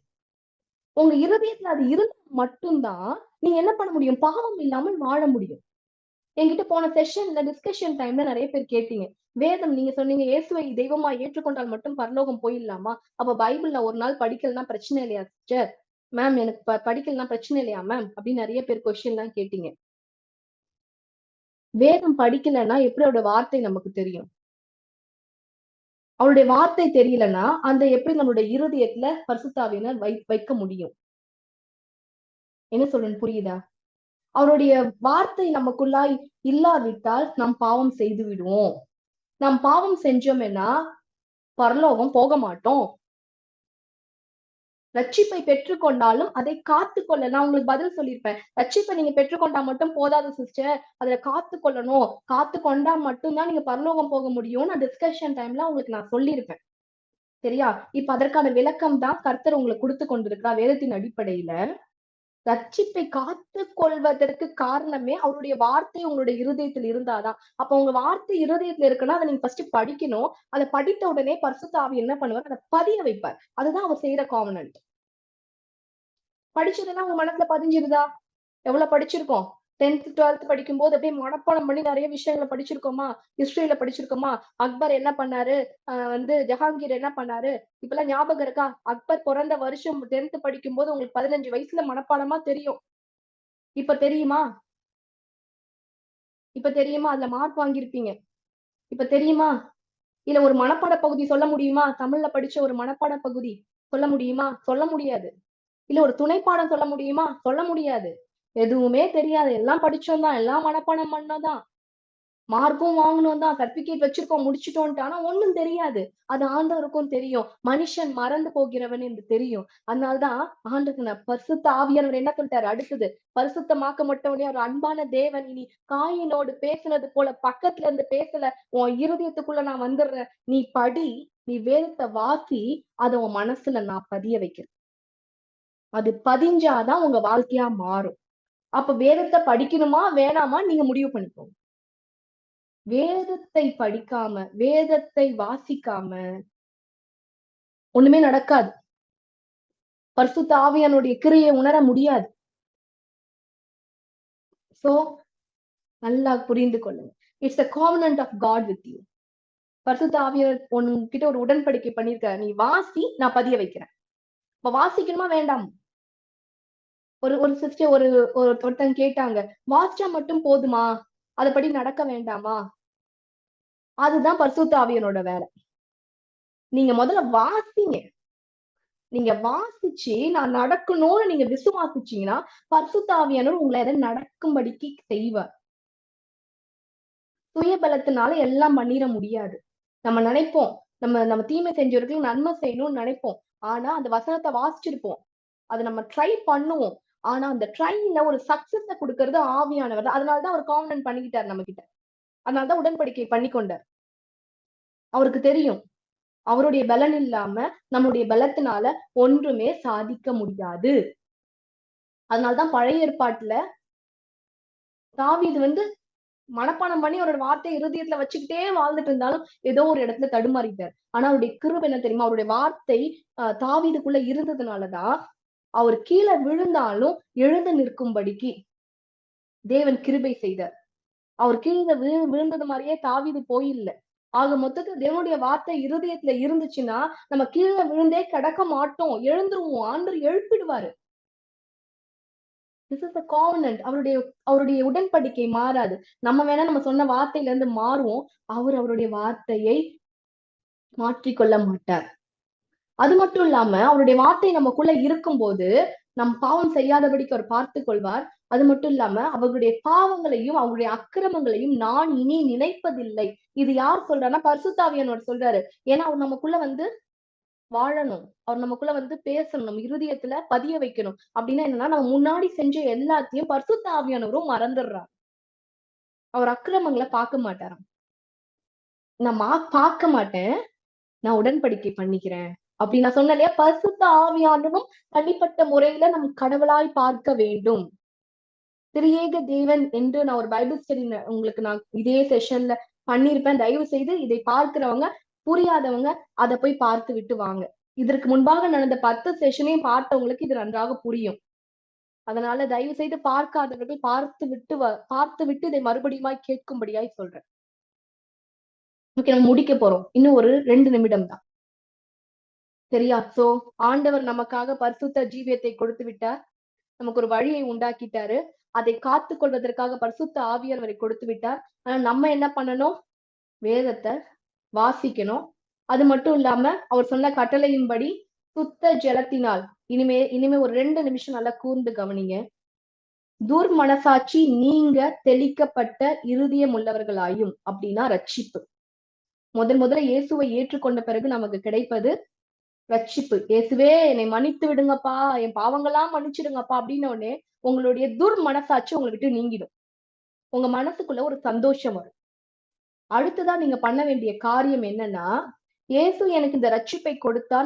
Speaker 1: உங்க இருதயத்துல அது இருந்தா மட்டும்தான் நீங்க என்ன பண்ண முடியும்? பாவம் இல்லாமல் வாழ முடியும். என்கிட்ட போன செஷன்ல டிஸ்கஷன் டைம்ல நிறைய பேர் கேட்டீங்க, வேதம் நீங்க சொன்னீங்க இயேசுவை தெய்வமா ஏற்றுக்கொண்டால் மட்டும் பரலோகம் போயிடலாமா? அப்ப பைபிள்ல ஒரு நாள் படிக்கலன்னா பிரச்சனை இல்லையா சிஸ்டர்? மேம் எனக்கு படிக்கலன்னா பிரச்சனை இல்லையா மேம் அப்படின்னு நிறைய பேர் கொஸ்டின் எல்லாம் கேட்டீங்க. வேதம் படிக்கலைன்னா எப்படி அவருடைய வார்த்தை நமக்கு தெரியும்? அவருடைய வார்த்தை தெரியலன்னா அந்த எப்படி நம்மளுடைய இருதயத்துல பரிசுத்த ஆவியானவர் வைக்க முடியும்? என்ன சொல்றேன்னு புரியுதா? அவருடைய வார்த்தை நமக்குள்ளாய் இல்லாவிட்டால் நாம் பாவம் செய்து விடுவோம். நாம் பாவம் செஞ்சோம்னா பரலோகம் போக மாட்டோம். ரட்சிப்பை பெற்றுக்கொண்டாலும் அதை காத்துக்கொள்ள, நான் உங்களுக்கு பதில் சொல்லியிருப்பேன். ரட்சிப்பை நீங்க பெற்றுக்கொண்டா மட்டும் போதாது சிஸ்டர், அதுல காத்துக்கொள்ளணும். காத்துக்கொண்டா மட்டும்தான் நீங்க பரலோகம் போக முடியும். நான் டிஸ்கஷன் டைம்ல உங்களுக்கு நான் சொல்லியிருப்பேன். சரியா? இப்ப அதற்கான விளக்கம் தான் கர்த்தர் உங்களுக்கு கொடுத்து கொண்டிருக்கிறார் வேதத்தின் அடிப்படையில. ரட்சிப்பை காத்து கொள்வதற்கு காரணமே அவருடைய வார்த்தை உங்களுடைய இருதயத்தில் இருந்தாதான். அப்ப உங்க வார்த்தை இருதயத்துல இருக்குன்னா அதை நீங்க ஃபர்ஸ்ட் படிக்கணும். அதை படித்த உடனே பரிசுத்த ஆவி என்ன பண்ணுவார்? அதை பதிய வைப்பார். அதுதான் அவர் செய்யற காவனன்ட். படிச்சதெல்லாம் உங்க மனசுல பதிஞ்சிருதா? எவ்வளவு படிச்சிருக்கோம்? 10th 12th படிக்கும் போது அப்படியே மனப்பாடம் பண்ணி நிறைய விஷயங்களை படிச்சிருக்கோமா? ஹிஸ்டரியில படிச்சிருக்கோமா? அக்பர் என்ன பண்ணாரு, ஜஹாங்கீர் என்ன பண்ணாரு, இப்பெல்லாம் ஞாபகம் இருக்கா? அக்பர் பிறந்த வருஷம் 10th படிக்கும் போது உங்களுக்கு 15 வயசுல மனப்பாடமா தெரியும். இப்ப தெரியுமா? அதுல மார்க் வாங்கியிருப்பீங்க. இப்ப தெரியுமா? இல்ல ஒரு மனப்பாட பகுதி சொல்ல முடியுமா? தமிழ்ல படிச்ச ஒரு மனப்பாட பகுதி சொல்ல முடியுமா? சொல்ல முடியாது. இல்ல ஒரு துணைப்பாடம் சொல்ல முடியுமா? சொல்ல முடியாது. எதுவுமே தெரியாது. எல்லாம் படிச்சோம் தான், எல்லாம் மனப்பாடம் பண்ணதான், மார்க்கும் வாங்கணும் தான், சர்டிபிகேட் வச்சிருக்கோம், முடிச்சுட்டோம்ட்டு. ஆனா ஒண்ணும் தெரியாது. அது ஆண்டவருக்கும் தெரியும். மனுஷன் மறந்து போகிறவன் என்று தெரியும். அதனால்தான் ஆண்டவர் பரிசுத்த ஆவியானவர் என்ன சொல்லிட்டாரு அடுத்தது? பரிசுத்தமாக்க மட்டும் ஒரு அன்பான தேவன் இனி காயினோடு பேசுனது போல பக்கத்துல இருந்து பேசல, உன் இருதயத்துக்குள்ள நான் வந்துடுறேன். நீ படி, நீ வேதத்தை வாசி, அதை உன் மனசுல நான் பதிய வைக்கிறேன். அது பதிஞ்சாதான் உங்க வாழ்க்கையா மாறும். அப்ப வேதத்தை படிக்கணுமா வேணாமா நீங்க முடிவு பண்ணிக்கோங்க. வேதத்தை படிக்காம, வேதத்தை வாசிக்காம ஒண்ணுமே நடக்காது. பரிசுத்த ஆவியானுடைய கிரியை உணர முடியாது. சோ நல்லா புரிந்து கொள்ளுங்க. It's a covenant of God with you. பரிசுத்த ஆவியார் உன்கிட்ட ஒரு உடன்படிக்கை பண்ணிருக்க, நீ வாசி, நான் பதிய வைக்கிறேன். இப்ப வாசிக்கணுமா வேண்டாம்? ஒரு சிஸ்டர் ஒருத்தன் கேட்டாங்க, வாசிச்சா மட்டும் போதுமா, அதப்படி நடக்க வேண்டாமா? அதுதான் பரிசுத்த ஆவியனோட வேலை. நீங்க முதல்ல வாசிங்க. நீங்க வாசிச்சு நான் நடக்கணும்னு நீங்க விசுவாசிச்சீங்கன்னா பரிசுத்த ஆவியானவர் உங்களை எதை நடக்கும்படிக்கு செய்வார். சுயபலத்தினால எல்லாம் பண்ணிட முடியாது. நம்ம நினைப்போம், நம்ம தீமை செஞ்சவர்களுக்கு நன்மை செய்யணும்னு நினைப்போம். ஆனா அந்த வசனத்தை வாசிச்சிருப்போம், அதை நம்ம ட்ரை பண்ணுவோம். ஆனா அந்த ட்ரைல ஒரு சக்சஸ கொடுக்கறது ஆவியானவர் தான். அதனாலதான் அவர் கான்வென்ட் பண்ணிக்கிட்டார் நம்ம கிட்ட. அதனாலதான் உடன்படிக்கை பண்ணிக்கொண்டார். அவருக்கு தெரியும், அவருடைய பலன் இல்லாம நம்முடைய பலத்தினால ஒன்றுமே சாதிக்க முடியாது. அதனாலதான் பழைய ஏற்பாட்டுல தாவீது மனப்பாடம் பண்ணி அவரோட வார்த்தையை இருதயத்துல வச்சுக்கிட்டே வாழ்ந்துட்டு இருந்தாலும் ஏதோ ஒரு இடத்துல தடுமாறிட்டார். ஆனா அவருடைய கிருபை என்ன தெரியுமா, அவருடைய வார்த்தை தாவீதுக்குள்ள இருந்ததுனாலதான் அவர் கீழே விழுந்தாலும் எழுந்து நிற்கும்படிக்கு தேவன் கிருபை செய்தார். அவர் கீழே விழுந்தது மாதிரியே தாவீது போயில்லை. ஆக மொத்தத்துல தேவனுடைய வார்த்தை இருதயத்துல இருந்துச்சுன்னா நம்ம கீழே விழுந்தே கிடக்க மாட்டோம், எழுந்துருவோம். ஆண்டவர் எழுப்பிடுவாரு. This is a covenant. அவருடைய உடன்படிக்கை மாறாது. நம்ம வேணா நம்ம சொன்ன வார்த்தையில இருந்து மாறுவோம், அவருடைய வார்த்தையை மாற்றிக்கொள்ள மாட்டார். அது மட்டும் இல்லாம அவருடைய வார்த்தை நமக்குள்ள இருக்கும்போது நம் பாவம் செய்யாதபடிக்கு அவர் பார்த்து கொள்வார். அது மட்டும் இல்லாம அவர்களுடைய பாவங்களையும் அவருடைய அக்கிரமங்களையும் நான் இனி நினைப்பதில்லை. இது யார் சொல்றாருன்னா பரிசுத்த ஆவியானவர் சொல்றாரு. ஏன்னா அவர் நமக்குள்ள வாழணும், அவர் நமக்குள்ள பேசணும், நம்ம இருதயத்துல பதிய வைக்கணும். அப்படின்னா என்னன்னா, நம்ம முன்னாடி செஞ்ச எல்லாத்தையும் பரிசுத்த ஆவியானவரும் மறந்துடுறார். அவர் அக்கிரமங்களை பார்க்க மாட்டாராம். நான் பார்க்க மாட்டேன், நான் உடன்படிக்கை பண்ணிக்கிறேன் அப்படி நான் சொன்னேன் இல்லையா. பரிசுத்த ஆவியானவரும் தனிப்பட்ட முறையில நம் கடவுளாய் பார்க்க வேண்டும். திரியேக தேவன் என்று நான் ஒரு பைபிள் ஸ்டடி உங்களுக்கு நான் இதே செஷன்ல பண்ணிருப்பேன். தயவு செய்து இதை பார்க்கிறவங்க, புரியாதவங்க அதை போய் பார்த்து விட்டு வாங்க. இதற்கு முன்பாக நடந்த 10 செஷனையும் பார்த்தவங்களுக்கு இது நன்றாக புரியும். அதனால தயவு செய்து பார்க்காதவர்கள் பார்த்து விட்டு இதை மறுபடியும் கேட்கும்படியாய் சொல்றேன். ஓகே, நம்ம முடிக்க போறோம். இன்னும் ஒரு 2 நிமிடம் தான், சரியா? சோ ஆண்டவர் நமக்காக பரிசுத்த ஜீவியத்தை கொடுத்து விட்டார், நமக்கு ஒரு வழியை உண்டாக்கிட்டாரு. அதை காத்து கொள்வதற்காக பரிசுத்த ஆவியானவரை கொடுத்து விட்டார். ஆனா நம்ம என்ன பண்ணணும்? வேதத்தை வாசிக்கணும். அது மட்டும் இல்லாம அவர் சொன்ன கட்டளையின்படி சுத்த ஜலத்தினால் இனிமே ஒரு 2 நிமிஷம் நல்லா கூர்ந்து கவனிங்க. துர்மனசாட்சி நீங்க தெளிக்கப்பட்ட இருதயம் உள்ளவர்களாயும், அப்படின்னா ரட்சிப்பு. முதல்ல இயேசுவை ஏற்றுக்கொண்ட பிறகு நமக்கு கிடைப்பது ரட்சிப்பு. இயேசுவே என்னை மன்னித்து விடுங்கப்பா, என் பாவங்கள்லாம் மன்னிச்சிடுங்கப்பா அப்படின்ன உடனே உங்களுடைய துர்மனசாட்சி உங்களை விட்டு நீங்கிடும். உங்க மனசுக்குள்ள ஒரு சந்தோஷம் வரும். அடுத்துதான் நீங்க பண்ண வேண்டிய காரியம் என்னன்னா, இயேசு எனக்கு இந்த ரட்சிப்பை கொடுத்தா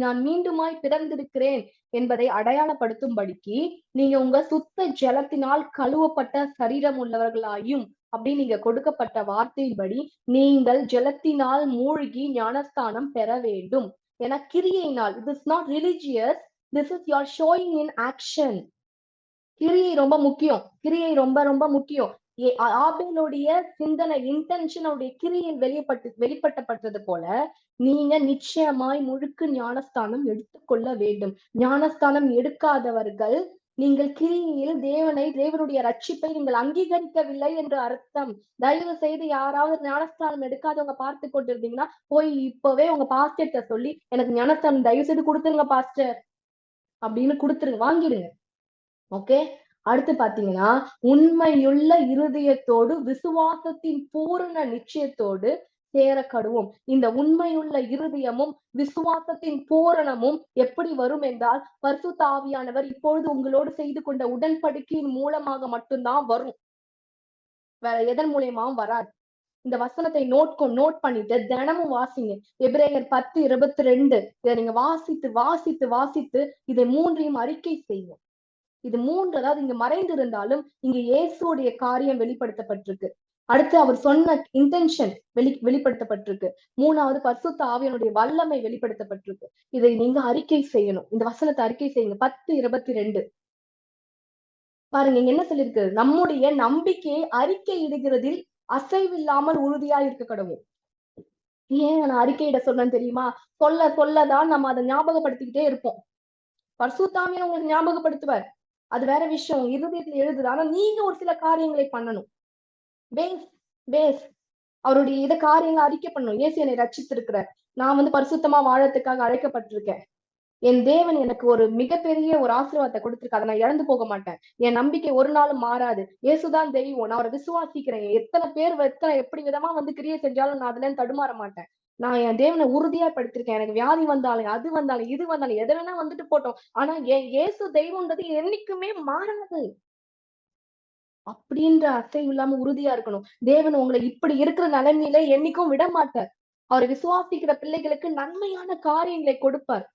Speaker 1: நான் மீண்டுமாய் பிறந்திருக்கிறேன் என்பதை அடையாளப்படுத்தும்படிக்கு நீங்க உங்க சுத்த ஜலத்தினால் கழுவப்பட்ட சரீரம் உள்ளவர்களாயும் அப்படி நீங்க கொடுக்கப்பட்ட வார்த்தையின்படி நீங்கள் ஜலத்தினால் மூழ்கி ஞானஸ்தானம் பெற வேண்டும். ஏன்னா கிரியையினால், it is not religious, this is your showing in action. கிரியை ரொம்ப முக்கியம். கிரியை ரொம்ப ரொம்ப முக்கியம். ஆபேலுடைய சிந்தனை, இன்டென்ஷன் அவருடைய கிரியில் வெளிப்பட்டப்பட்டது போல நீங்க நிச்சயமாய் முழுக்கு ஞானஸ்தானம் எடுத்துக்கொள்ள வேண்டும். ஞானஸ்தானம் எடுக்காதவர்கள் நீங்கள் கிரியில் தேவனுடைய ரட்சிப்பை நீங்கள் அங்கீகரிக்கவில்லை என்று அர்த்தம். தயவு செய்து யாராவது ஞானஸ்தானம் எடுக்காதவங்க பார்த்து கொண்டிருந்தீங்கன்னா போய் இப்பவே உங்க பாஸ்டர்கிட்ட சொல்லி எனக்கு ஞானஸ்தானம் தயவு செய்து கொடுத்துருங்க பாஸ்டர் அப்படின்னு கொடுத்துருங்க, வாங்கிடுங்க. ஓகே, அடுத்து பாத்தீங்கன்னா உண்மையுள்ள இருதயத்தோடு விசுவாசத்தின் பூரண நிச்சயத்தோடு சேரக்கடுவோம். இந்த உண்மையுள்ள இருதயமும் விசுவாசத்தின் பூரணமும் எப்படி வரும் என்றால் பரிசுத்த ஆவியானவர் இப்பொழுது உங்களோடு செய்து கொண்ட உடன்படிக்கையின் மூலமாக மட்டும்தான் வரும். வேற எதன் மூலியமாவும் வராது. இந்த வசனத்தை நோட் பண்ணிட்டு தினமும் வாசிங்க. எபிரேயர் 10:22 இதை நீங்க வாசித்து இதை 3ஐயும் அறிக்கை செய்யுங்க. இது 3, அதாவது இங்க மறைந்து இருந்தாலும் இங்க இயேசுடைய காரியம் வெளிப்படுத்தப்பட்டிருக்கு. அடுத்து அவர் சொன்ன இன்டென்ஷன் வெளிப்படுத்தப்பட்டிருக்கு. 3வது பரிசுத்த ஆவியானுடைய வல்லமை வெளிப்படுத்தப்பட்டிருக்கு. இதை நீங்க அறிக்கை செய்யணும். இந்த வசனத்தை அறிக்கை செய்யுங்க. 10:22 பாருங்க, இங்க என்ன சொல்லிருக்கு? நம்முடைய நம்பிக்கையை அறிக்கை இடுகிறதில் அசைவில்லாமல் உறுதியா இருக்க கடவுள். ஏன் நான் அறிக்கையிட சொன்னேன்னு தெரியுமா? சொல்லதான் நம்ம அதை ஞாபகப்படுத்திக்கிட்டே இருப்போம். பரிசுத்த ஆவியானவர் உங்களுக்கு ஞாபகப்படுத்துவார். அது வேற விஷயம், இருதயத்துல எழுதுது. ஆனா நீங்க ஒரு சில காரியங்களை பண்ணணும். பேஸ் அவருடைய இத காரியங்களை அறிக்கை பண்ணணும். இயேசு என்னை ரட்சித்திருக்கிறார், நான் பரிசுத்தமா வாழறதுக்காக அழைக்கப்பட்டிருக்கேன், என் தேவன் எனக்கு ஒரு மிகப்பெரிய ஒரு ஆசீர்வாதத்தை கொடுத்திருக்காரு, அதை நான் இழந்து போக மாட்டேன், என் நம்பிக்கை ஒரு நாளும் மாறாது, இயேசுதான் தெய்வம், நான் அவரை விசுவாசிக்கிறேன், எத்தனை பேர் எப்படி விதமா கிரியை செஞ்சாலும் நான் அதுல இருந்து தடுமாற மாட்டேன், நான் என் தேவனை உறுதியா படுத்திருக்கேன், எனக்கு வியாதி வந்தாலும் அது வந்தாலும் இது வந்தாலும் எதை வேணா வந்துட்டு போட்டோம், ஆனா என் இயேசு தெய்வம்ன்றது என்னைக்குமே மாறாது அப்படின்ற அசைவு இல்லாம உறுதியா இருக்கணும். தேவன் உங்களை இப்படி இருக்கிற நிலைமையில என்னைக்கும் விட மாட்டார். அவரை விசுவாசிக்கிற பிள்ளைகளுக்கு நன்மையான காரியங்களை கொடுப்பார்.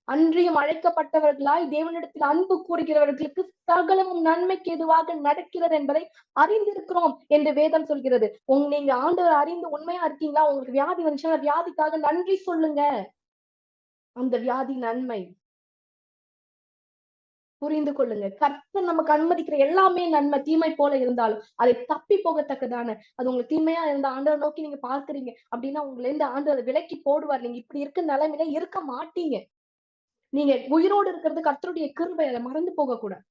Speaker 1: அன்றியும் அழைக்கப்பட்டவர்களாய் தேவனிடத்தில் அன்பு கூறுகிறவர்களுக்கு சகலமும் நன்மைக்கு எதுவாக நடக்கிறது என்பதை அறிந்திருக்கிறோம் என்று வேதம் சொல்கிறது. நீங்க ஆண்டவர் அறிந்து உண்மையா இருக்கீங்களா? உங்களுக்கு வியாதி வந்துச்சுன்னா வியாதிக்காக நன்றி சொல்லுங்க. அந்த வியாதி நன்மை புரிந்து கொள்ளுங்க. கர்த்தர் நமக்கு அனுமதிக்கிற எல்லாமே நன்மை. தீமை போல இருந்தாலும் அதை தப்பி போகத்தக்கதான, அது உங்களுக்கு தீமையா இருந்த ஆண்டவர் நோக்கி நீங்க பார்க்கிறீங்க அப்படின்னா உங்களை இருந்து ஆண்டவர் விலக்கி போடுவார். நீங்க இப்படி இருக்க நிலைமையில இருக்க மாட்டீங்க. நீங்க உயிரோடு இருக்கிறது கர்த்தருடைய கிருபை, அதை மறந்து போக கூடாது.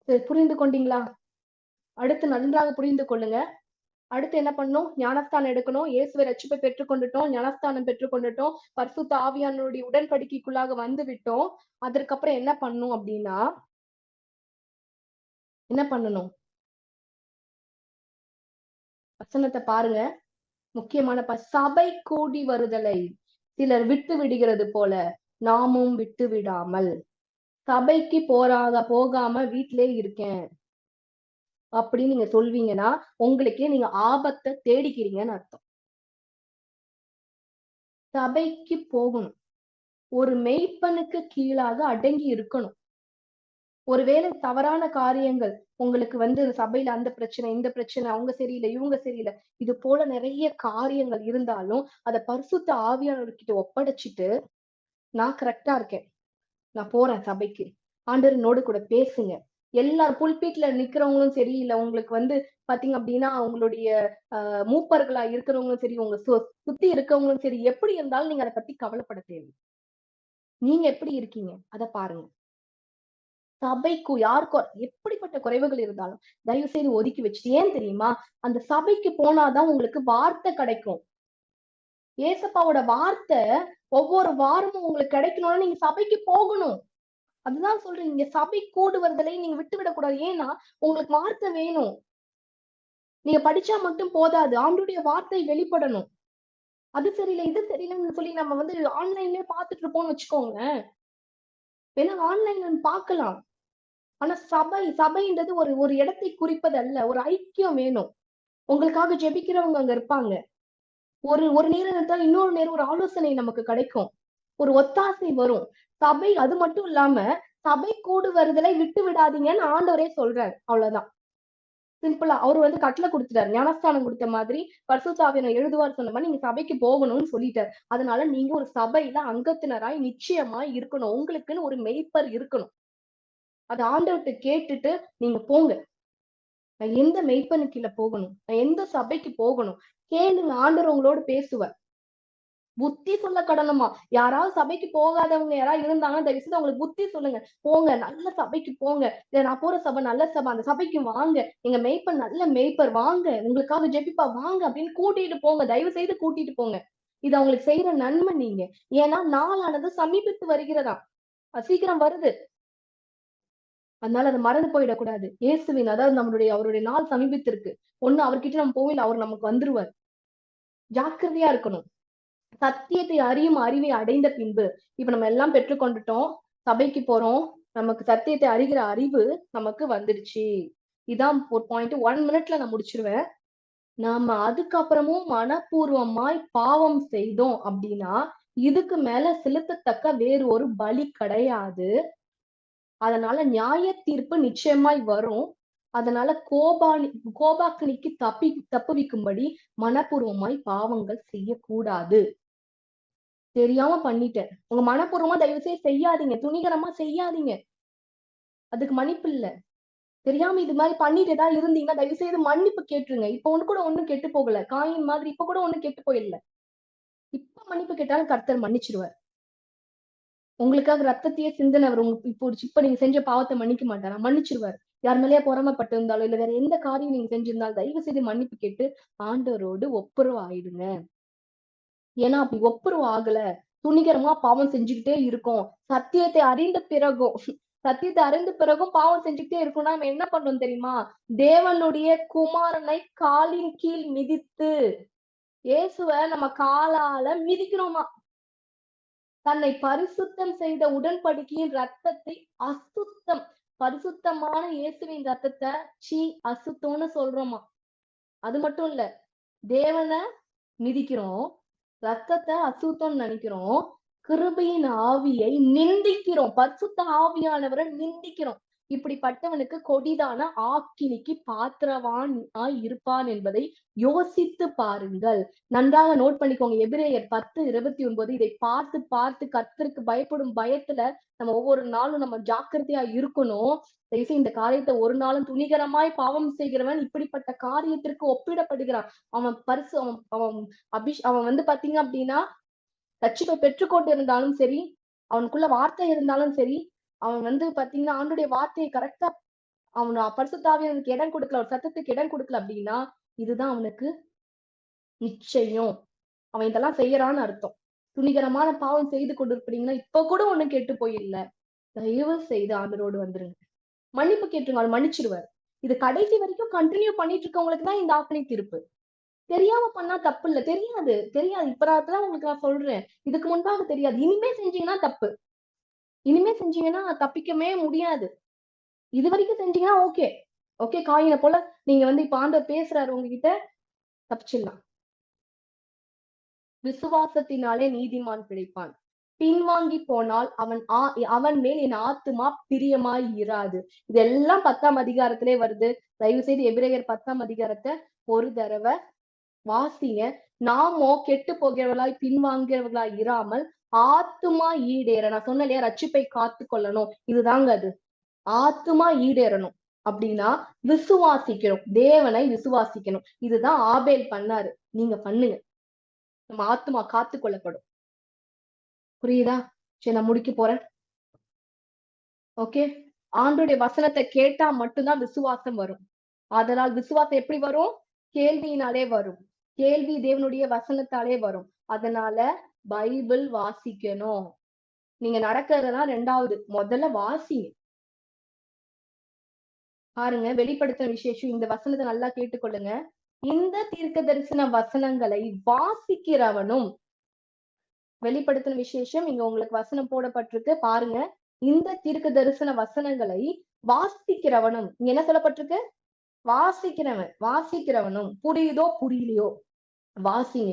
Speaker 1: சரி, புரிந்து கொண்டீங்களா? அடுத்து நன்றாக புரிந்து கொள்ளுங்க. அடுத்து என்ன பண்ணணும்? ஞானஸ்தானம் எடுக்கணும். இயேசுவை ரட்சிப்பை பெற்றுக்கொண்டுட்டோம், ஞானஸ்தானம் பெற்றுக்கொண்டுட்டோம், பரிசுத்த ஆவியானுடைய உடன்படிக்கைக்குள்ளாக வந்து விட்டோம். அதற்கப்புறம் என்ன பண்ணணும் அப்படின்னா, என்ன பண்ணணும்? வசனத்தை பாருங்க, முக்கியமான சபை கூடி வருதலை சிலர் விட்டு விடுகிறது போல நாமும் விட்டு விடாமல், சபைக்கு போகாம வீட்டிலே இருக்கேன் அப்படின்னு நீங்க சொல்வீங்கன்னா உங்களுக்கே நீங்க ஆபத்தை தேடிக்கிறீங்கன்னு அர்த்தம். சபைக்கு போகணும், ஒரு மெய்ப்பனுக்கு கீழாக அடங்கி இருக்கணும். ஒருவேளை தவறான காரியங்கள் உங்களுக்கு சபையில அந்த பிரச்சனை இந்த பிரச்சனை, அவங்க சரியில்லை இவங்க சரியில்லை, இது போல நிறைய காரியங்கள் இருந்தாலும் அதை பரிசுத்த ஆவியானவர்கிட்ட ஒப்படைச்சிட்டு, நான் கரெக்டா இருக்கேன், நான் போறேன் சபைக்கு, ஆண்டவர் என்னோடு கூட பேசுங்க. எல்லாரும் புல்பீட்ல நிக்கிறவங்களும் சரி, இல்ல உங்களுக்கு பாத்தீங்க அப்படின்னா அவங்களுடைய மூப்பர்களா இருக்கிறவங்களும் சரி, உங்க சுத்தி இருக்கவங்களும் சரி, எப்படி இருந்தாலும் நீங்க அதை பத்தி கவலைப்பட தேவை. நீங்க எப்படி இருக்கீங்க அதை பாருங்க. சபைக்கு யாருக்கும் எப்படிப்பட்ட குறைவுகள் இருந்தாலும் தயவு செய்து ஒதுக்கி வச்சுட்டு, ஏன் தெரியுமா? அந்த சபைக்கு போனாதான் உங்களுக்கு வார்த்தை கிடைக்கும். ஏசப்பாவோட வார்த்தை ஒவ்வொரு வாரமும் உங்களுக்கு கிடைக்கணும்னா நீங்க சபைக்கு போகணும். அதுதான் சொல்றேன், நீங்க சபை கூடுவதிலே நீங்க விட்டு விடக்கூடாது. ஏன்னா உங்களுக்கு வார்த்தை வேணும். நீங்க படிச்சா மட்டும் போதாது, ஆண்டவருடைய வார்த்தை வெளிப்படணும். அது சரியில்லை இது சரியில்லைன்னு சொல்லி நம்ம ஆன்லைன்லயே பாத்துட்டு இருப்போம்னு வச்சுக்கோங்க. வேணா ஆன்லைன்ல பார்க்கலாம். ஆனா சபைன்றது ஒரு இடத்தை குறிப்பது அல்ல, ஒரு ஐக்கியம் வேணும். உங்களுக்காக ஜெபிக்கிறவங்க அங்க இருப்பாங்க. ஒரு நேரம் இருந்தால் இன்னொரு நேரம் ஒரு ஆலோசனை நமக்கு கிடைக்கும், ஒரு ஒத்தாசை வரும். சபை அது மட்டும் இல்லாம சபை கூடு வருதலை விட்டு விடாதீங்கன்னு ஆண்டவரே சொல்றாரு. அவ்வளவுதான், சிம்பிளா. அவரு கட்டளை கொடுத்துட்டாரு, ஞானஸ்தானம் கொடுத்த மாதிரி பரிசுத்த ஆவியானவர் எழுதுவார் சொன்ன மாதிரி நீங்க சபைக்கு போகணும்னு சொல்லிட்டாரு. அதனால நீங்க ஒரு சபையில அங்கத்தினராய் நிச்சயமா இருக்கணும். உங்களுக்குன்னு ஒரு மெய்ப்பர் இருக்கணும். அது ஆண்டவர்கிட்ட கேட்டுட்டு நீங்க போங்க. நான் எந்த மெய்ப்பனுக்கு கீழே போகணும், நான் எந்த சபைக்கு போகணும் கேளுங்க, ஆண்டவர் உங்களோடு பேசுவார். புத்தி சொல்ல கடனுமா? யாராவது சபைக்கு போகாதவங்க யாராவது இருந்தாங்கன்னா தயவு செய்து அவங்களுக்கு புத்தி சொல்லுங்க. போங்க, நல்ல சபைக்கு போங்க. இல்ல நான் போற சபை நல்ல சபை, அந்த சபைக்கு வாங்க, எங்க மேய்ப்பர் நல்ல மேய்ப்பர், வாங்க உங்களுக்காக ஜெபிப்பா வாங்க அப்படின்னு கூட்டிட்டு போங்க. தயவு செய்து கூட்டிட்டு போங்க. இது அவங்களுக்கு செய்யற நன்மை நீங்க. ஏன்னா நாளானது சமீபித்து வருகிறதா, சீக்கிரம் வருது. அதனால அதை மறந்து போயிடக்கூடாது. இயேசுவின் அதாவது அவருடைய நாள் சமீபித்திருக்கு. ஒண்ணு அவர்கிட்ட நம்ம போயில, அவர் நமக்கு வந்துருவார். ஜாக்கிரதையா இருக்கணும். சத்தியத்தை அறியும் அறிவை அடைந்த பின்பு, இப்ப நம்ம எல்லாம் பெற்றுக்கொண்டுட்டோம், சபைக்கு போறோம், நமக்கு சத்தியத்தை அறிகிற அறிவு நமக்கு வந்துடுச்சு. இதான் ஒரு பாயிண்ட். 1 மினிட்ல நான் முடிச்சிருவேன். நாம அதுக்கப்புறமும் மனப்பூர்வமாய் பாவம் செய்தோம் அப்படின்னா இதுக்கு மேல செலுத்தத்தக்க வேறு ஒரு பலி கிடையாது. அதனால நியாய தீர்ப்பு நிச்சயமாய் வரும். அதனால கோபாக்கினிக்கு தப்புவிக்கும்படி மனப்பூர்வமாய் பாவங்கள் செய்யக்கூடாது. தெரியாம பண்ணிட்டேன், உங்க மனப்பூர்வமா தயவு செய்து செய்யாதீங்க, துணிகரமா செய்யாதீங்க, அதுக்கு மன்னிப்பு இல்ல. தெரியாம இது மாதிரி பண்ணிட்டு ஏதாவது இருந்தீங்கன்னா தயவு செய்து மன்னிப்பு கேட்டுருங்க. இப்ப ஒண்ணு கூட ஒண்ணும் கெட்டு போகல, காயின் மாதிரி இப்ப கூட ஒண்ணும் கெட்டு போயிடல. இப்ப மன்னிப்பு கேட்டாலும் கர்த்தர் மன்னிச்சிருவார். உங்களுக்காக ரத்தத்தையே சிந்தினவர் இப்ப நீங்க செஞ்ச பாவத்தை மன்னிக்க மாட்டாரா? மன்னிச்சிருவார். யார் மேலேயே பொறாமப்பட்டு இருந்தாலும் இல்ல வேற எந்த காரியம் நீங்க செஞ்சிருந்தாலும் தயவு செய்து மன்னிப்பு கேட்டு ஆண்டவரோடு ஒப்புரவு ஆயிடுங்க. ஏன்னா அப்படி ஒப்புரவு ஆகல, துணிகரமா பாவம் செஞ்சுக்கிட்டே இருக்கோம். சத்தியத்தை அறிந்த பிறகும் பாவம் செஞ்சுக்கிட்டே இருக்கோம்னா நம்ம என்ன பண்றோம் தெரியுமா? தேவனுடைய குமாரனை காலின் கீழ் மிதித்து, இயேசுவை நம்ம காலால மிதிக்கிறோமா? தன்னை பரிசுத்தம் செய்த உடன்படிக்கையின் ரத்தத்தை அசுத்தம், பரிசுத்தமான இயேசுவின் ரத்தத்தை அசுத்தம்னு சொல்றோமா? அது மட்டும் இல்ல, தேவனை மிதிக்கிறோம், ரத்தத்தை அசுத்தம்னு நினைக்கிறோம், கிருபையின் ஆவியை நிந்திக்கிறோம், பரிசுத்த ஆவியானவரை நிந்திக்கிறோம். இப்படிப்பட்டவனுக்கு கொடிதான ஆக்கினிக்கு பாத்திரவான் இருப்பான் என்பதை யோசித்து பாருங்கள். நன்றாக நோட் பண்ணிக்கோங்க. எபிரேயர் 10:29. இதை பார்த்து பார்த்து கர்த்தருக்கு பயப்படும் பயத்துல நம்ம ஒவ்வொரு நாளும் நம்ம ஜாக்கிரதையா இருக்கணும். இந்த காரியத்தை ஒரு நாளும் துணிகரமாய் பாவம் செய்கிறவன் இப்படிப்பட்ட காரியத்திற்கு ஒப்பிடப்படுகிறான். அவன் வந்து பாத்தீங்க அப்படின்னா ரட்சிப்பை பெற்றுக்கொண்டு இருந்தாலும் சரி, அவனுக்குள்ள வார்த்தை இருந்தாலும் சரி, அவன் வந்து பாத்தீங்கன்னா ஆண்டுடைய வார்த்தையை கரெக்டா அவனோட பரிசுத்தாவியனுக்கு இடம் கொடுக்கல, ஒரு சத்தத்துக்கு இடம் கொடுக்கல அப்படின்னா இதுதான் அவனுக்கு நிச்சயம். அவன் இதெல்லாம் செய்யறான்னு அர்த்தம். துணிகரமான பாவம் செய்து கொண்டிருப்பீங்கன்னா இப்ப கூட ஒண்ணு கெட்டு போயிடல, தயவு செய்து ஆண்டரோடு வந்துருங்க, மன்னிப்பு கேட்டுருங்க, அவர் மன்னிச்சிருவார். இது கடைசி வரைக்கும் கண்டினியூ பண்ணிட்டு இருக்கவங்களுக்கு தான் இந்த ஆக்கினை தீர்ப்பு. தெரியாம பண்ணா தப்பு இல்ல, தெரியாது இப்பதான் உங்களுக்கு நான் சொல்றேன், இதுக்கு முன்பாக தெரியாது. இனிமே செஞ்சீங்கன்னா தப்பு, இனிமே செஞ்சீங்கன்னா தப்பிக்கவே முடியாது. இது வரைக்கும் செஞ்சீங்கன்னா ஓகே காயினை போல நீங்க வந்து இப்ப ஆண்டவர் பேசுறாரு உங்ககிட்ட, தப்பிச்சிடலாம். விசுவாசத்தினாலே நீதிமான் பிழைப்பான், பின்வாங்கி போனால் அவன் மேல் என் ஆத்துமா பிரியமாய் இராது. இதெல்லாம் 10ஆம் அதிகாரத்திலே வருது. தயவு செய்து எபிரேயர் 10ஆம் அதிகாரத்தை ஒரு தடவை வாசிங்க. நாமோ கெட்டு போகிறவர்களாய் பின்வாங்கிறவர்களாய் இராமல் ஆத்துமா ஈடேற, நான் சொன்ன இல்லையா ரட்சிப்பை காத்து கொள்ளணும், இதுதாங்க அது. ஆத்துமா ஈடேறணும் அப்படின்னா விசுவாசிக்கணும், தேவனை விசுவாசிக்கணும். இதுதான் ஆபேல் பண்ணாரு, நீங்க பண்ணுங்க, நம்ம ஆத்துமா காத்து கொள்ளப்படும். புரியுதா? சரி, நான் முடிக்க போறேன். ஓகே, ஆண்டுடைய வசனத்தை கேட்டா மட்டும்தான் விசுவாசம் வரும். அதனால் விசுவாசம் எப்படி வரும்? கேள்வியினாலே வரும். கேள்வி தேவனுடைய வசனத்தாலே வரும். அதனால பைபிள் வாசிக்கணும். நீங்க நடக்கிறதுனா ரெண்டாவது, முதல்ல வாசிங்க. பாருங்க, வெளிப்படுத்தின விசேஷம் இந்த வசனத்தை நல்லா கேட்டுக்கொள்ளுங்க. இந்த தீர்க்க தரிசன வசனங்களை வாசிக்கிறவனும், வெளிப்படுத்தின விசேஷம் இங்க உங்களுக்கு வசனம் போடப்பட்டிருக்கு பாருங்க. இந்த தீர்க்க தரிசன வசனங்களை வாசிக்கிறவனும், இங்க என்ன சொல்லப்பட்டிருக்கு? வாசிக்கிறவனும், புரியுதோ புரியலையோ வாசிங்க.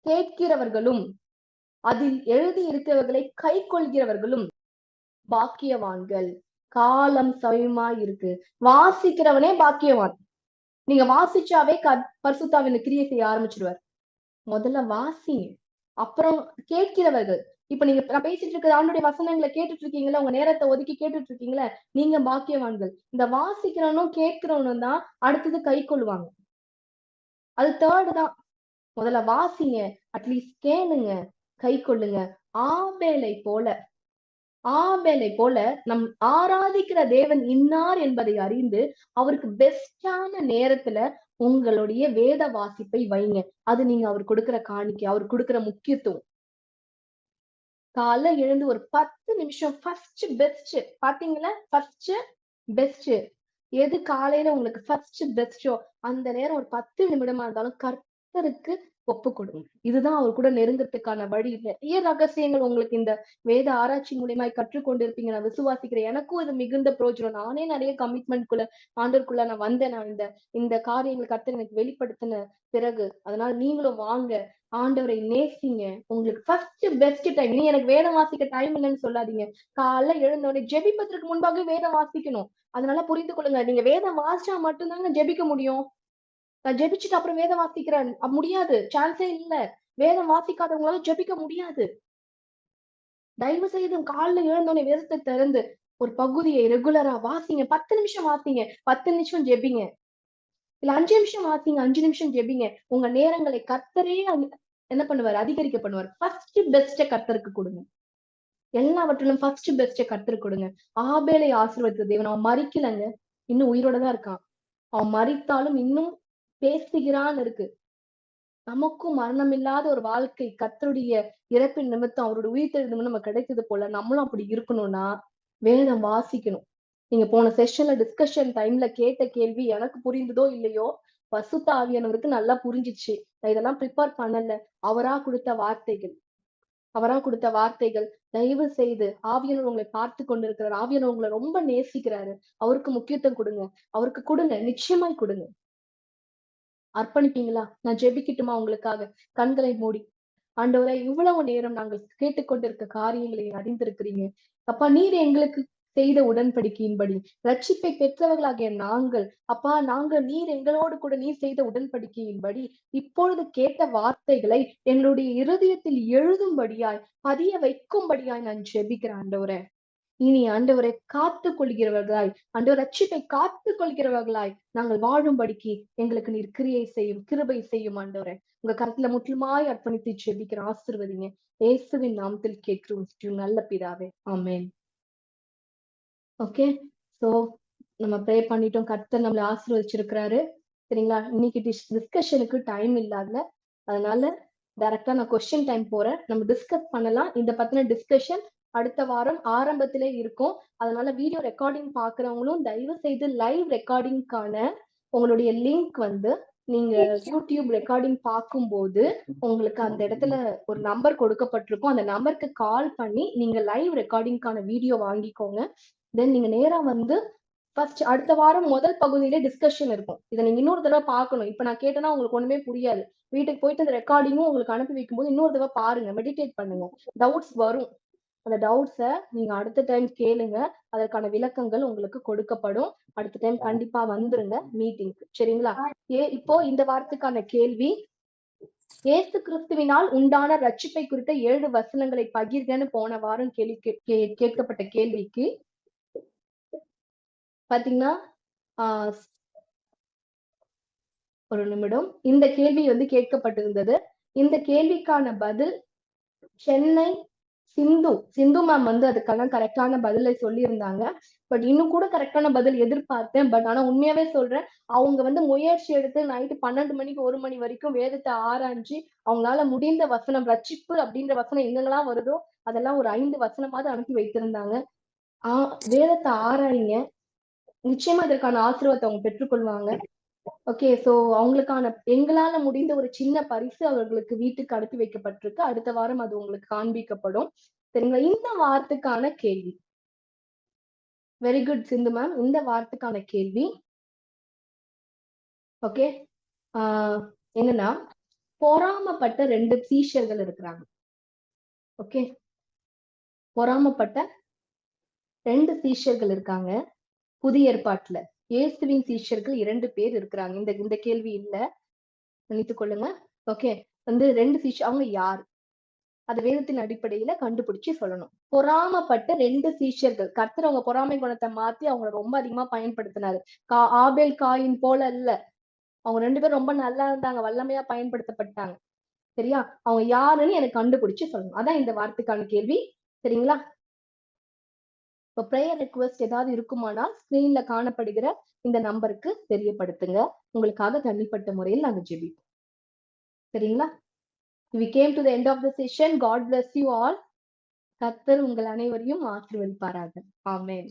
Speaker 1: கேட்கிறவர்களும் அதில் எழுதி இருக்கிறவர்களை கை கொள்கிறவர்களும் பாக்கியவான்கள். காலம் சமயமாய் இருக்கு. வாசிக்கிறவனே பாக்கியவான். நீங்க வாசிச்சாவே பரிசுத்தாவின் கிரியை செய்ய ஆரம்பிச்சிடுவார். முதல்ல வாசிங்க, அப்புறம் கேட்கிறவர்கள். இப்ப நீங்க நான் பேசிட்டு இருக்கிற ஆண்டுடைய வசனங்களை கேட்டுட்டு இருக்கீங்களா, உங்க நேரத்தை ஒதுக்கி கேட்டுட்டு இருக்கீங்களா, நீங்க பாக்கியவான்கள். இந்த வாசிக்கிறவனும் கேட்கிறவனும் தான் அடுத்தது கை கொள்வாங்க. அது தேர்டு தான். முதல்ல வாசிங்க, அட்லீஸ்ட் கேளுங்க, கை கொள்ளுங்க. ஆபேலை போல நம் ஆராதிக்கிற தேவன் இன்னார் என்பதை அறிந்து அவருக்கு பெஸ்டான நேரத்துல உங்களுடைய வேத வாசிப்பை வைங்க. அது நீங்க அவர் கொடுக்கிற காணிக்கை, அவர் கொடுக்கிற முக்கியத்துவம். காலைல எழுந்து ஒரு 10 நிமிஷம் ஃபர்ஸ்ட் பெஸ்ட் பாத்தீங்களா, ஃபர்ஸ்ட் பெஸ்ட் எது காலையில உங்களுக்கு ஃபர்ஸ்ட் பெஸ்டோ அந்த நேரம் ஒரு 10 நிமிடமா இருந்தாலும் கர்த்தருக்கு ஒப்பு கொடுங்க. இதுதான் அவர் கூட நெருங்கறதுக்கான வழி. நிறைய ரகசியங்கள் உங்களுக்கு இந்த வேத ஆராய்ச்சி மூலியமாய் கற்றுக்கொண்டிருப்பீங்க. நான் விசுவாசிக்கிறேன். எனக்கும் இது மிகுந்த பிரயோஜனம். நானே நிறைய கமிட்மெண்ட்குள்ள ஆண்டவருக்குள்ள நான் வந்தேன். நான் இந்த காரியங்கள் கர்த்தர் எனக்கு வெளிப்படுத்தின பிறகு. அதனால நீங்களும் வாங்க, ஆண்டவரை நேசிங்க. உங்களுக்கு ஃபர்ஸ்ட் பெஸ்ட் டைம். நீ எனக்கு வேதம் வாசிக்க டைம் இல்லைன்னு சொல்லாதீங்க. காலைல எழுந்தோடனே ஜெபிப்பதற்கு முன்பாக வேதம் வாசிக்கணும். அதனால புரிந்து கொள்ளுங்க. நீங்க வேதம் வாசிச்சா மட்டும்தாங்க ஜெபிக்க முடியும். நான் ஜெபிச்சுட்டு அப்புறம் வேதம் வாசிக்கிறேன் முடியாது, சான்ஸே இல்ல. வேதம் வாசிக்காதவங்களால ஜெபிக்க முடியாது. தயவு செய்து காலைல எழுந்தோடனே வேதத்தை திறந்து ஒரு பகுதியை ரெகுலரா வாசிங்க. 10 நிமிஷம் வாசிங்க, 10 நிமிஷம் ஜெபிங்க. இல்ல 5 நிமிஷம் வாசிங்க, 5 நிமிஷம் ஜெபிங்க. உங்க நேரங்களை கர்த்தரே என்ன பண்ணுவாரு? அதிகரிக்க பண்ணுவார். ஃபர்ஸ்ட் பெஸ்ட கர்த்தருக்கு கொடுங்க. எல்லாவற்றிலும் ஃபர்ஸ்ட் பெஸ்ட கர்த்தருக்கு கொடுங்க. ஆபேலை ஆசீர்வதித்த தேவன். அவன் மரிக்கலங்க, இன்னும் உயிரோட தான் இருக்கான். அவன் மரித்தாலும் இன்னும் பேசுகிறான்னு இருக்கு. நமக்கும் மரணம் இல்லாத ஒரு வாழ்க்கை கர்த்தருடைய இறப்பின் நிமித்தம் அவருடைய உயிர்த்தெழுந்த நிமித்தம் நம்ம கிடைத்தது போல நம்மளும் அப்படி இருக்கணும்னா வேதம் வாசிக்கணும். நீங்க போன செஷன்ல டிஸ்கஷன் டைம்ல கேட்ட கேள்வி எனக்கு புரிந்ததோ இல்லையோ, பசுத்த ஆவியானவருக்கு நல்லா புரிஞ்சிச்சு. நான் இதெல்லாம் ப்ரிப்பேர் பண்ணல. அவரா கொடுத்த வார்த்தைகள். தயவு செய்து ஆவியானவர் உங்களை பார்த்து கொண்டிருக்கிறார். ஆவியானவர் உங்களை ரொம்ப நேசிக்கிறாரு. அவருக்கு முக்கியத்துவம் கொடுங்க. அவருக்கு கொடுங்க, நிச்சயமாய் கொடுங்க. அர்ப்பணிப்பீங்களா? நான் ஜெபிக்கட்டுமா உங்களுக்காக? கண்களை மூடி. ஆண்டவரே, இவ்வளவு நேரம் நாங்கள் கேட்டுக்கொண்டிருக்க காரியங்களை அறிந்திருக்கிறீங்க. அப்பா, நீர் எங்களுக்கு செய்த உடன்படிக்கையின்படி ரட்சிப்பை பெற்றவர்களாகிய நாங்கள், அப்பா, நீர் எங்களோடு கூட நீர் செய்த உடன்படிக்கையின்படி இப்பொழுது கேட்ட வார்த்தைகளை எங்களுடைய இருதயத்தில் எழுதும்படியாய் பதிய வைக்கும்படியாய் நான் ஜெபிக்கிறேன் ஆண்டவரே. இனி ஆண்டவரை காத்துக் கொள்கிறவர்களாய், ஆண்டவர் ரட்சிப்பை காத்துக் கொள்கிறவர்களாய் நாங்கள் வாழும்படிக்கு எங்களுக்கு நீர் கிருபை செய்யும் ஆண்டவரே. உங்க கருத்துல முற்றிலுமாய் அர்ப்பணித்து ஜெபிக்கிற ஆசீர்வதிங்க. இயேசுவின் நாமத்தில் கேட்கிறோம் நல்ல பிதாவே, ஆமென். ஓகே, சோ நம்ம ப்ரே பண்ணிட்டோம். கர்த்தர் நம்மளை ஆசீர்வதிச்சிருக்கிறாரு. சரிங்களா? இன்னைக்கு டிஸ்கஷனுக்கு டைம் இல்லாத, அதனால டைரக்டா நான் கொஸ்டின் டைம் போறேன். நம்ம டிஸ்கஸ் பண்ணலாம். இந்த பத்தின டிஸ்கஷன் அடுத்த வாரம் ஆரம்பத்திலே இருக்கும். அதனால வீடியோ ரெக்கார்டிங் பாக்குறவங்களும் தயவு செய்து லைவ் ரெக்கார்டிங்கான உங்களுடைய லிங்க் நீங்க யூடியூப் ரெக்கார்டிங் பார்க்கும்போது உங்களுக்கு அந்த இடத்துல ஒரு நம்பர் கொடுக்கப்பட்டிருக்கும். அந்த நம்பருக்கு கால் பண்ணி நீங்க லைவ் ரெக்கார்டிங்கான வீடியோ வாங்கிக்கோங்க. தென் நீங்க நேரா ஃபர்ஸ்ட் அடுத்த வாரம் முதல் பகுதியிலே டிஸ்கஷன் இருக்கும். இதை நீங்க இன்னொரு தடவை பார்க்கணும். இப்ப நான் கேட்டேன்னா உங்களுக்கு ஒண்ணுமே புரியாது. வீட்டுக்கு போயிட்டு அந்த ரெக்கார்டிங்கும் உங்களுக்கு அனுப்பி வைக்கும்போது இன்னொரு தடவை பாருங்க, மெடிடேட் பண்ணுங்க. டவுட்ஸ் வரும். அந்த டவுட்ஸை நீங்க அடுத்த டைம் கேளுங்க. அதற்கான விளக்கங்கள் உங்களுக்கு கொடுக்கப்படும். அடுத்த டைம் கண்டிப்பா வந்துருங்க மீட்டிங்க்கு. சரிங்களா? இப்போ இந்த வாரத்துக்கான கேள்வி, இயேசு கிறிஸ்துவினால் உண்டான ரட்சிப்பை குறித்த 7 வசனங்களை பகிர்கன்னு போன வாரம் கேட்கப்பட்ட கேள்விக்கு பாத்தீங்கன்னா ஒரு நிமிடம். இந்த கேள்வி கேட்கப்பட்டிருந்தது. இந்த கேள்விக்கான பதில் சென்னை சிந்து மேம் அதுக்கெல்லாம் கரெக்டான பதிலை சொல்லியிருந்தாங்க. பட் இன்னும் கூட கரெக்டான பதில் எதிர்பார்த்தேன். பட் ஆனா உண்மையாவே சொல்றேன், அவங்க முயற்சி எடுத்து நைட்டு 12 மணிக்கு 1 மணி வரைக்கும் வேதத்தை ஆராய்ஞ்சு அவங்களால முடிந்த வசனம், ரட்சிப்பு அப்படின்ற வசனம் எங்கெல்லாம் வருதோ அதெல்லாம் ஒரு 5 வசனமாவது அனுப்பி வைத்திருந்தாங்க. வேதத்தை ஆராய்ங்க, நிச்சயமா இதற்கான ஆசீர்வாதத்தை அவங்க பெற்றுக்கொள்வாங்க. ஓகே, சோ அவங்களுக்கான எங்களால முடிந்த ஒரு சின்ன பரிசு அவர்களுக்கு வீட்டுக்கு அனுப்பி வைக்கப்பட்டிருக்கு. அடுத்த வாரம் அது உங்களுக்கு காண்பிக்கப்படும். சரிங்களா? இந்த வாரத்துக்கான கேள்வி, வெரி குட் சிந்து மேம். இந்த வாரத்துக்கான கேள்வி ஓகே, என்னன்னா, பொறாமப்பட்ட 2 சீஷர்கள் இருக்கிறாங்க. ஓகே, பொறாமப்பட்ட 2 சீஷர்கள் இருக்காங்க புதிய ஏற்பாட்டுல. இயேசுவின் சீஷர்கள் 2 பேர் இருக்கிறாங்க. இந்த கேள்வி இல்ல, நினைத்துக் கொள்ளுங்க. ஓகே, 2 சீஷர், அவங்க யார்? அது வேதத்தின் அடிப்படையில கண்டுபிடிச்சு சொல்லணும். பொறாமப்பட்ட 2 சீஷர்கள். கர்த்தர் அவங்க பொறாமை குணத்தை மாத்தி அவங்களை ரொம்ப அதிகமா பயன்படுத்தினாரு. ஆபேல் காயின் போல இல்ல. அவங்க 2 பேரும் ரொம்ப நல்லா இருந்தாங்க, வல்லமையா பயன்படுத்தப்பட்டாங்க. சரியா? அவங்க யாருன்னு எனக்கு கண்டுபிடிச்சு சொல்லணும். அதான் இந்த வாரத்துக்கான கேள்வி. சரிங்களா? இப்போ ப்ரேயர் ரிக்வெஸ்ட் ஏதாவது இருக்குமானால் ஸ்கிரீன்ல காணப்படுகிற இந்த நம்பருக்கு தெரியப்படுத்துங்க. உங்களுக்காக தனிப்பட்ட முறையில் நாங்க ஜெபிப்போம். சரிங்களா? We came to the end of the session. God bless you all. கர்த்தர் உங்கள் அனைவரையும் ஆசீர்வதிப்பாராக. ஆமென்.